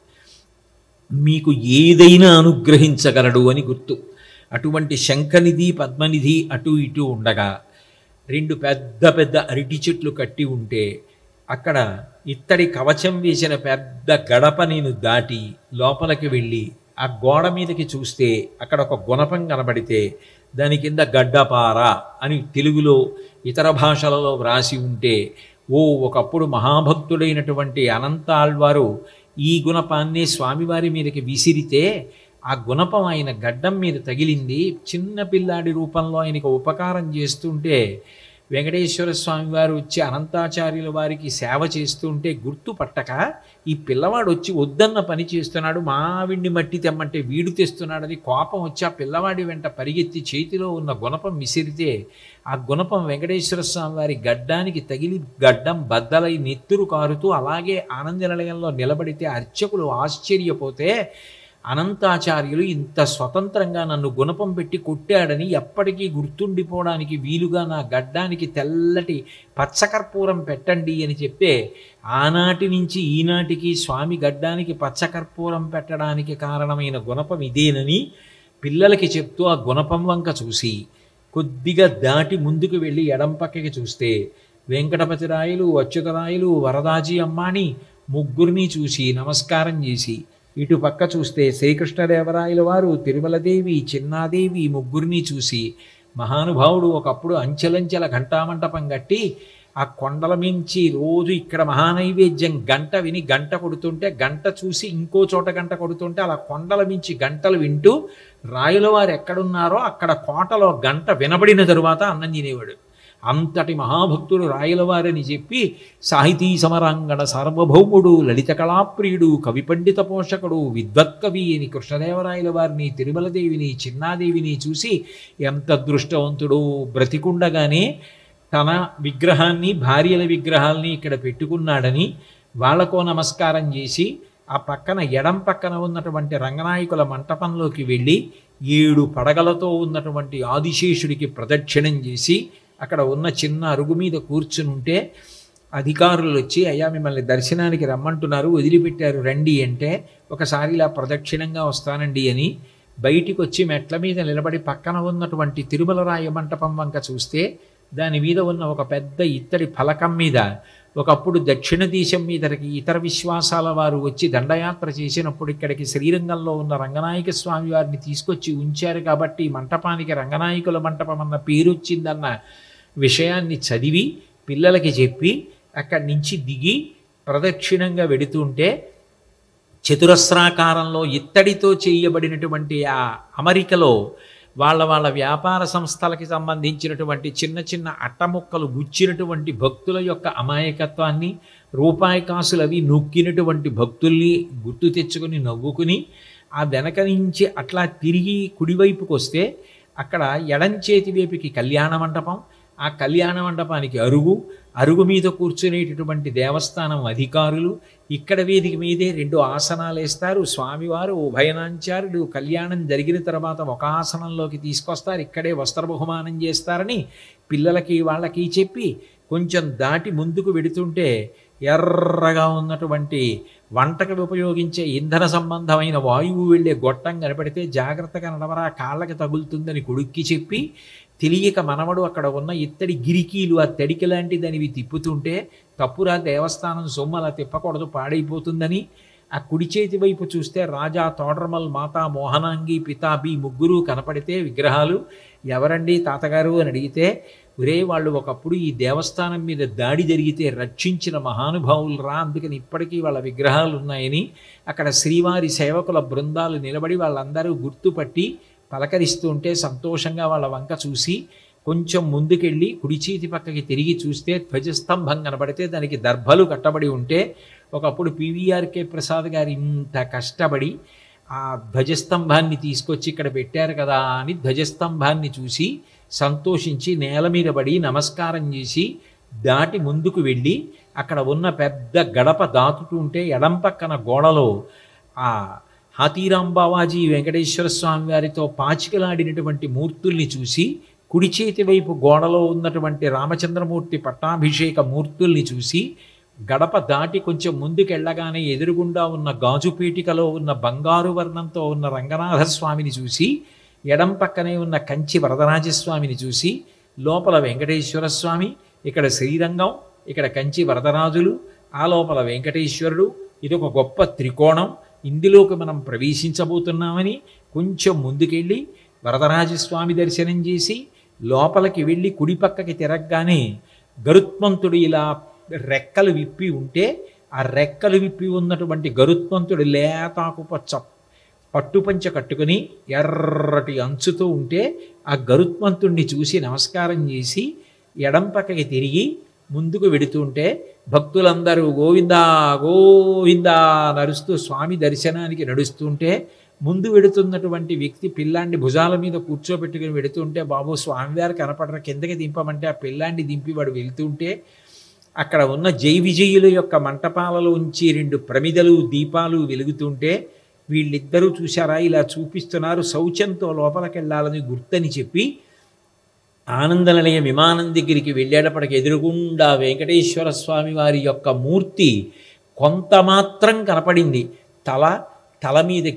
మీకు ఏదైనా అనుగ్రహించగలడు అని గుర్తు. అటువంటి శంఖనిధి, పద్మనిధి అటు ఇటు ఉండగా రెండు పెద్ద పెద్ద అరటి చెట్లు కట్టి ఉంటే అక్కడ ఇత్తడి కవచం వేసిన పెద్ద గడప నేను దాటి లోపలికి వెళ్ళి ఆ గోడ మీదకి చూస్తే అక్కడ ఒక గుణపం కనబడితే దాని కింద గడ్డపార అని తెలుగులో ఇతర భాషలలో వ్రాసి ఉంటే, ఓ ఒకప్పుడు మహాభక్తుడైనటువంటి అనంతాళ్వారు ఈ గుణపాన్ని స్వామివారి మీదకి విసిరితే ఆ గుణపం ఆయన గడ్డం మీద తగిలింది. చిన్న పిల్లాడి రూపంలో ఆయనకు ఉపకారం చేస్తుంటే వెంకటేశ్వర స్వామి వారు వచ్చి అనంతాచార్యుల వారికి సేవ చేస్తుంటే గుర్తుపట్టక ఈ పిల్లవాడు వచ్చి వద్దన్న పని చేస్తున్నాడు, మా ఆవిడ్ని మట్టి తెమ్మంటే వీడు తెస్తున్నాడని కోపం వచ్చి ఆ పిల్లవాడి వెంట పరిగెత్తి చేతిలో ఉన్న గుణపం విసిరితే ఆ గుణపం వెంకటేశ్వర స్వామి వారి గడ్డానికి తగిలి గడ్డం బద్దలై నెత్తురు కారుతూ అలాగే ఆనంద నిలయంలో నిలబడితే అర్చకులు ఆశ్చర్యపోతే, అనంతాచార్యులు ఇంత స్వతంత్రంగా నన్ను గుణపం పెట్టి కొట్టాడని ఎప్పటికీ గుర్తుండిపోవడానికి వీలుగా నా గడ్డానికి తెల్లటి పచ్చకర్పూరం పెట్టండి అని చెప్తే, ఆనాటి నుంచి ఈనాటికి స్వామి గడ్డానికి పచ్చకర్పూరం పెట్టడానికి కారణమైన గుణపం ఇదేనని పిల్లలకి చెప్తూ ఆ గుణపం వంక చూసి కొద్దిగా దాటి ముందుకు వెళ్ళి ఎడం పక్కకి చూస్తే వెంకటపతిరాయలు, అచ్యుతరాయలు, వరదాజీ అమ్మాని ముగ్గురిని చూసి నమస్కారం చేసి, ఇటు పక్క చూస్తే శ్రీకృష్ణదేవరాయల వారు, తిరుమలదేవి, చిన్నాదేవి ముగ్గురిని చూసి, మహానుభావుడు ఒకప్పుడు అంచెలంచెల ఘంటామంటపం కట్టి ఆ కొండల మించి రోజు ఇక్కడ మహానైవేద్యం గంట విని గంట కొడుతుంటే, గంట చూసి ఇంకో చోట గంట కొడుతుంటే అలా కొండల మించి గంటలు వింటూ రాయుల వారు ఎక్కడున్నారో అక్కడ కోటలో గంట వినబడిన తరువాత అన్నం తినేవాడు. అంతటి మహాభక్తుడు రాయలవారని చెప్పి సాహితీ సమరాంగణ సార్వభౌముడు, లలిత కళాప్రియుడు, కవి పండిత పోషకుడు, విద్వత్కవి అని కృష్ణదేవరాయల వారిని, తిరుమలదేవిని, చిన్నాదేవిని చూసి ఎంత అదృష్టవంతుడో, బ్రతికుండగానే తన విగ్రహాన్ని, భార్యల విగ్రహాల్ని ఇక్కడ పెట్టుకున్నాడని వాళ్లకో నమస్కారం చేసి ఆ పక్కన ఎడం పక్కన ఉన్నటువంటి రంగనాయకుల మంటపంలోకి వెళ్ళి 7 పడగలతో ఉన్నటువంటి ఆదిశేషుడికి ప్రదక్షిణం చేసి అక్కడ ఉన్న చిన్న అరుగు మీద కూర్చుని ఉంటే అధికారులు వచ్చి అయ్యా మిమ్మల్ని దర్శనానికి రమ్మంటున్నారు, వదిలిపెట్టారు రండి అంటే ఒకసారి ఇలా ప్రదక్షిణంగా వస్తానండి అని బయటికి వచ్చి మెట్ల మీద నిలబడి పక్కన ఉన్నటువంటి తిరుమల రాయ మంటపం వంక చూస్తే దాని మీద ఉన్న ఒక పెద్ద ఇత్తడి ఫలకం మీద ఒకప్పుడు దక్షిణ దేశం మీదకి ఇతర విశ్వాసాల వారు వచ్చి దండయాత్ర చేసినప్పుడు ఇక్కడికి శ్రీరంగంలో ఉన్న రంగనాయక స్వామి వారిని తీసుకొచ్చి ఉంచారు కాబట్టి ఈ మంటపానికి రంగనాయకుల మంటపం అన్న పేరు వచ్చిందన్న విషయాన్ని చదివి పిల్లలకి చెప్పి అక్కడి నుంచి దిగి ప్రదక్షిణంగా వెడుతుంటే చతురస్రాకారంలో ఇత్తడితో చేయబడినటువంటి ఆ అమరికలో వాళ్ళ వ్యాపార సంస్థలకి సంబంధించినటువంటి చిన్న చిన్న అట్టముక్కలు గుచ్చినటువంటి భక్తుల యొక్క అమాయకత్వాన్ని, రూపాయి కాసులు అవి నొక్కినటువంటి భక్తుల్ని గుర్తు తెచ్చుకొని నవ్వుకుని ఆ వెనక నుంచి అట్లా తిరిగి కుడివైపుకి వస్తే అక్కడ ఎడం చేతి వైపుకి కళ్యాణ మండపం, ఆ కళ్యాణ మండపానికి అరుగు మీద కూర్చునేటటువంటి దేవస్థానం అధికారులు, ఇక్కడ వేదిక మీదే 2 ఆసనాలు వేస్తారు. స్వామివారు ఉభయనాంచారుడు కళ్యాణం జరిగిన తర్వాత ఒక ఆసనంలోకి తీసుకొస్తారు, ఇక్కడే వస్త్ర బహుమానం చేస్తారని పిల్లలకి వాళ్ళకి చెప్పి కొంచెం దాటి ముందుకు వెడుతుంటే ఎర్రగా ఉన్నటువంటి వంటకు ఉపయోగించే ఇంధన సంబంధమైన వాయువు వెళ్ళే గొట్టం కనపడితే జాగ్రత్తగా నడవరా కాళ్ళకి తగులుతుందని కొడుక్కి చెప్పి తెలియక మనవడు అక్కడ ఉన్న ఇత్తడి గిరికీలు ఆ తడికి లాంటిదనివి తిప్పుతుంటే తప్పురా దేవస్థానం సొమ్ము అలా తిప్పకూడదు పాడైపోతుందని ఆ కుడి చేతి వైపు చూస్తే రాజా తోడర్మల్, మాతా మోహనాంగి, పితాబి ముగ్గురు కనపడితే విగ్రహాలు. ఎవరండి తాతగారు అని అడిగితే ఒరే వాళ్ళు ఒకప్పుడు ఈ దేవస్థానం మీద దాడి జరిగితే రక్షించిన మహానుభావులు రా, అందుకని ఇప్పటికీ వాళ్ళ విగ్రహాలు ఉన్నాయని అక్కడ శ్రీవారి సేవకుల బృందాలు నిలబడి వాళ్ళందరూ గుర్తుపట్టి పలకరిస్తుంటే సంతోషంగా వాళ్ళ వంక చూసి కొంచెం ముందుకెళ్ళి కుడి చేతి పక్కకి తిరిగి చూస్తే ధ్వజస్తంభం కనబడితే దానికి దర్భలు కట్టబడి ఉంటే ఒకప్పుడు పివిఆర్కే ప్రసాద్ గారు ఇంత కష్టపడి ఆ ధ్వజస్తంభాన్ని తీసుకొచ్చి ఇక్కడ పెట్టారు కదా అని ధ్వజస్తంభాన్ని చూసి సంతోషించి నేల మీద పడి నమస్కారం చేసి దాటి ముందుకు వెళ్ళి అక్కడ ఉన్న పెద్ద గడప దాటుతుంటే ఎడం పక్కన గోడలో ఆ హాతీరాం బావాజీ వెంకటేశ్వర స్వామి వారితో పాచికలాడినటువంటి మూర్తుల్ని చూసి కుడి చేతి వైపు గోడలో ఉన్నటువంటి రామచంద్రమూర్తి పట్టాభిషేక మూర్తుల్ని చూసి గడప దాటి కొంచెం ముందుకెళ్ళగానే ఎదురుగుండా ఉన్న గాజు పీఠికలో ఉన్న బంగారు వర్ణంతో ఉన్న రంగనాథస్వామిని చూసి ఎడం పక్కనే ఉన్న కంచి వరదరాజస్వామిని చూసి లోపల వెంకటేశ్వర స్వామి, ఇక్కడ శ్రీరంగం, ఇక్కడ కంచి వరదరాజులు, ఆ లోపల వెంకటేశ్వరుడు, ఇదొక గొప్ప త్రికోణం, ఇందులోకి మనం ప్రవేశించబోతున్నామని కొంచెం ముందుకెళ్ళి వరదరాజస్వామి దర్శనం చేసి లోపలికి వెళ్ళి కుడి పక్కకి తిరగగానే గరుత్మంతుడు ఇలా రెక్కలు విప్పి ఉంటే ఆ రెక్కలు విప్పి ఉన్నటువంటి గరుత్మంతుడు లేతాకుపచ్చ పట్టుపంచ కట్టుకుని ఎర్రటి అంచుతో ఉంటే ఆ గరుత్మంతుడిని చూసి నమస్కారం చేసి ఎడం పక్కకి తిరిగి ముందుకు వెడుతుంటే భక్తులందరూ గోవిందా గోవిందా నడుస్తూ స్వామి దర్శనానికి నడుస్తుంటే ముందు వెడుతున్నటువంటి వ్యక్తి పిల్లాన్ని భుజాల మీద కూర్చోబెట్టుకుని వెడుతుంటే బాబు స్వామివారు కనపడరు కిందకి దింపమంటే ఆ పిల్లాన్ని దింపి వాడు వెళ్తుంటే అక్కడ ఉన్న జై విజయుల యొక్క మంటపాలలోంచి 2 ప్రమిదలు దీపాలు వెలుగుతుంటే వీళ్ళిద్దరూ చూశారా ఇలా చూపిస్తున్నారు, శౌచంతో లోపలికి వెళ్ళాలని గుర్తని చెప్పి ఆనందనిలయ విమానం దగ్గరికి వెళ్ళేటప్పటికి ఎదురుగుండా వెంకటేశ్వర స్వామి వారి యొక్క మూర్తి కొంత మాత్రం కనపడింది. తల మీద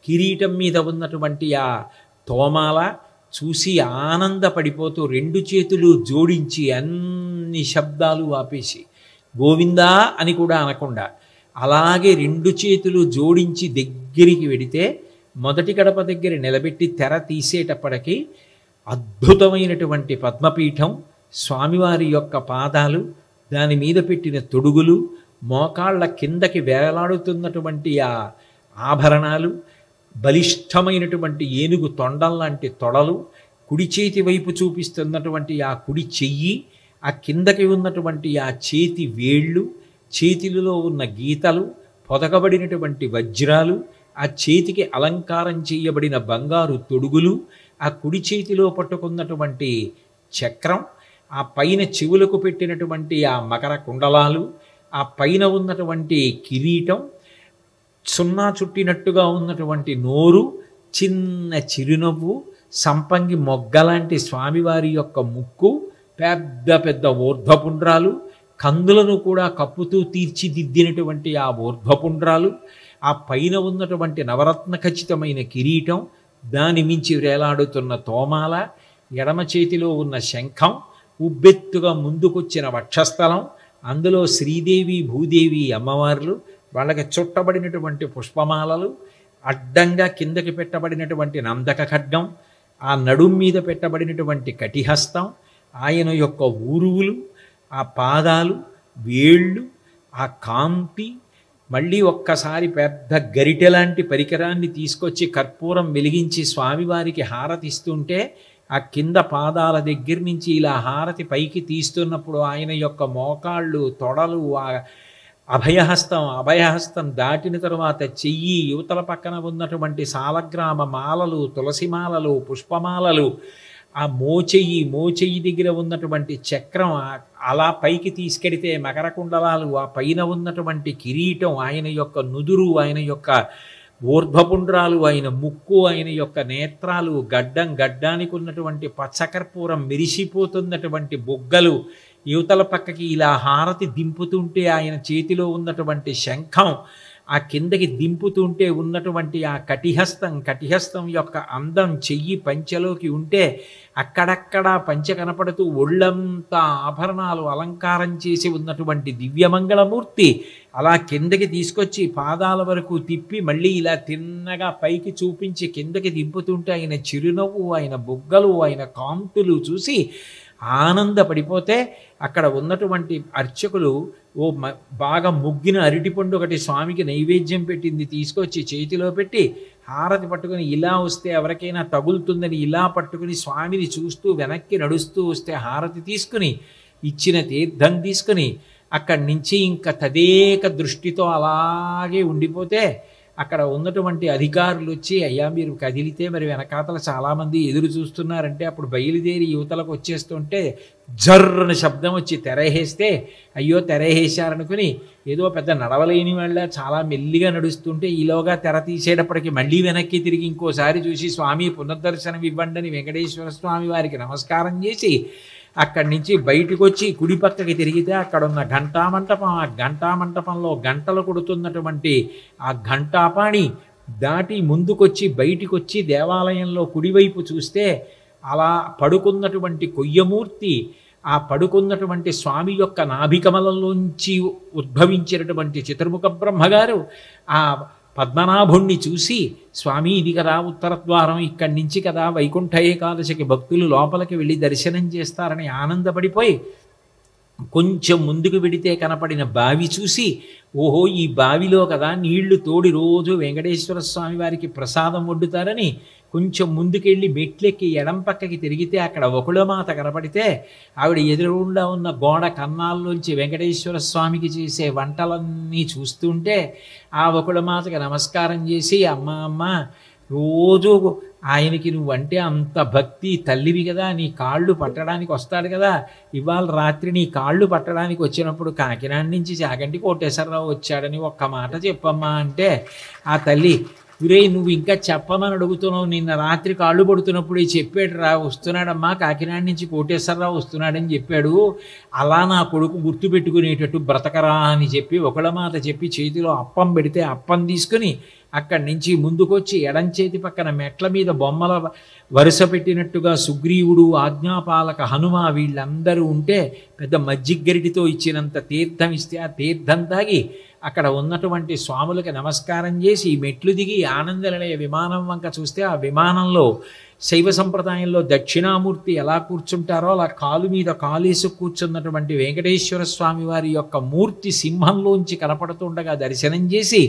కిరీటం మీద ఉన్నటువంటి ఆ తోమాల చూసి ఆనందపడిపోతూ 2 చేతులు జోడించి అన్ని శబ్దాలు ఆపేసి గోవిందా అని కూడా అనకుండా అలాగే 2 చేతులు జోడించి దగ్గరికి వెడితే మొదటి గడప దగ్గర నిలబెట్టి తెర తీసేటప్పటికి అద్భుతమైనటువంటి పద్మపీఠం, స్వామివారి యొక్క పాదాలు, దాని మీద పెట్టిన తొడుగులు, మోకాళ్ళ కిందకి వేలాడుతున్నటువంటి ఆ ఆభరణాలు, బలిష్టమైనటువంటి ఏనుగు తొండం లాంటి తొడలు, కుడి చేతి వైపు చూపిస్తున్నటువంటి ఆ కుడి చెయ్యి, ఆ కిందకి ఉన్నటువంటి ఆ చేతి వేళ్ళు, చేతిలో ఉన్న గీతలు, పొదగబడినటువంటి వజ్రాలు, ఆ చేతికి అలంకారం చేయబడిన బంగారు తొడుగులు, ఆ కుడి చేతిలో పట్టుకున్నటువంటి చక్రం, ఆ పైన చెవులకు పెట్టినటువంటి ఆ మకర కుండలాలు, ఆ పైన ఉన్నటువంటి కిరీటం, సున్నా చుట్టినట్టుగా ఉన్నటువంటి నోరు, చిన్న చిరునవ్వు, సంపంగి మొగ్గలాంటి స్వామివారి యొక్క ముక్కు, పెద్ద పెద్ద ఊర్ధ్వపుండ్రాలు, కందులను కూడా కప్పుతూ తీర్చిదిద్దినటువంటి ఆ ఊర్ధ్వపుండ్రాలు, ఆ పైన ఉన్నటువంటి నవరత్న ఖచ్చితమైన కిరీటం, దాని మించి వేలాడుతున్న తోమాల, ఎడమ చేతిలో ఉన్న శంఖం, ఉబ్బెత్తుగా ముందుకొచ్చిన వక్షస్థలం, అందులో శ్రీదేవి భూదేవి అమ్మవార్లు, వాళ్ళకి చుట్టబడినటువంటి పుష్పమాలలు, అడ్డంగా కిందకి పెట్టబడినటువంటి నందక ఖడ్గం, ఆ నడుం మీద పెట్టబడినటువంటి కటిహస్తం, ఆయన యొక్క ఊరువులు, ఆ పాదాలు, వేళ్ళు, ఆ కాంతి, మళ్ళీ ఒక్కసారి పెద్ద గరిటెలాంటి పరికరాన్ని తీసుకొచ్చి కర్పూరం వెలిగించి స్వామివారికి హారతిస్తుంటే ఆ కింద పాదాల దగ్గర నుంచి ఇలా హారతి పైకి తీస్తున్నప్పుడు ఆయన యొక్క మోకాళ్ళు, తొడలు, ఆ అభయహస్తం దాటిన తరువాత చెయ్యి, యువతల పక్కన ఉన్నటువంటి సాలగ్రామ మాలలు, తులసి మాలలు, పుష్పమాలలు, ఆ మోచెయ్యి దగ్గర ఉన్నటువంటి చక్రం అలా పైకి తీసుకెడితే మకర కుండలాలు, ఆ పైన ఉన్నటువంటి కిరీటం, ఆయన యొక్క నుదురు, ఆయన యొక్క ఊర్ధ్వపుండ్రాలు, ఆయన ముక్కు, ఆయన యొక్క నేత్రాలు, గడ్డానికి ఉన్నటువంటి పచ్చకర్పూరం మెరిసిపోతున్నటువంటి బొగ్గలు, యువతల పక్కకి ఇలా హారతి దింపుతుంటే ఆయన చేతిలో ఉన్నటువంటి శంఖం, ఆ కిందకి దింపుతుంటే ఉన్నటువంటి ఆ కటిహస్తం యొక్క అందం, చెయ్యి పంచెలోకి ఉంటే అక్కడక్కడ పంచె కనపడుతూ ఒళ్ళంతా ఆభరణాలు అలంకారం చేసి ఉన్నటువంటి దివ్యమంగళమూర్తి అలా కిందకి తీసుకొచ్చి పాదాల వరకు తిప్పి మళ్ళీ ఇలా తిన్నగా పైకి చూపించి కిందకి దింపుతుంటే ఆయన చిరునవ్వు, ఆయన బుగ్గలు, ఆయన కాంతులు చూసి ఆనందపడిపోతే అక్కడ ఉన్నటువంటి అర్చకులు బాగా ముగ్గిన అరటిపండు ఒకటి స్వామికి నైవేద్యం పెట్టింది తీసుకొచ్చి చేతిలో పెట్టి హారతి పట్టుకుని ఇలా వస్తే ఎవరికైనా తగులుతుందని ఇలా పట్టుకుని స్వామిని చూస్తూ వెనక్కి నడుస్తూ వస్తే హారతి తీసుకుని ఇచ్చిన తీర్థం తీసుకుని అక్కడి నుంచి ఇంకా తదేక దృష్టితో అలాగే ఉండిపోతే అక్కడ ఉన్నటువంటి అధికారులు వచ్చి అయ్యా మీరు కదిలితే మరి వెనకాతల చాలామంది ఎదురు చూస్తున్నారంటే అప్పుడు బయలుదేరి యువతలకు వచ్చేస్తుంటే జర్రని శబ్దం వచ్చి తెరహేస్తే అయ్యో తెరహేశారనుకుని ఏదో పెద్ద నడవలేని వాళ్ళ చాలా మెల్లిగా నడుస్తుంటే ఈలోగా తెర తీసేటప్పటికి మళ్ళీ వెనక్కి తిరిగి ఇంకోసారి చూసి స్వామి పునర్దర్శనం ఇవ్వండి అని వెంకటేశ్వర స్వామి వారికి నమస్కారం చేసి అక్కడి నుంచి బయటకు వచ్చి కుడి పక్కకి తిరిగితే అక్కడ ఉన్న ఘంటామంటపం, ఆ ఘంటామంటపంలో గంటలు కొడుతున్నటువంటి ఆ ఘంటాపాణి దాటి ముందుకొచ్చి బయటికి వచ్చి దేవాలయంలో కుడివైపు చూస్తే అలా పడుకున్నటువంటి కొయ్యమూర్తి, ఆ పడుకున్నటువంటి స్వామి యొక్క నాభికమలంలోంచి ఉద్భవించినటువంటి చతుర్ముఖ బ్రహ్మగారు ఆ పద్మనాభుణ్ణి చూసి స్వామి ఇది కదా ఉత్తర ద్వారం, ఇక్కడి నుంచి కదా వైకుంఠ ఏకాదశికి భక్తులు లోపలికి వెళ్ళి దర్శనం చేస్తారని ఆనందపడిపోయి కొంచెం ముందుకు వెడితే కనపడిన బావి చూసి ఓహో ఈ బావిలో కదా నీళ్లు తోడి రోజు వెంకటేశ్వర స్వామి వారికి ప్రసాదం వండుతారని కొంచెం ముందుకెళ్ళి మెట్లెక్కి ఎడం పక్కకి తిరిగితే అక్కడ వకుళమాత కనపడితే ఆవిడ ఎదురుగుండా ఉన్న గోడ కన్నాల్లోంచి వెంకటేశ్వర స్వామికి చేసే వంటలన్నీ చూస్తుంటే ఆ వకుళమాతకి నమస్కారం చేసి అమ్మ రోజు ఆయనకి నువ్వంటే అంత భక్తి, తల్లివి కదా, నీ కాళ్ళు పట్టడానికి వస్తాడు కదా, ఇవాళ రాత్రి నీ కాళ్ళు పట్టడానికి వచ్చినప్పుడు కాకినాడ నుంచి చాగంటి కోటేశ్వరరావు వచ్చాడని ఒక్క మాట చెప్పమ్మా అంటే ఆ తల్లి గురే నువ్వు ఇంకా చెప్పమని అడుగుతున్నావు, నిన్న రాత్రి కాళ్ళు పడుతున్నప్పుడు చెప్పాడు రా వస్తున్నాడమ్మా కాకినాడ నుంచి కోటేశ్వరరావు వస్తున్నాడని చెప్పాడు, అలా నా కొడుకు గుర్తుపెట్టుకునేటట్టు బ్రతకరా అని చెప్పి ఒకళ్ళ చెప్పి చేతిలో అప్పం పెడితే అప్పం తీసుకుని అక్కడి నుంచి ముందుకొచ్చి ఎడంచేతి పక్కన మెట్ల మీద బొమ్మల వరుస పెట్టినట్టుగా సుగ్రీవుడు, ఆజ్ఞాపాలక హనుమ వీళ్ళందరూ ఉంటే పెద్ద మజ్జిగరిటితో ఇచ్చినంత తీర్థం ఇస్తే ఆ తీర్థం తాగి అక్కడ ఉన్నటువంటి స్వాములకి నమస్కారం చేసి మెట్లు దిగి ఆనందనిలయ విమానం వంక చూస్తే ఆ విమానంలో శైవ సంప్రదాయంలో దక్షిణామూర్తి ఎలా కూర్చుంటారో అలా కాలు మీద కాలేసు కూర్చున్నటువంటి వెంకటేశ్వర స్వామి వారి యొక్క మూర్తి సింహంలోంచి కనపడుతుండగా దర్శనం చేసి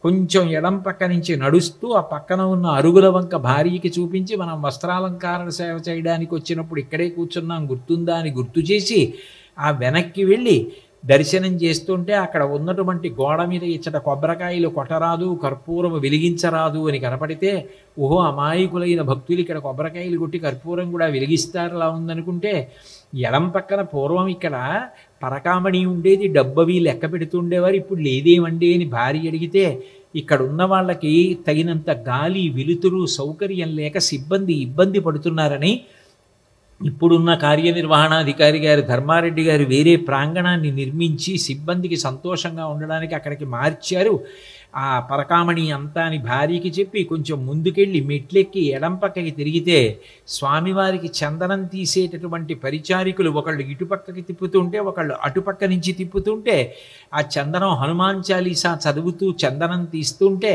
కొంచెం ఎడం పక్క నుంచి నడుస్తూ ఆ పక్కన ఉన్న అరుగుల వంక భార్యకి చూపించి మనం వస్త్రాలంకారణ సేవ చేయడానికి వచ్చినప్పుడు ఇక్కడే కూర్చున్నాం గుర్తుందా అని గుర్తు చేసి ఆ వెనక్కి వెళ్ళి దర్శనం చేస్తుంటే అక్కడ ఉన్నటువంటి గోడ మీద ఇచ్చట కొబ్బరికాయలు కొట్టరాదు, కర్పూరం వెలిగించరాదు అని కనపడితే, ఓహో అమాయకులైన భక్తులు ఇక్కడ కొబ్బరికాయలు కొట్టి కర్పూరం కూడా వెలిగిస్తారులా ఉందనుకుంటే, ఎడం పక్కన పూర్వం ఇక్కడ పరకామణి ఉండేది, డబ్బవి లెక్క పెడుతుండేవారు, ఇప్పుడు లేదేమండి అని భార్య అడిగితే, ఇక్కడ ఉన్న వాళ్ళకి తగినంత గాలి వెలుతురు సౌకర్యం లేక సిబ్బంది ఇబ్బంది పడుతున్నారని ఇప్పుడున్న కార్యనిర్వహణాధికారి గారు ధర్మారెడ్డి గారు వేరే ప్రాంగణాన్ని నిర్మించి సిబ్బందికి సంతోషంగా ఉండడానికి అక్కడికి మార్చారు. ఆ పరకామణి అంతా అని భార్యకి చెప్పి కొంచెం ముందుకెళ్ళి మెట్లెక్కి ఎడం పక్కకి తిరిగితే స్వామివారికి చందనం తీసేటటువంటి పరిచారికులు ఒకళ్ళు ఇటుపక్కకి తిప్పుతుంటే ఒకళ్ళు అటుపక్క నుంచి తిప్పుతుంటే ఆ చందనం హనుమాన్ చాలీసా చదువుతూ చందనం తీస్తుంటే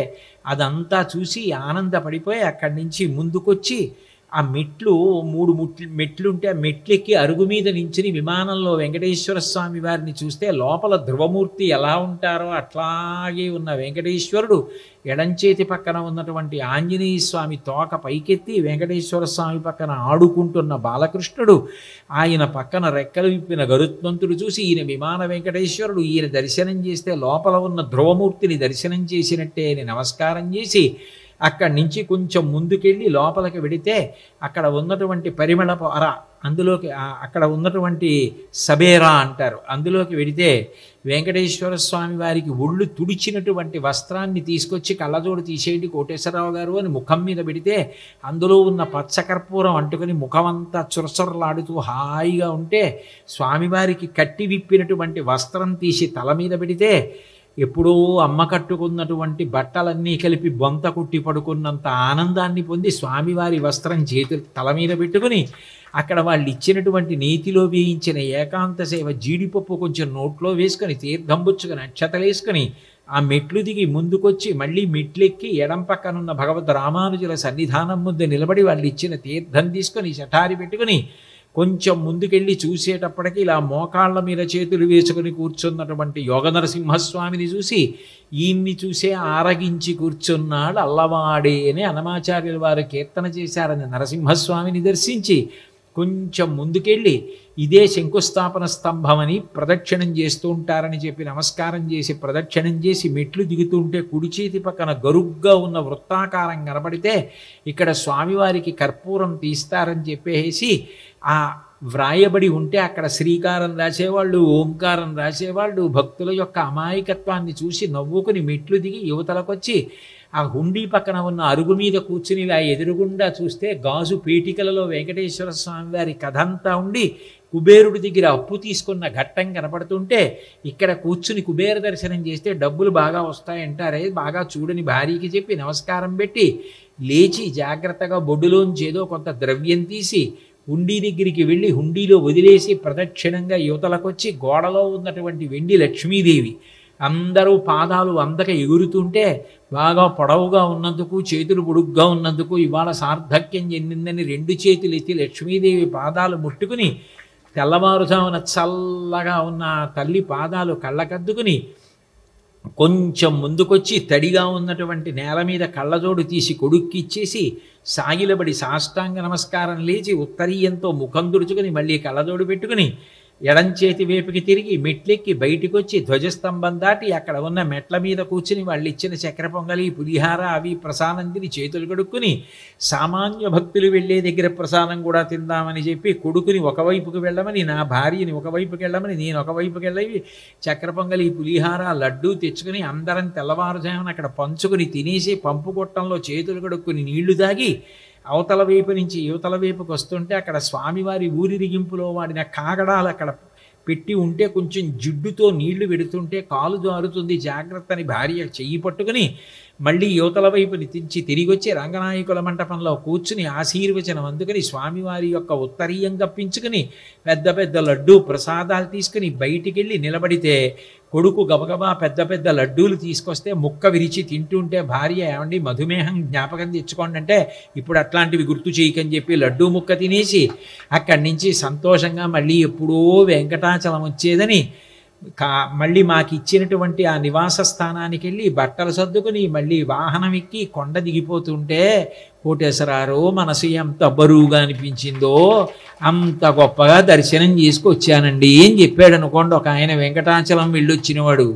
అదంతా చూసి ఆనందపడిపోయి అక్కడి నుంచి ముందుకొచ్చి ఆ మెట్లు 3 మెట్లుంటే ఆ మెట్లెక్కి అరుగు మీద నించుని విమానంలో వెంకటేశ్వర స్వామి వారిని చూస్తే లోపల ధ్రువమూర్తి ఎలా ఉంటారో అట్లాగే ఉన్న వెంకటేశ్వరుడు, ఎడంచేతి పక్కన ఉన్నటువంటి ఆంజనేయ స్వామి తోక పైకెత్తి వెంకటేశ్వర స్వామి పక్కన ఆడుకుంటున్న బాలకృష్ణుడు, ఆయన పక్కన రెక్కలు విప్పిన గరుత్మంతుడు చూసి ఈయన విమాన వెంకటేశ్వరుడు, ఈయన దర్శనం చేస్తే లోపల ఉన్న ధ్రువమూర్తిని దర్శనం చేసినట్టే అని నమస్కారం చేసి అక్కడి నుంచి కొంచెం ముందుకెళ్ళి లోపలికి వెడితే అక్కడ ఉన్నటువంటి పరిమళపు అర, అందులోకి అక్కడ ఉన్నటువంటి సబేరా అంటారు, అందులోకి వెడితే వెంకటేశ్వర స్వామి వారికి ఒళ్ళు తుడిచినటువంటి వస్త్రాన్ని తీసుకొచ్చి కళ్ళజోడు తీసేయండి కోటేశ్వరరావు గారు అని ముఖం మీద పెడితే అందులో ఉన్న పచ్చకర్పూరం అంటుకుని ముఖమంతా చురచురలాడుతూ హాయిగా ఉంటే స్వామివారికి కట్టి విప్పినటువంటి వస్త్రం తీసి తల మీద పెడితే ఎప్పుడో అమ్మ కట్టుకున్నటువంటి బట్టలన్నీ కలిపి బొంత కుట్టి పడుకున్నంత ఆనందాన్ని పొంది స్వామివారి వస్త్రం చేతులు తల మీద పెట్టుకుని అక్కడ వాళ్ళు ఇచ్చినటువంటి నేతిలో వేయించిన ఏకాంత సేవ జీడిపప్పు కొంచెం నోట్లో వేసుకొని తీర్థం పుచ్చుకొని అక్షతలేసుకొని ఆ మెట్లు దిగి ముందుకొచ్చి మళ్ళీ మెట్లెక్కి ఎడం పక్కనున్న భగవద్ రామానుజుల సన్నిధానం ముందు నిలబడి వాళ్ళు ఇచ్చిన తీర్థం తీసుకొని చటారి పెట్టుకుని కొంచెం ముందుకెళ్ళి చూసేటప్పటికి ఇలా మోకాళ్ళ మీద చేతులు వేసుకుని కూర్చున్నటువంటి యోగ నరసింహస్వామిని చూసి ఈయన్ని చూసే ఆరగించి కూర్చున్నాడు అల్లవాడే అని అన్నమాచార్యుల వారు కీర్తన చేశారని నరసింహస్వామిని దర్శించి కొంచెం ముందుకెళ్ళి ఇదే శంకుస్థాపన స్తంభమని ప్రదక్షిణం చేస్తూ ఉంటారని చెప్పి నమస్కారం చేసి ప్రదక్షిణం చేసి మెట్లు దిగుతుంటే కుడి చేతి పక్కన గరుగ్గా ఉన్న వృత్తాకారం కనపడితే ఇక్కడ స్వామివారికి కర్పూరం తీస్తారని చెప్పేసి ఆ వ్రాయబడి ఉంటే అక్కడ శ్రీకారం రాసేవాళ్ళు, ఓంకారం రాసేవాళ్ళు భక్తుల యొక్క అమాయకత్వాన్ని చూసి నవ్వుకుని మెట్లు దిగి యువతలకొచ్చి ఆ హుండీ పక్కన ఉన్న అరుగు మీద కూర్చుని ఆ ఎదురుగుండా చూస్తే గాజు పేటికలలో వెంకటేశ్వర స్వామి వారి కథంతా ఉండి కుబేరుడి దగ్గర అప్పు తీసుకున్న ఘట్టం కనపడుతుంటే ఇక్కడ కూర్చుని కుబేర దర్శనం చేస్తే డబ్బులు బాగా వస్తాయంటారే, బాగా చూడని భార్యకి చెప్పి నమస్కారం పెట్టి లేచి జాగ్రత్తగా బొడ్డులోంచి ఏదో కొంత ద్రవ్యం తీసి హుండీ దగ్గరికి వెళ్ళి హుండీలో వదిలేసి ప్రదక్షిణంగా యువతలకొచ్చి గోడలో ఉన్నటువంటి వెండి లక్ష్మీదేవి అందరూ పాదాలు అందక ఎగురుతుంటే బాగా పొడవుగా ఉన్నందుకు చేతులు పొడుగ్గా ఉన్నందుకు ఇవాళ సార్థక్యం చెందిందని 2 చేతులు ఎత్తి లక్ష్మీదేవి పాదాలు ముట్టుకుని తెల్లవారుజామున చల్లగా ఉన్న తల్లి పాదాలు కళ్ళకద్దుకుని కొంచెం ముందుకొచ్చి తడిగా ఉన్నటువంటి నేల మీద కళ్ళజోడు తీసి కొడుక్కిచ్చేసి సాగిలబడి సాష్టాంగ నమస్కారం లేచి ఉత్తరీయంతో ముఖం దుడుచుకుని మళ్ళీ కళ్ళజోడు పెట్టుకుని ఎడంచేతి వైపుకి తిరిగి మెట్లెక్కి బయటికి వచ్చి ధ్వజస్తంభం దాటి అక్కడ ఉన్న మెట్ల మీద కూర్చుని వాళ్ళు ఇచ్చిన చక్కెర పొంగలి పులిహార అవి ప్రసాదం తిని చేతులు కడుక్కుని సామాన్య భక్తులు వెళ్ళే దగ్గర ప్రసాదం కూడా తిందామని చెప్పి కొడుకుని ఒకవైపుకి వెళ్ళమని నా భార్యని ఒకవైపుకి వెళ్ళమని నేను ఒకవైపుకి వెళ్ళి చక్కెర పొంగలి పులిహార లడ్డూ తెచ్చుకుని అందరం తెల్లవారుజామున అక్కడ పంచుకుని తినేసి పంపు గొట్టంలో చేతులు కడుక్కుని నీళ్లు తాగి అవతల వైపు నుంచి యువతల వైపుకి వస్తుంటే అక్కడ స్వామివారి ఊరిరిగింపులో వాడిన కాగడాలు అక్కడ పెట్టి ఉంటే కొంచెం జిడ్డుతో నీళ్లు పెడుతుంటే కాలు జారుతుంది జాగ్రత్తని భార్య చెయ్యి పట్టుకుని మళ్ళీ యువతల వైపుని తెచ్చి తిరిగి వచ్చి రంగనాయకుల మంటపంలో కూర్చుని ఆశీర్వచనం అందుకని స్వామివారి యొక్క ఉత్తరీయం కప్పించుకుని పెద్ద పెద్ద లడ్డూ ప్రసాదాలు తీసుకుని బయటికి వెళ్ళి నిలబడితే కొడుకు గబగబా పెద్ద పెద్ద లడ్డూలు తీసుకొస్తే ముక్క విరిచి తింటుంటే భార్య ఏమండి మధుమేహం జ్ఞాపకం తెచ్చుకోండి అంటే ఇప్పుడు అట్లాంటివి గుర్తు చేయకని చెప్పి లడ్డూ ముక్క తినేసి అక్కడి నుంచి సంతోషంగా మళ్ళీ ఎప్పుడో వెంకటాచలం వచ్చేదని మళ్ళీ మాకు ఇచ్చినటువంటి ఆ నివాస స్థానానికి వెళ్ళి బట్టలు సర్దుకుని మళ్ళీ వాహనం ఎక్కి కొండ దిగిపోతుంటే కోటేశ్వరారు మనసు ఎంత బరువుగా అనిపించిందో, అంత గొప్పగా దర్శనం చేసుకొచ్చానండి అని చెప్పాడు అనుకోండి ఒక ఆయన. వెంకటాచలం వెళ్ళొచ్చినవాడు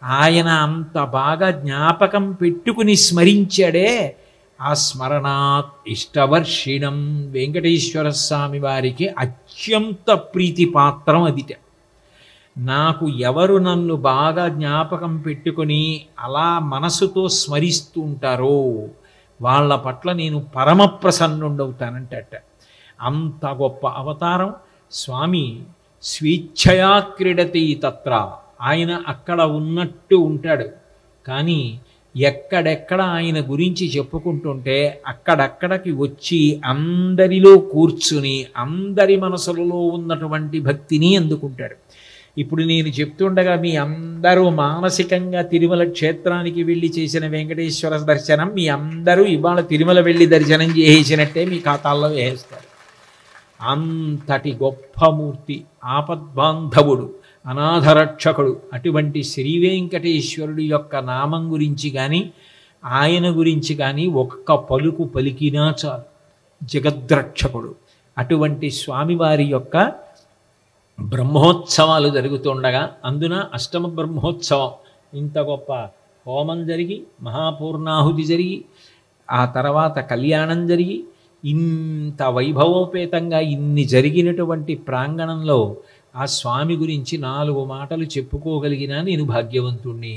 ఆయన అంత బాగా జ్ఞాపకం పెట్టుకుని స్మరించాడే. ఆ స్మరణాత్ ఇష్టవర్షిణం, వెంకటేశ్వర స్వామి వారికి అత్యంత ప్రీతిపాత్రం అదిట. నాకు ఎవరు నన్ను బాగా జ్ఞాపకం పెట్టుకొని అలా మనసుతో స్మరిస్తూ ఉంటారో వాళ్ళ పట్ల నేను పరమ ప్రసన్నుండవుతానంటట. అంత గొప్ప అవతారం స్వామి. స్వేచ్ఛయా క్రీడతి తత్ర, ఆయన అక్కడ ఉన్నట్టు ఉంటాడు. కానీ ఎక్కడెక్కడ ఆయన గురించి చెప్పుకుంటుంటే అక్కడక్కడికి వచ్చి అందరిలో కూర్చుని అందరి మనసులలో ఉన్నటువంటి భక్తిని అందుకుంటాడు. ఇప్పుడు నేను చెప్తుండగా మీ అందరూ మానసికంగా తిరుమల క్షేత్రానికి వెళ్ళి చేసిన వెంకటేశ్వర దర్శనం మీ అందరూ ఇవాళ తిరుమల వెళ్ళి దర్శనం చేసేసినట్టే మీ ఖాతాల్లో వేస్తారు. అంతటి గొప్ప మూర్తి, ఆపద్బాంధవుడు, అనాథరక్షకుడు. అటువంటి శ్రీ వెంకటేశ్వరుడు యొక్క నామం గురించి కానీ ఆయన గురించి కానీ ఒక్క పలుకు పలికినా చాలు, జగద్రక్షకుడు. అటువంటి స్వామివారి యొక్క బ్రహ్మోత్సవాలు జరుగుతుండగా అందున అష్టమ బ్రహ్మోత్సవం ఇంత గొప్ప హోమం జరిగి మహాపూర్ణాహుతి జరిగి ఆ తర్వాత కళ్యాణం జరిగి ఇంత వైభవోపేతంగా ఇన్ని జరిగినటువంటి ప్రాంగణంలో ఆ స్వామి గురించి 4 మాటలు చెప్పుకోగలిగినా నేను భాగ్యవంతుణ్ణి.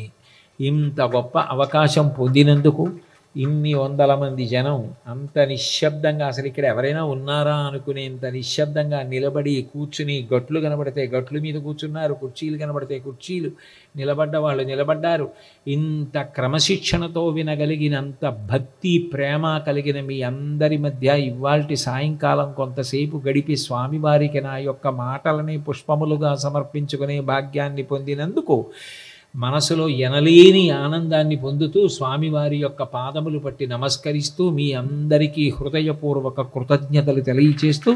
ఇంత గొప్ప అవకాశం పొందినందుకు ఇన్ని వందల మంది జనం అంత నిశ్శబ్దంగా, అసలు ఇక్కడ ఎవరైనా ఉన్నారా అనుకునేంత నిశ్శబ్దంగా నిలబడి కూర్చుని, గట్లు కనబడితే గట్లు మీద కూర్చున్నారు, కుర్చీలు కనబడితే కుర్చీలు, నిలబడ్డ వాళ్ళు నిలబడ్డారు. ఇంత క్రమశిక్షణతో వినగలిగినంత భక్తి ప్రేమ కలిగిన మీ అందరి మధ్య ఇవాల్టి సాయంకాలం కొంతసేపు గడిపి స్వామివారికి నా యొక్క మాటలని పుష్పములుగా సమర్పించుకునే భాగ్యాన్ని పొందినందుకు మనసులో ఎనలేని ఆనందాన్ని పొందుతూ స్వామివారి యొక్క పాదములు పట్టి నమస్కరిస్తూ మీ అందరికీ హృదయపూర్వక కృతజ్ఞతలు తెలియచేస్తూ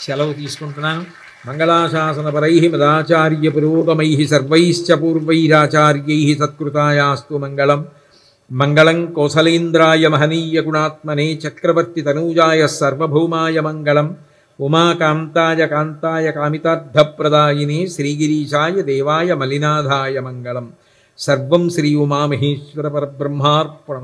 సెలవు తీసుకుంటున్నాను. మంగళాశాసనపరై మదాచార్య పురోగమై సర్వైశ్చ పూర్వైరాచార్యై సత్కృతాయాస్తు మంగళం. మంగళం కౌసలేంద్రాయ మహనీయ గుణాత్మనే చక్రవర్తి తనూజాయ సర్వభౌమాయ మంగళం. ఉమాకాంతాయ కాంతాయ కామితార్థప్రదాయినే శ్రీగిరీశాయ దేవాయ మలినాథాయ మంగళం. సర్వం శ్రీ ఉమామహేశ్వర పరబ్రహ్మార్పణం.